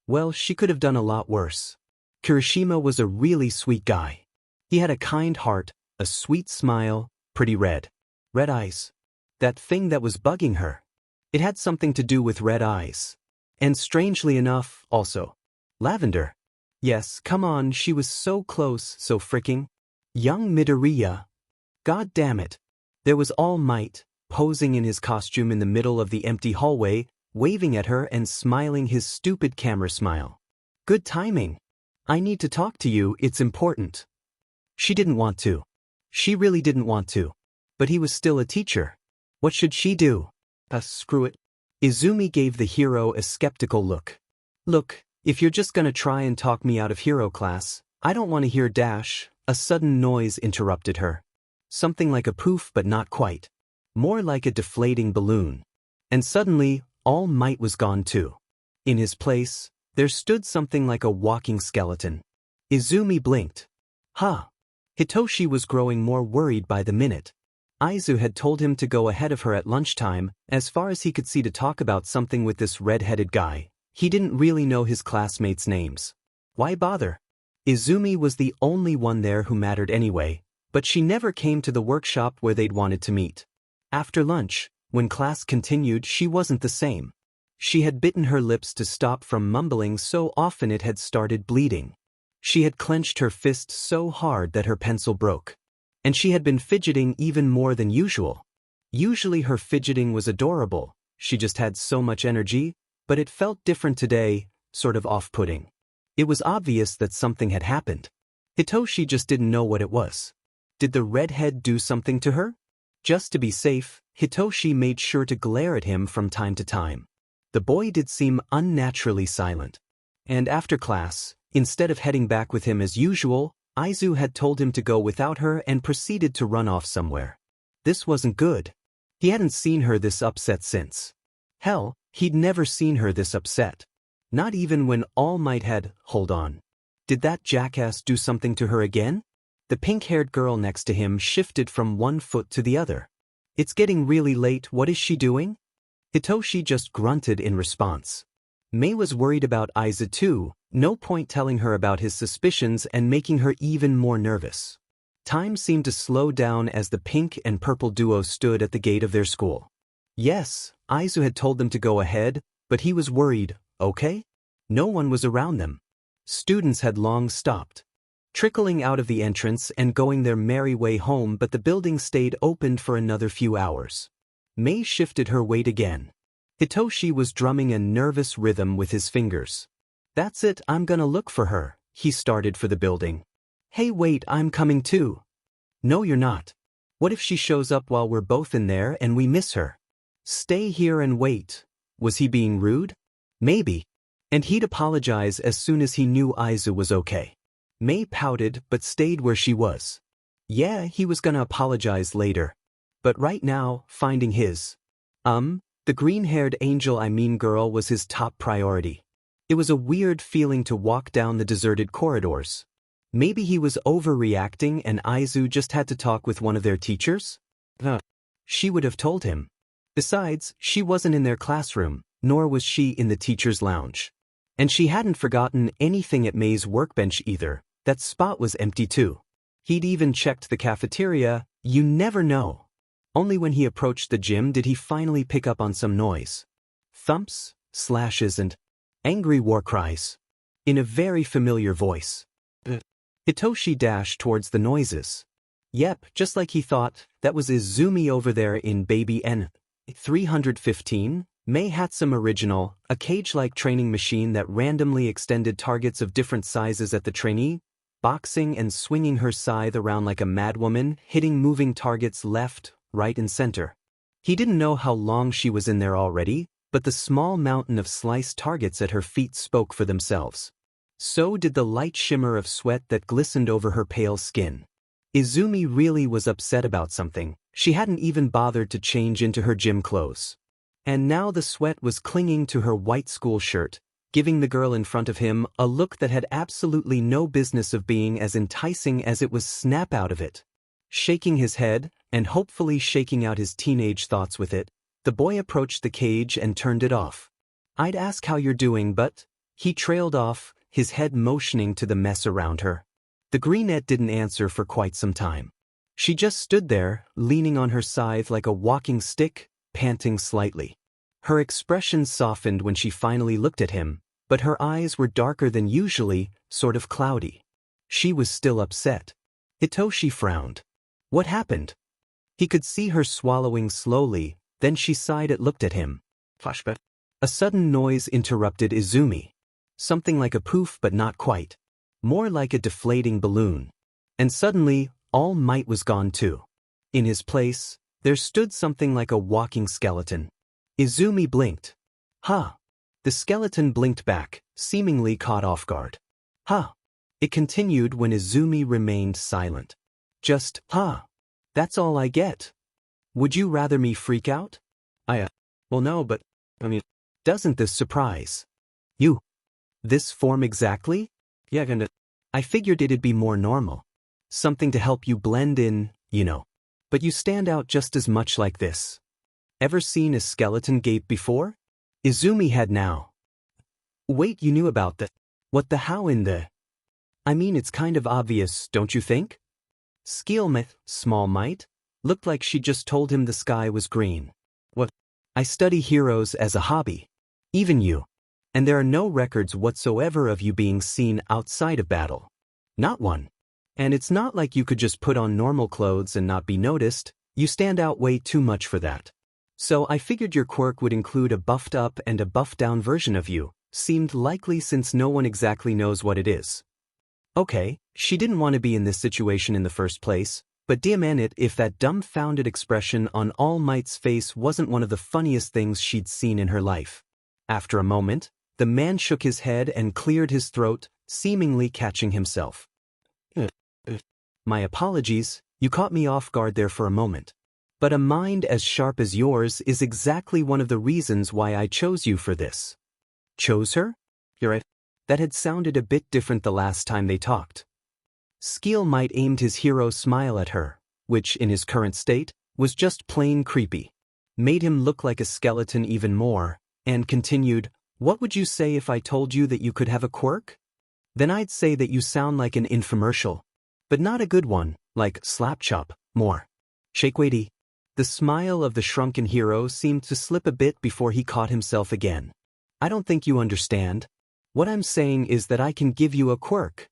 Well, she could have done a lot worse. Kirishima was a really sweet guy. He had a kind heart, a sweet smile, pretty red eyes. That thing that was bugging her. It had something to do with red eyes. And strangely enough, also, lavender. Yes, come on, she was so close, so fricking. Young Midoriya. God damn it. There was All Might, posing in his costume in the middle of the empty hallway, waving at her and smiling his stupid camera smile. Good timing. I need to talk to you, it's important. She didn't want to She really didn't want to. But he was still a teacher. What should she do? Screw it. Izumi gave the hero a skeptical look. Look, if you're just gonna try and talk me out of hero class, I don't want to hear dash. A sudden noise interrupted her. Something like a poof but not quite. More like a deflating balloon. And suddenly, All Might was gone too. In his place, there stood something like a walking skeleton. Izumi blinked. Huh. Hitoshi was growing more worried by the minute. Aizu had told him to go ahead of her at lunchtime, as far as he could see, to talk about something with this red-headed guy. He didn't really know his classmates' names. Why bother? Izumi was the only one there who mattered anyway, but she never came to the workshop where they'd wanted to meet. After lunch, when class continued, she wasn't the same. She had bitten her lips to stop from mumbling so often it had started bleeding. She had clenched her fist so hard that her pencil broke. And she had been fidgeting even more than usual. Usually her fidgeting was adorable, she just had so much energy, but it felt different today, sort of off-putting. It was obvious that something had happened. Hitoshi just didn't know what it was. Did the redhead do something to her? Just to be safe, Hitoshi made sure to glare at him from time to time. The boy did seem unnaturally silent. And after class, instead of heading back with him as usual, Aizu had told him to go without her and proceeded to run off somewhere. This wasn't good. He hadn't seen her this upset since. Hell, he'd never seen her this upset. Not even when All Might had. Hold on. Did that jackass do something to her again? The pink-haired girl next to him shifted from one foot to the other. It's getting really late, what is she doing? Hitoshi just grunted in response. Mei was worried about Aiza too, no point telling her about his suspicions and making her even more nervous. Time seemed to slow down as the pink and purple duo stood at the gate of their school. Yes, Aizu had told them to go ahead, but he was worried, okay? No one was around them. Students had long stopped, trickling out of the entrance and going their merry way home, but the building stayed opened for another few hours. Mei shifted her weight again. Hitoshi was drumming a nervous rhythm with his fingers. That's it, I'm gonna look for her. He started for the building. Hey wait, I'm coming too. No you're not. What if she shows up while we're both in there and we miss her? Stay here and wait. Was he being rude? Maybe. And he'd apologize as soon as he knew Aizu was okay. Mei pouted but stayed where she was. Yeah, he was gonna apologize later. But right now, finding his, the green-haired girl was his top priority. It was a weird feeling to walk down the deserted corridors. Maybe he was overreacting and Aizu just had to talk with one of their teachers? She would have told him. Besides, she wasn't in their classroom, nor was she in the teacher's lounge. And she hadn't forgotten anything at Mei's workbench either. That spot was empty too. He'd even checked the cafeteria. You never know. Only when he approached the gym did he finally pick up on some noise. Thumps, slashes and angry war cries. In a very familiar voice. Hitoshi dashed towards the noises. Yep, just like he thought, that was Izumi over there in Baby N. 315, Mei had some original, a cage-like training machine that randomly extended targets of different sizes at the trainee, boxing and swinging her scythe around like a madwoman, hitting moving targets left, right and center. He didn't know how long she was in there already, but the small mountain of sliced targets at her feet spoke for themselves. So did the light shimmer of sweat that glistened over her pale skin. Izumi really was upset about something. She hadn't even bothered to change into her gym clothes. And now the sweat was clinging to her white school shirt, giving the girl in front of him a look that had absolutely no business of being as enticing as it was. Snap out of it. Shaking his head, and hopefully shaking out his teenage thoughts with it, the boy approached the cage and turned it off. I'd ask how you're doing, but... He trailed off, his head motioning to the mess around her. The greenette didn't answer for quite some time. She just stood there, leaning on her scythe like a walking stick, panting slightly. Her expression softened when she finally looked at him, but her eyes were darker than usually, sort of cloudy. She was still upset. Hitoshi frowned. What happened? He could see her swallowing slowly, then she sighed and looked at him. Flashback. A sudden noise interrupted Izumi. Something like a poof but not quite. More like a deflating balloon. And suddenly, All Might was gone too. In his place, there stood something like a walking skeleton. Izumi blinked. Huh. The skeleton blinked back, seemingly caught off guard. Huh. It continued when Izumi remained silent. Just, huh. That's all I get. Would you rather me freak out? Well no, but, doesn't this surprise you? This form exactly? Yeah, I figured it'd be more normal. Something to help you blend in, you know. But you stand out just as much like this. Ever seen a skeleton gape before? Izumi had now. Wait, you knew about the... What the how in the... It's kind of obvious, don't you think? Small Might, looked like she just told him the sky was green. What? I study heroes as a hobby. Even you. And there are no records whatsoever of you being seen outside of battle. Not one. And it's not like you could just put on normal clothes and not be noticed. You stand out way too much for that. So I figured your quirk would include a buffed up and a buffed down version of you. Seemed likely since no one exactly knows what it is. Okay, she didn't want to be in this situation in the first place, but damn it if that dumbfounded expression on All Might's face wasn't one of the funniest things she'd seen in her life. After a moment, the man shook his head and cleared his throat, seemingly catching himself. My apologies, you caught me off guard there for a moment. But a mind as sharp as yours is exactly one of the reasons why I chose you for this. Chose her? You're right. That had sounded a bit different the last time they talked. All Might aimed his hero smile at her, which in his current state, was just plain creepy. Made him look like a skeleton even more, and continued, what would you say if I told you that you could have a quirk? Then I'd say that you sound like an infomercial. But not a good one, like slap chop, more. Shake weighty. The smile of the shrunken hero seemed to slip a bit before he caught himself again. I don't think you understand. What I'm saying is that I can give you a quirk.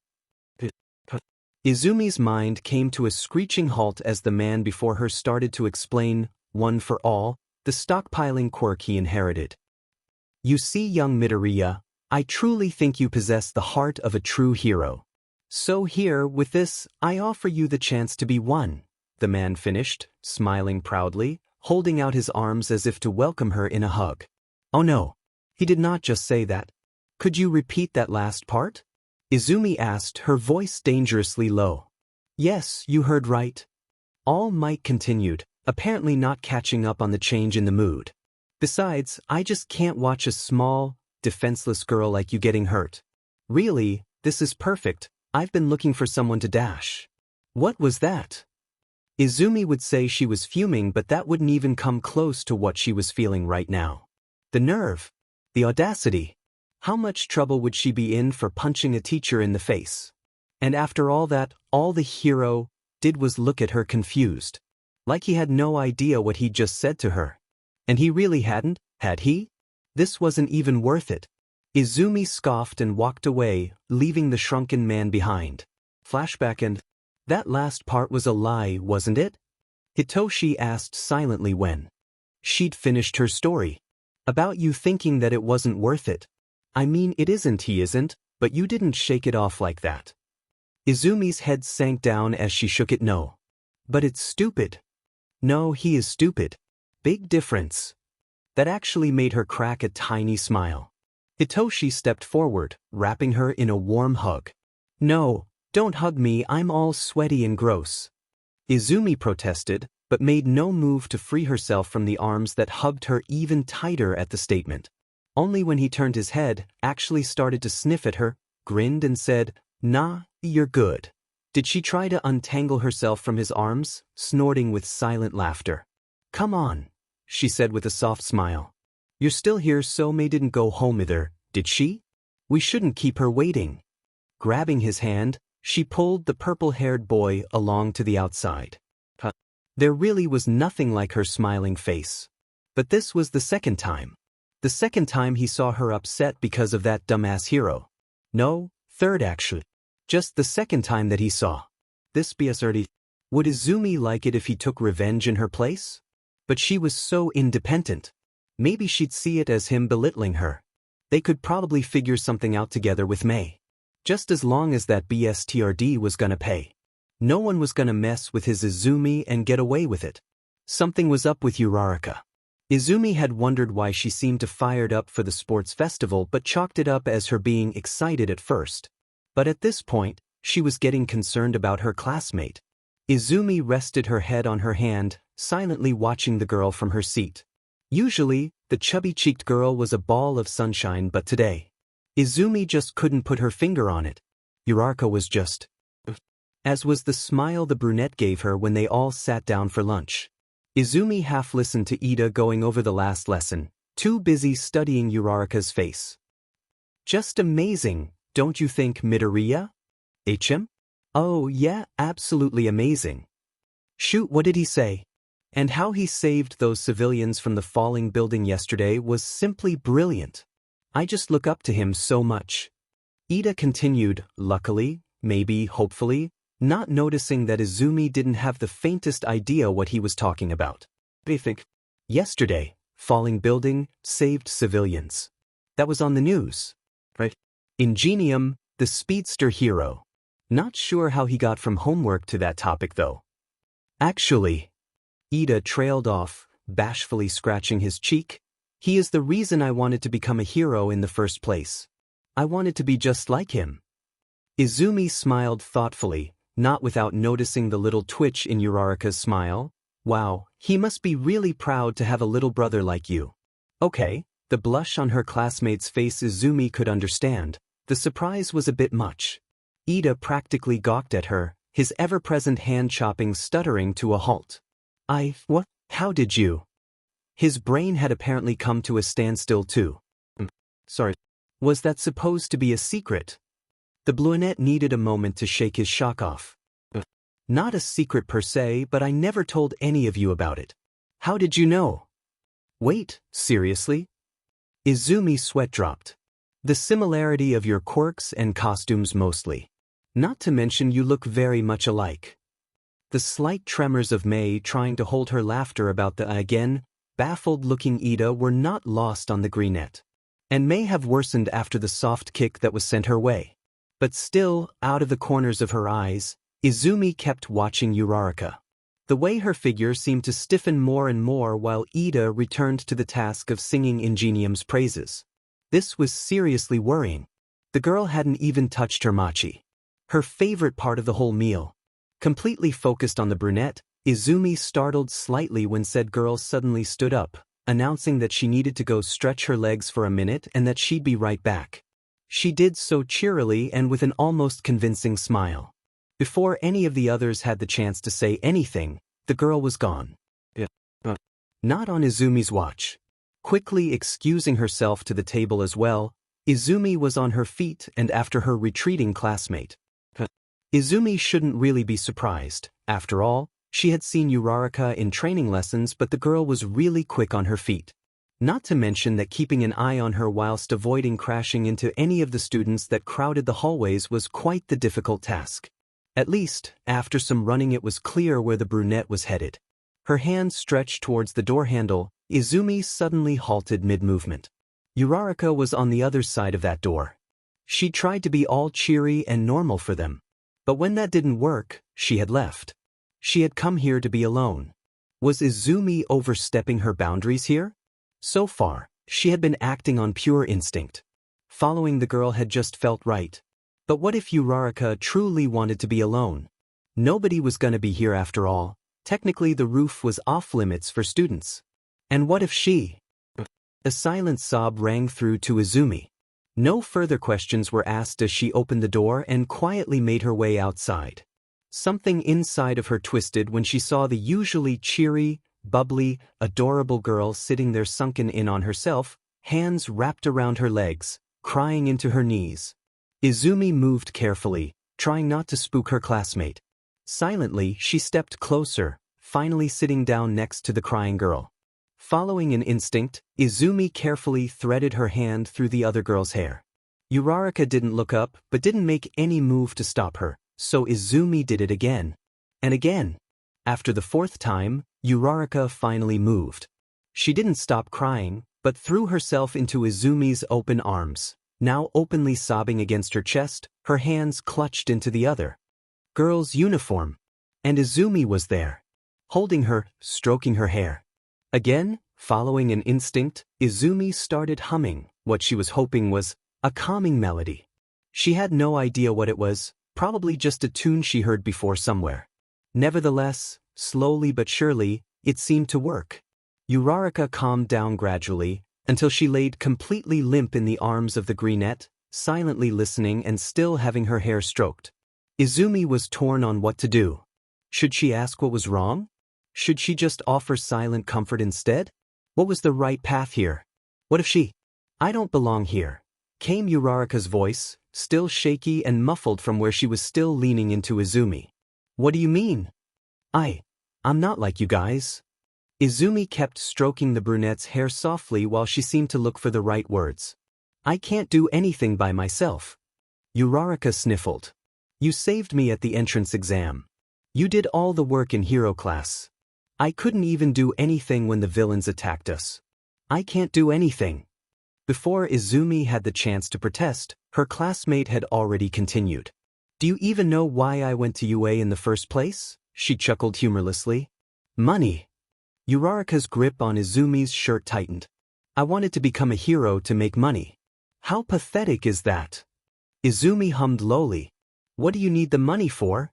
Izumi's mind came to a screeching halt as the man before her started to explain, one for all, the stockpiling quirk he inherited. You see, young Midoriya, I truly think you possess the heart of a true hero. So here, with this, I offer you the chance to be one, the man finished, smiling proudly, holding out his arms as if to welcome her in a hug. Oh no, he did not just say that. Could you repeat that last part? Izumi asked, her voice dangerously low. Yes, you heard right. All Might continued, apparently not catching up on the change in the mood. Besides, I just can't watch a small, defenseless girl like you getting hurt. Really, this is perfect. I've been looking for someone to dash. What was that? Izumi would say she was fuming, but that wouldn't even come close to what she was feeling right now. The nerve. The audacity. How much trouble would she be in for punching a teacher in the face? And after all that, all the hero did was look at her confused. Like he had no idea what he'd just said to her. And he really hadn't, had he? This wasn't even worth it. Izumi scoffed and walked away, leaving the shrunken man behind. Flashback, and that last part was a lie, wasn't it? Hitoshi asked silently when she'd finished her story. About you thinking that it wasn't worth it. It isn't, he isn't, but you didn't shake it off like that. Izumi's head sank down as she shook it. No. But it's stupid. No, he is stupid. Big difference. That actually made her crack a tiny smile. Hitoshi stepped forward, wrapping her in a warm hug. No, don't hug me, I'm all sweaty and gross. Izumi protested, but made no move to free herself from the arms that hugged her even tighter at the statement. Only when he turned his head, actually started to sniff at her, grinned and said, Nah, you're good. Did she try to untangle herself from his arms, snorting with silent laughter? Come on, she said with a soft smile. You're still here, so May didn't go home either, did she? We shouldn't keep her waiting. Grabbing his hand, she pulled the purple-haired boy along to the outside. There really was nothing like her smiling face. But this was the second time. The second time he saw her upset because of that dumbass hero. No, third actually. Just the second time that he saw. This BSRD. Would Izumi like it if he took revenge in her place? But she was so independent. Maybe she'd see it as him belittling her. They could probably figure something out together with May. Just as long as that BSTRD was gonna pay. No one was gonna mess with his Izumi and get away with it. Something was up with Uraraka. Izumi had wondered why she seemed to fired up for the sports festival but chalked it up as her being excited at first. But at this point, she was getting concerned about her classmate. Izumi rested her head on her hand, silently watching the girl from her seat. Usually, the chubby-cheeked girl was a ball of sunshine, but today, Izumi just couldn't put her finger on it. Uraraka was just, as was the smile the brunette gave her when they all sat down for lunch. Izumi half listened to Ida going over the last lesson, too busy studying Uraraka's face. Just amazing, don't you think, Midoriya? HM? Oh yeah, absolutely amazing. Shoot, what did he say? And how he saved those civilians from the falling building yesterday was simply brilliant. I just look up to him so much. Ida continued, luckily, maybe, hopefully, not noticing that Izumi didn't have the faintest idea what he was talking about. They think, yesterday, falling building saved civilians. That was on the news, right? Ingenium, the speedster hero. Not sure how he got from homework to that topic though. Actually, Ida trailed off, bashfully scratching his cheek. He is the reason I wanted to become a hero in the first place. I wanted to be just like him. Izumi smiled thoughtfully, not without noticing the little twitch in Uraraka's smile. Wow, he must be really proud to have a little brother like you. Okay, the blush on her classmate's face Izumi could understand. The surprise was a bit much. Ida practically gawked at her, his ever-present hand-chopping stuttering to a halt. What? How did you? His brain had apparently come to a standstill too. Sorry. Was that supposed to be a secret? The brunette needed a moment to shake his shock off. Not a secret per se, but I never told any of you about it. How did you know? Wait, seriously? Izumi's sweat dropped. The similarity of your quirks and costumes mostly. Not to mention you look very much alike. The slight tremors of May trying to hold her laughter about the again, baffled-looking Ida were not lost on the brunette, and may have worsened after the soft kick that was sent her way. But still, out of the corners of her eyes, Izumi kept watching Uraraka. The way her figure seemed to stiffen more and more while Ida returned to the task of singing Ingenium's praises. This was seriously worrying. The girl hadn't even touched her mochi, her favorite part of the whole meal. Completely focused on the brunette, Izumi startled slightly when said girl suddenly stood up, announcing that she needed to go stretch her legs for a minute and that she'd be right back. She did so cheerily and with an almost convincing smile. Before any of the others had the chance to say anything, the girl was gone. Not on Izumi's watch. Quickly excusing herself to the table as well, Izumi was on her feet and after her retreating classmate. Izumi shouldn't really be surprised. After all, she had seen Uraraka in training lessons, but the girl was really quick on her feet. Not to mention that keeping an eye on her whilst avoiding crashing into any of the students that crowded the hallways was quite the difficult task. At least, after some running it was clear where the brunette was headed. Her hand stretched towards the door handle, Izumi suddenly halted mid-movement. Uraraka was on the other side of that door. She tried to be all cheery and normal for them. But when that didn't work, she had left. She had come here to be alone. Was Izumi overstepping her boundaries here? So far, she had been acting on pure instinct. Following the girl had just felt right. But what if Uraraka truly wanted to be alone? Nobody was gonna be here after all. Technically the roof was off-limits for students. And what if she? A silent sob rang through to Izumi. No further questions were asked as she opened the door and quietly made her way outside. Something inside of her twisted when she saw the usually cheery, bubbly, adorable girl sitting there sunken in on herself, hands wrapped around her legs, crying into her knees. Izumi moved carefully, trying not to spook her classmate. Silently, she stepped closer, finally sitting down next to the crying girl. Following an instinct, Izumi carefully threaded her hand through the other girl's hair. Uraraka didn't look up but didn't make any move to stop her, so Izumi did it again. And again. After the fourth time, Uraraka finally moved. She didn't stop crying, but threw herself into Izumi's open arms, now openly sobbing against her chest, her hands clutched into the other. girl's uniform. And Izumi was there. Holding her, stroking her hair. Again, following an instinct, Izumi started humming what she was hoping was a calming melody. She had no idea what it was, probably just a tune she heard before somewhere. Nevertheless, slowly but surely, it seemed to work. Uraraka calmed down gradually, until she laid completely limp in the arms of the greenette, silently listening and still having her hair stroked. Izumi was torn on what to do. Should she ask what was wrong? Should she just offer silent comfort instead? What was the right path here? What if she... I don't belong here, came Uraraka's voice, still shaky and muffled from where she was still leaning into Izumi. What do you mean? I'm not like you guys. Izumi kept stroking the brunette's hair softly while she seemed to look for the right words. I can't do anything by myself. Uraraka sniffled. You saved me at the entrance exam. You did all the work in hero class. I couldn't even do anything when the villains attacked us. I can't do anything. Before Izumi had the chance to protest, her classmate had already continued. Do you even know why I went to UA in the first place? She chuckled humorlessly. Money. Uraraka's grip on Izumi's shirt tightened. I wanted to become a hero to make money. How pathetic is that? Izumi hummed lowly. What do you need the money for?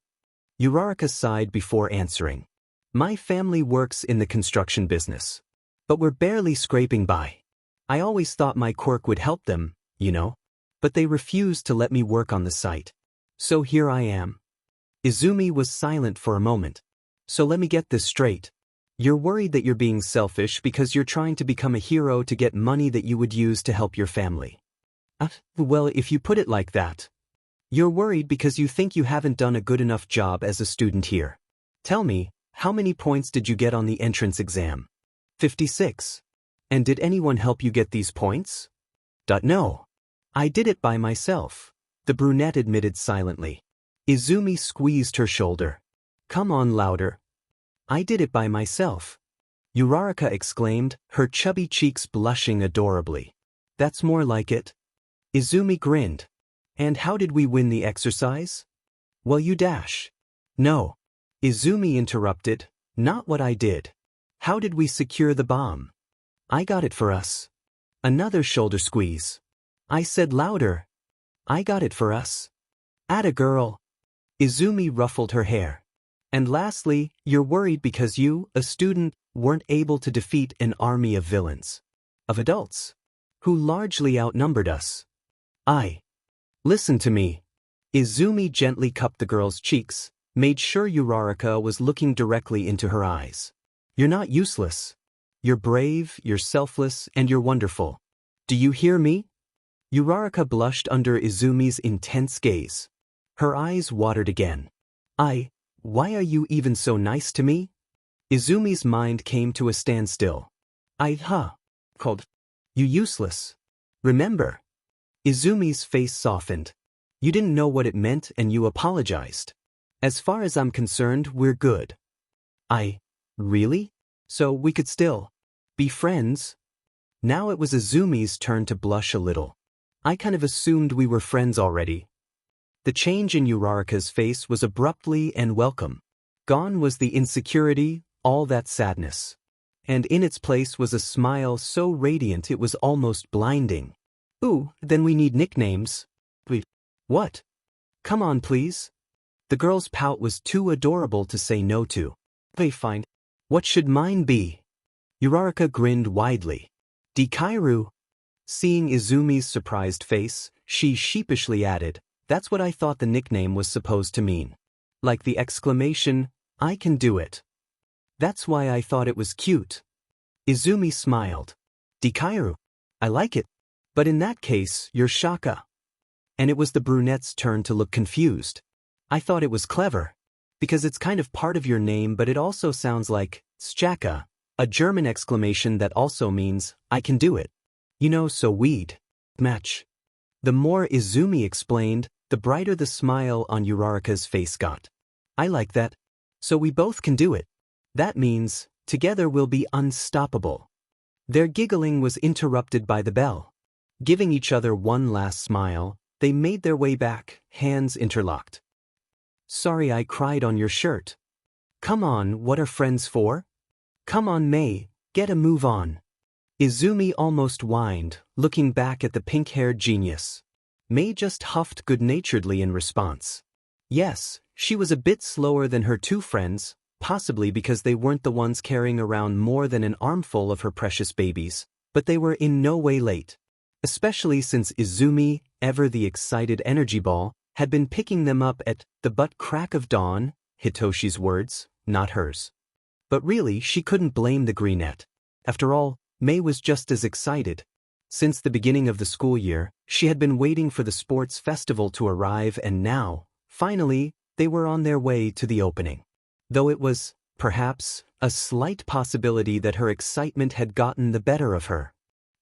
Uraraka sighed before answering. My family works in the construction business. But we're barely scraping by. I always thought my quirk would help them, you know. But they refused to let me work on the site. So here I am. Izumi was silent for a moment. So let me get this straight. You're worried that you're being selfish because you're trying to become a hero to get money that you would use to help your family. Well, if you put it like that. You're worried because you think you haven't done a good enough job as a student here. Tell me, how many points did you get on the entrance exam? 56. And did anyone help you get these points? No. I did it by myself, the brunette admitted silently. Izumi squeezed her shoulder. Come on, louder. I did it by myself. Uraraka exclaimed, her chubby cheeks blushing adorably. That's more like it. Izumi grinned. And how did we win the exercise? Well, you dash. No. Izumi interrupted, not what I did. How did we secure the bomb? I got it for us. Another shoulder squeeze. I said louder. I got it for us. Atta girl. Izumi ruffled her hair. And lastly, you're worried because you, a student, weren't able to defeat an army of villains. Of adults. Who largely outnumbered us. Listen to me. Izumi gently cupped the girl's cheeks, made sure Uraraka was looking directly into her eyes. You're not useless. You're brave, you're selfless, and you're wonderful. Do you hear me? Uraraka blushed under Izumi's intense gaze. Her eyes watered again. Why are you even so nice to me? Izumi's mind came to a standstill. Called you useless. Remember? Izumi's face softened. You didn't know what it meant and you apologized. As far as I'm concerned, we're good. Really? So we could still be friends? Now it was Izumi's turn to blush a little. I kind of assumed we were friends already. The change in Uraraka's face was abruptly and welcome. Gone was the insecurity, all that sadness. And in its place was a smile so radiant it was almost blinding. Ooh, then we need nicknames. What? Come on, please. The girl's pout was too adorable to say no to. Fine. What should mine be? Uraraka grinned widely. Dikairu. Seeing Izumi's surprised face, she sheepishly added, that's what I thought the nickname was supposed to mean. Like the exclamation, I can do it. That's why I thought it was cute. Izumi smiled. Dikairu. I like it. But in that case, you're Shaka. And it was the brunette's turn to look confused. I thought it was clever. Because it's kind of part of your name, but it also sounds like Schaka, a German exclamation that also means, I can do it. You know, so we'd match. The more Izumi explained, the brighter the smile on Uraraka's face got. I like that. So we both can do it. That means, together we'll be unstoppable. Their giggling was interrupted by the bell. Giving each other one last smile, they made their way back, hands interlocked. Sorry I cried on your shirt. Come on, what are friends for? Come on May, get a move on. Izumi almost whined, looking back at the pink-haired genius. May just huffed good-naturedly in response. Yes, she was a bit slower than her two friends, possibly because they weren't the ones carrying around more than an armful of her precious babies, but they were in no way late. Especially since Izumi, ever the excited energy ball, had been picking them up at the butt crack of dawn, Hitoshi's words, not hers. But really, she couldn't blame the greenette. After all, May was just as excited. Since the beginning of the school year, she had been waiting for the sports festival to arrive and now, finally, they were on their way to the opening. Though it was, perhaps, a slight possibility that her excitement had gotten the better of her.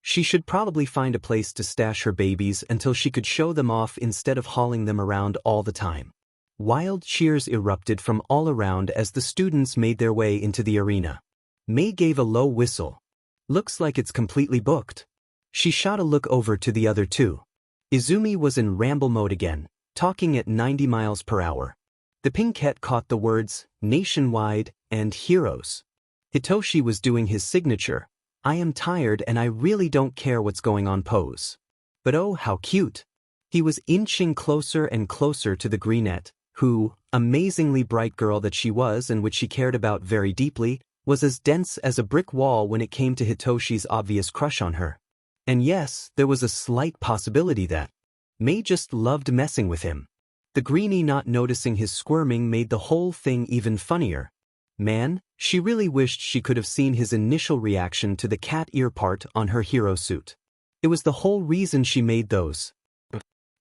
She should probably find a place to stash her babies until she could show them off instead of hauling them around all the time. Wild cheers erupted from all around as the students made their way into the arena. May gave a low whistle. Looks like it's completely booked. She shot a look over to the other two. Izumi was in ramble mode again, talking at 90 miles per hour. The pinkette caught the words, nationwide, and heroes. Hitoshi was doing his signature, I am tired and I really don't care what's going on pose. But oh how cute. He was inching closer and closer to the greenette, who, amazingly bright girl that she was and which she cared about very deeply, was as dense as a brick wall when it came to Hitoshi's obvious crush on her. And yes, there was a slight possibility that May just loved messing with him. The greenie not noticing his squirming made the whole thing even funnier. Man, she really wished she could have seen his initial reaction to the cat ear part on her hero suit. It was the whole reason she made those.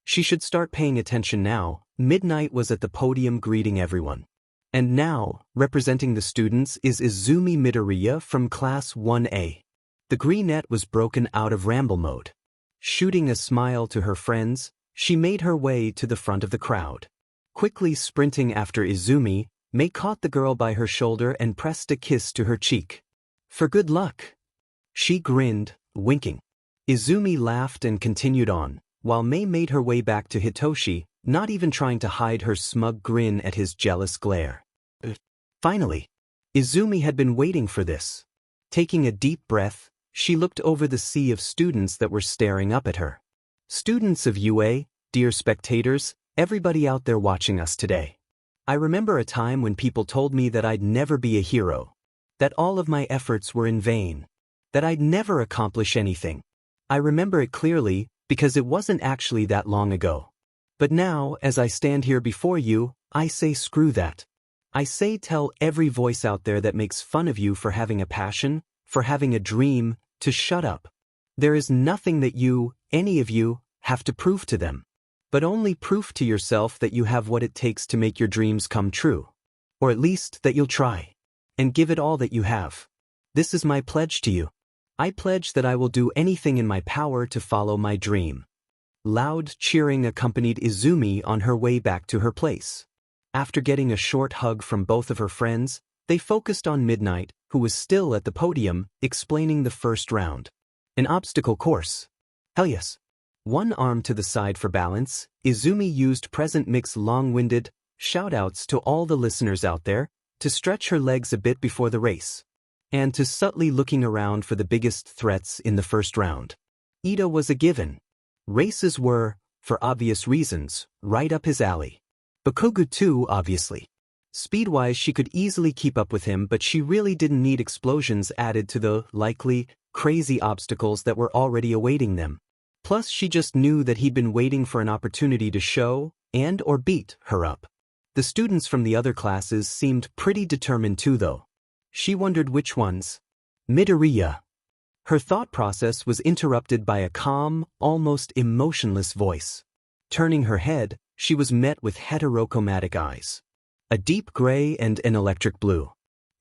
She should start paying attention now. Midnight was at the podium greeting everyone. And now, representing the students is Izumi Midoriya from Class 1A. The greenette was broken out of ramble mode. Shooting a smile to her friends, she made her way to the front of the crowd. Quickly sprinting after Izumi, May caught the girl by her shoulder and pressed a kiss to her cheek. For good luck. She grinned, winking. Izumi laughed and continued on, while May made her way back to Hitoshi, not even trying to hide her smug grin at his jealous glare. Finally, Izumi had been waiting for this. Taking a deep breath, she looked over the sea of students that were staring up at her. Students of UA, dear spectators, everybody out there watching us today. I remember a time when people told me that I'd never be a hero, that all of my efforts were in vain, that I'd never accomplish anything. I remember it clearly because it wasn't actually that long ago. But now, as I stand here before you, I say screw that. I say tell every voice out there that makes fun of you for having a passion, for having a dream, to shut up. There is nothing that you, any of you, have to prove to them. But only proof to yourself that you have what it takes to make your dreams come true. Or at least that you'll try. And give it all that you have. This is my pledge to you. I pledge that I will do anything in my power to follow my dream. Loud cheering accompanied Izumi on her way back to her place. After getting a short hug from both of her friends, they focused on Midnight, who was still at the podium, explaining the first round. An obstacle course. Hell yes. One arm to the side for balance, Izumi used present mix long-winded shout-outs to all the listeners out there to stretch her legs a bit before the race, and to subtly looking around for the biggest threats in the first round. Ida was a given. Races were, for obvious reasons, right up his alley. Bakugo too, obviously. Speed-wise she could easily keep up with him, but she really didn't need explosions added to the likely, crazy obstacles that were already awaiting them. Plus she just knew that he'd been waiting for an opportunity to show, and or beat, her up. The students from the other classes seemed pretty determined too though. She wondered which ones. Midoriya. Her thought process was interrupted by a calm, almost emotionless voice. Turning her head, she was met with heterochromatic eyes. A deep gray and an electric blue.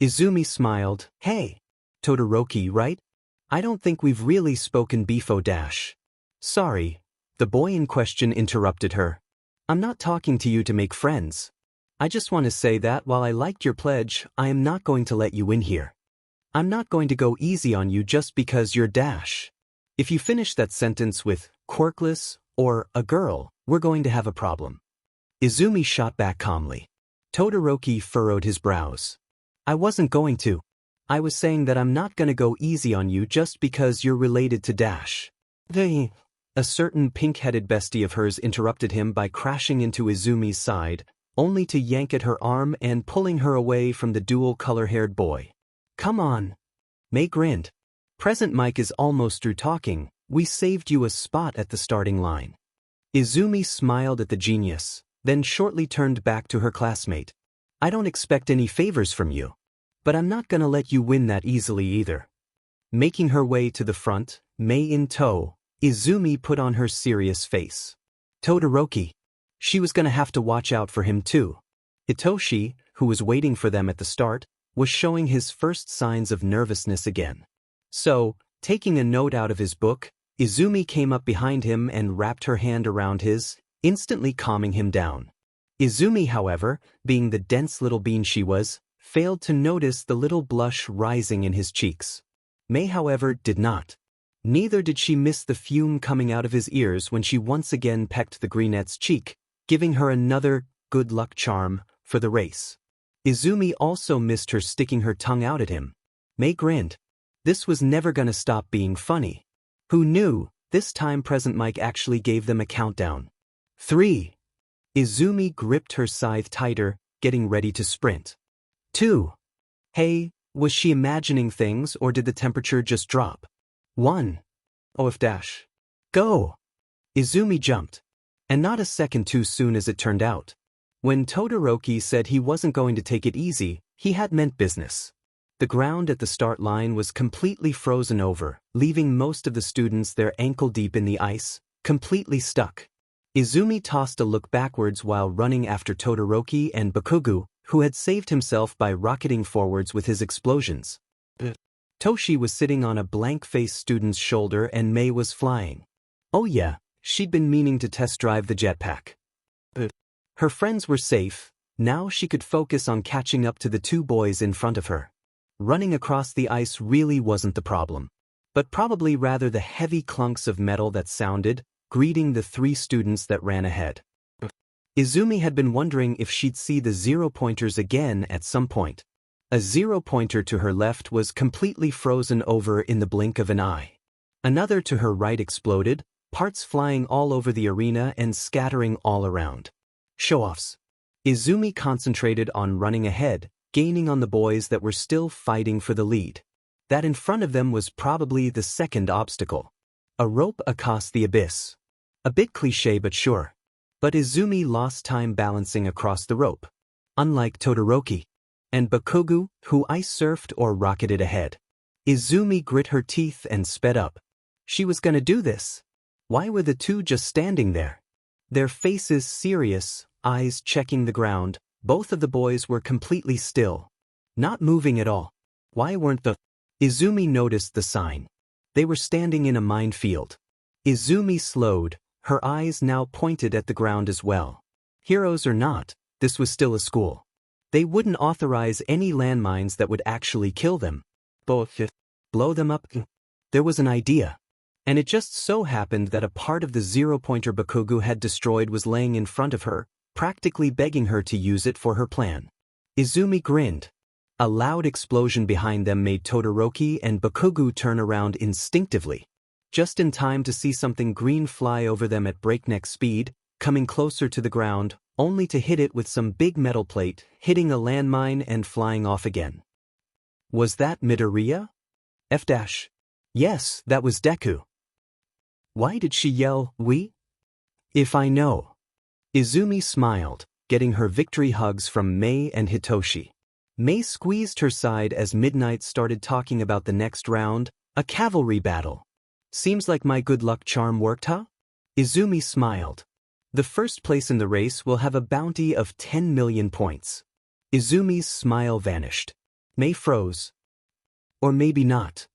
Izumi smiled. Hey, Todoroki, right? I don't think we've really spoken before. Sorry, the boy in question interrupted her. I'm not talking to you to make friends. I just want to say that while I liked your pledge, I am not going to let you in here. I'm not going to go easy on you just because you're If you finish that sentence with quirkless or a girl, we're going to have a problem. Izumi shot back calmly. Todoroki furrowed his brows. I wasn't going to. I was saying that I'm not gonna go easy on you just because you're related to Dash. A certain pink-headed bestie of hers interrupted him by crashing into Izumi's side, only to yank at her arm and pulling her away from the dual-color-haired boy. Come on. May grinned. Present Mike is almost through talking, we saved you a spot at the starting line. Izumi smiled at the genius, then shortly turned back to her classmate. I don't expect any favors from you. But I'm not gonna let you win that easily either. Making her way to the front, May in tow, Izumi put on her serious face. Todoroki. She was gonna have to watch out for him too. Hitoshi, who was waiting for them at the start, was showing his first signs of nervousness again. So, taking a note out of his book, Izumi came up behind him and wrapped her hand around his, instantly calming him down. Izumi, however, being the dense little bean she was, failed to notice the little blush rising in his cheeks. May, however, did not. Neither did she miss the fume coming out of his ears when she once again pecked the greenette's cheek, giving her another good luck charm for the race. Izumi also missed her sticking her tongue out at him. May grinned. This was never gonna stop being funny. Who knew, this time Present Mike actually gave them a countdown. 3. Izumi gripped her scythe tighter, getting ready to sprint. 2. Hey, was she imagining things or did the temperature just drop? 1. OF dash. Go! Izumi jumped. And not a second too soon as it turned out. When Todoroki said he wasn't going to take it easy, he had meant business. The ground at the start line was completely frozen over, leaving most of the students there ankle-deep in the ice, completely stuck. Izumi tossed a look backwards while running after Todoroki and Bakugo, who had saved himself by rocketing forwards with his explosions. Toshi was sitting on a blank-faced student's shoulder and May was flying. Oh yeah, she'd been meaning to test drive the jetpack. Her friends were safe, now she could focus on catching up to the two boys in front of her. Running across the ice really wasn't the problem, but probably rather the heavy clunks of metal that sounded, greeting the 3 students that ran ahead. Izumi had been wondering if she'd see the zero-pointers again at some point. A zero-pointer to her left was completely frozen over in the blink of an eye. Another to her right exploded, parts flying all over the arena and scattering all around. Show-offs. Izumi concentrated on running ahead, gaining on the boys that were still fighting for the lead. That in front of them was probably the second obstacle. A rope across the abyss. A bit cliché but sure. But Izumi lost time balancing across the rope. Unlike Todoroki and Bakugo, who ice surfed or rocketed ahead. Izumi grit her teeth and sped up. She was gonna do this. Why were the two just standing there? Their faces serious, eyes checking the ground, both of the boys were completely still. Not moving at all. Why weren't the... Izumi noticed the sign. They were standing in a minefield. Izumi slowed, her eyes now pointed at the ground as well. Heroes or not, this was still a school. They wouldn't authorize any landmines that would actually kill them. Blow them up? There was an idea. And it just so happened that a part of the zero-pointer Bakugo had destroyed was laying in front of her, practically begging her to use it for her plan. Izumi grinned. A loud explosion behind them made Todoroki and Bakugo turn around instinctively. Just in time to see something green fly over them at breakneck speed, coming closer to the ground, only to hit it with some big metal plate, hitting a landmine and flying off again. Was that Midoriya? F-. Yes, that was Deku. Why did she yell, "We"? If I know. Izumi smiled, getting her victory hugs from May and Hitoshi. May squeezed her side as Midnight started talking about the next round, a cavalry battle. Seems like my good luck charm worked, huh? Izumi smiled. The first place in the race will have a bounty of 10 million points. Izumi's smile vanished. May froze. Or maybe not.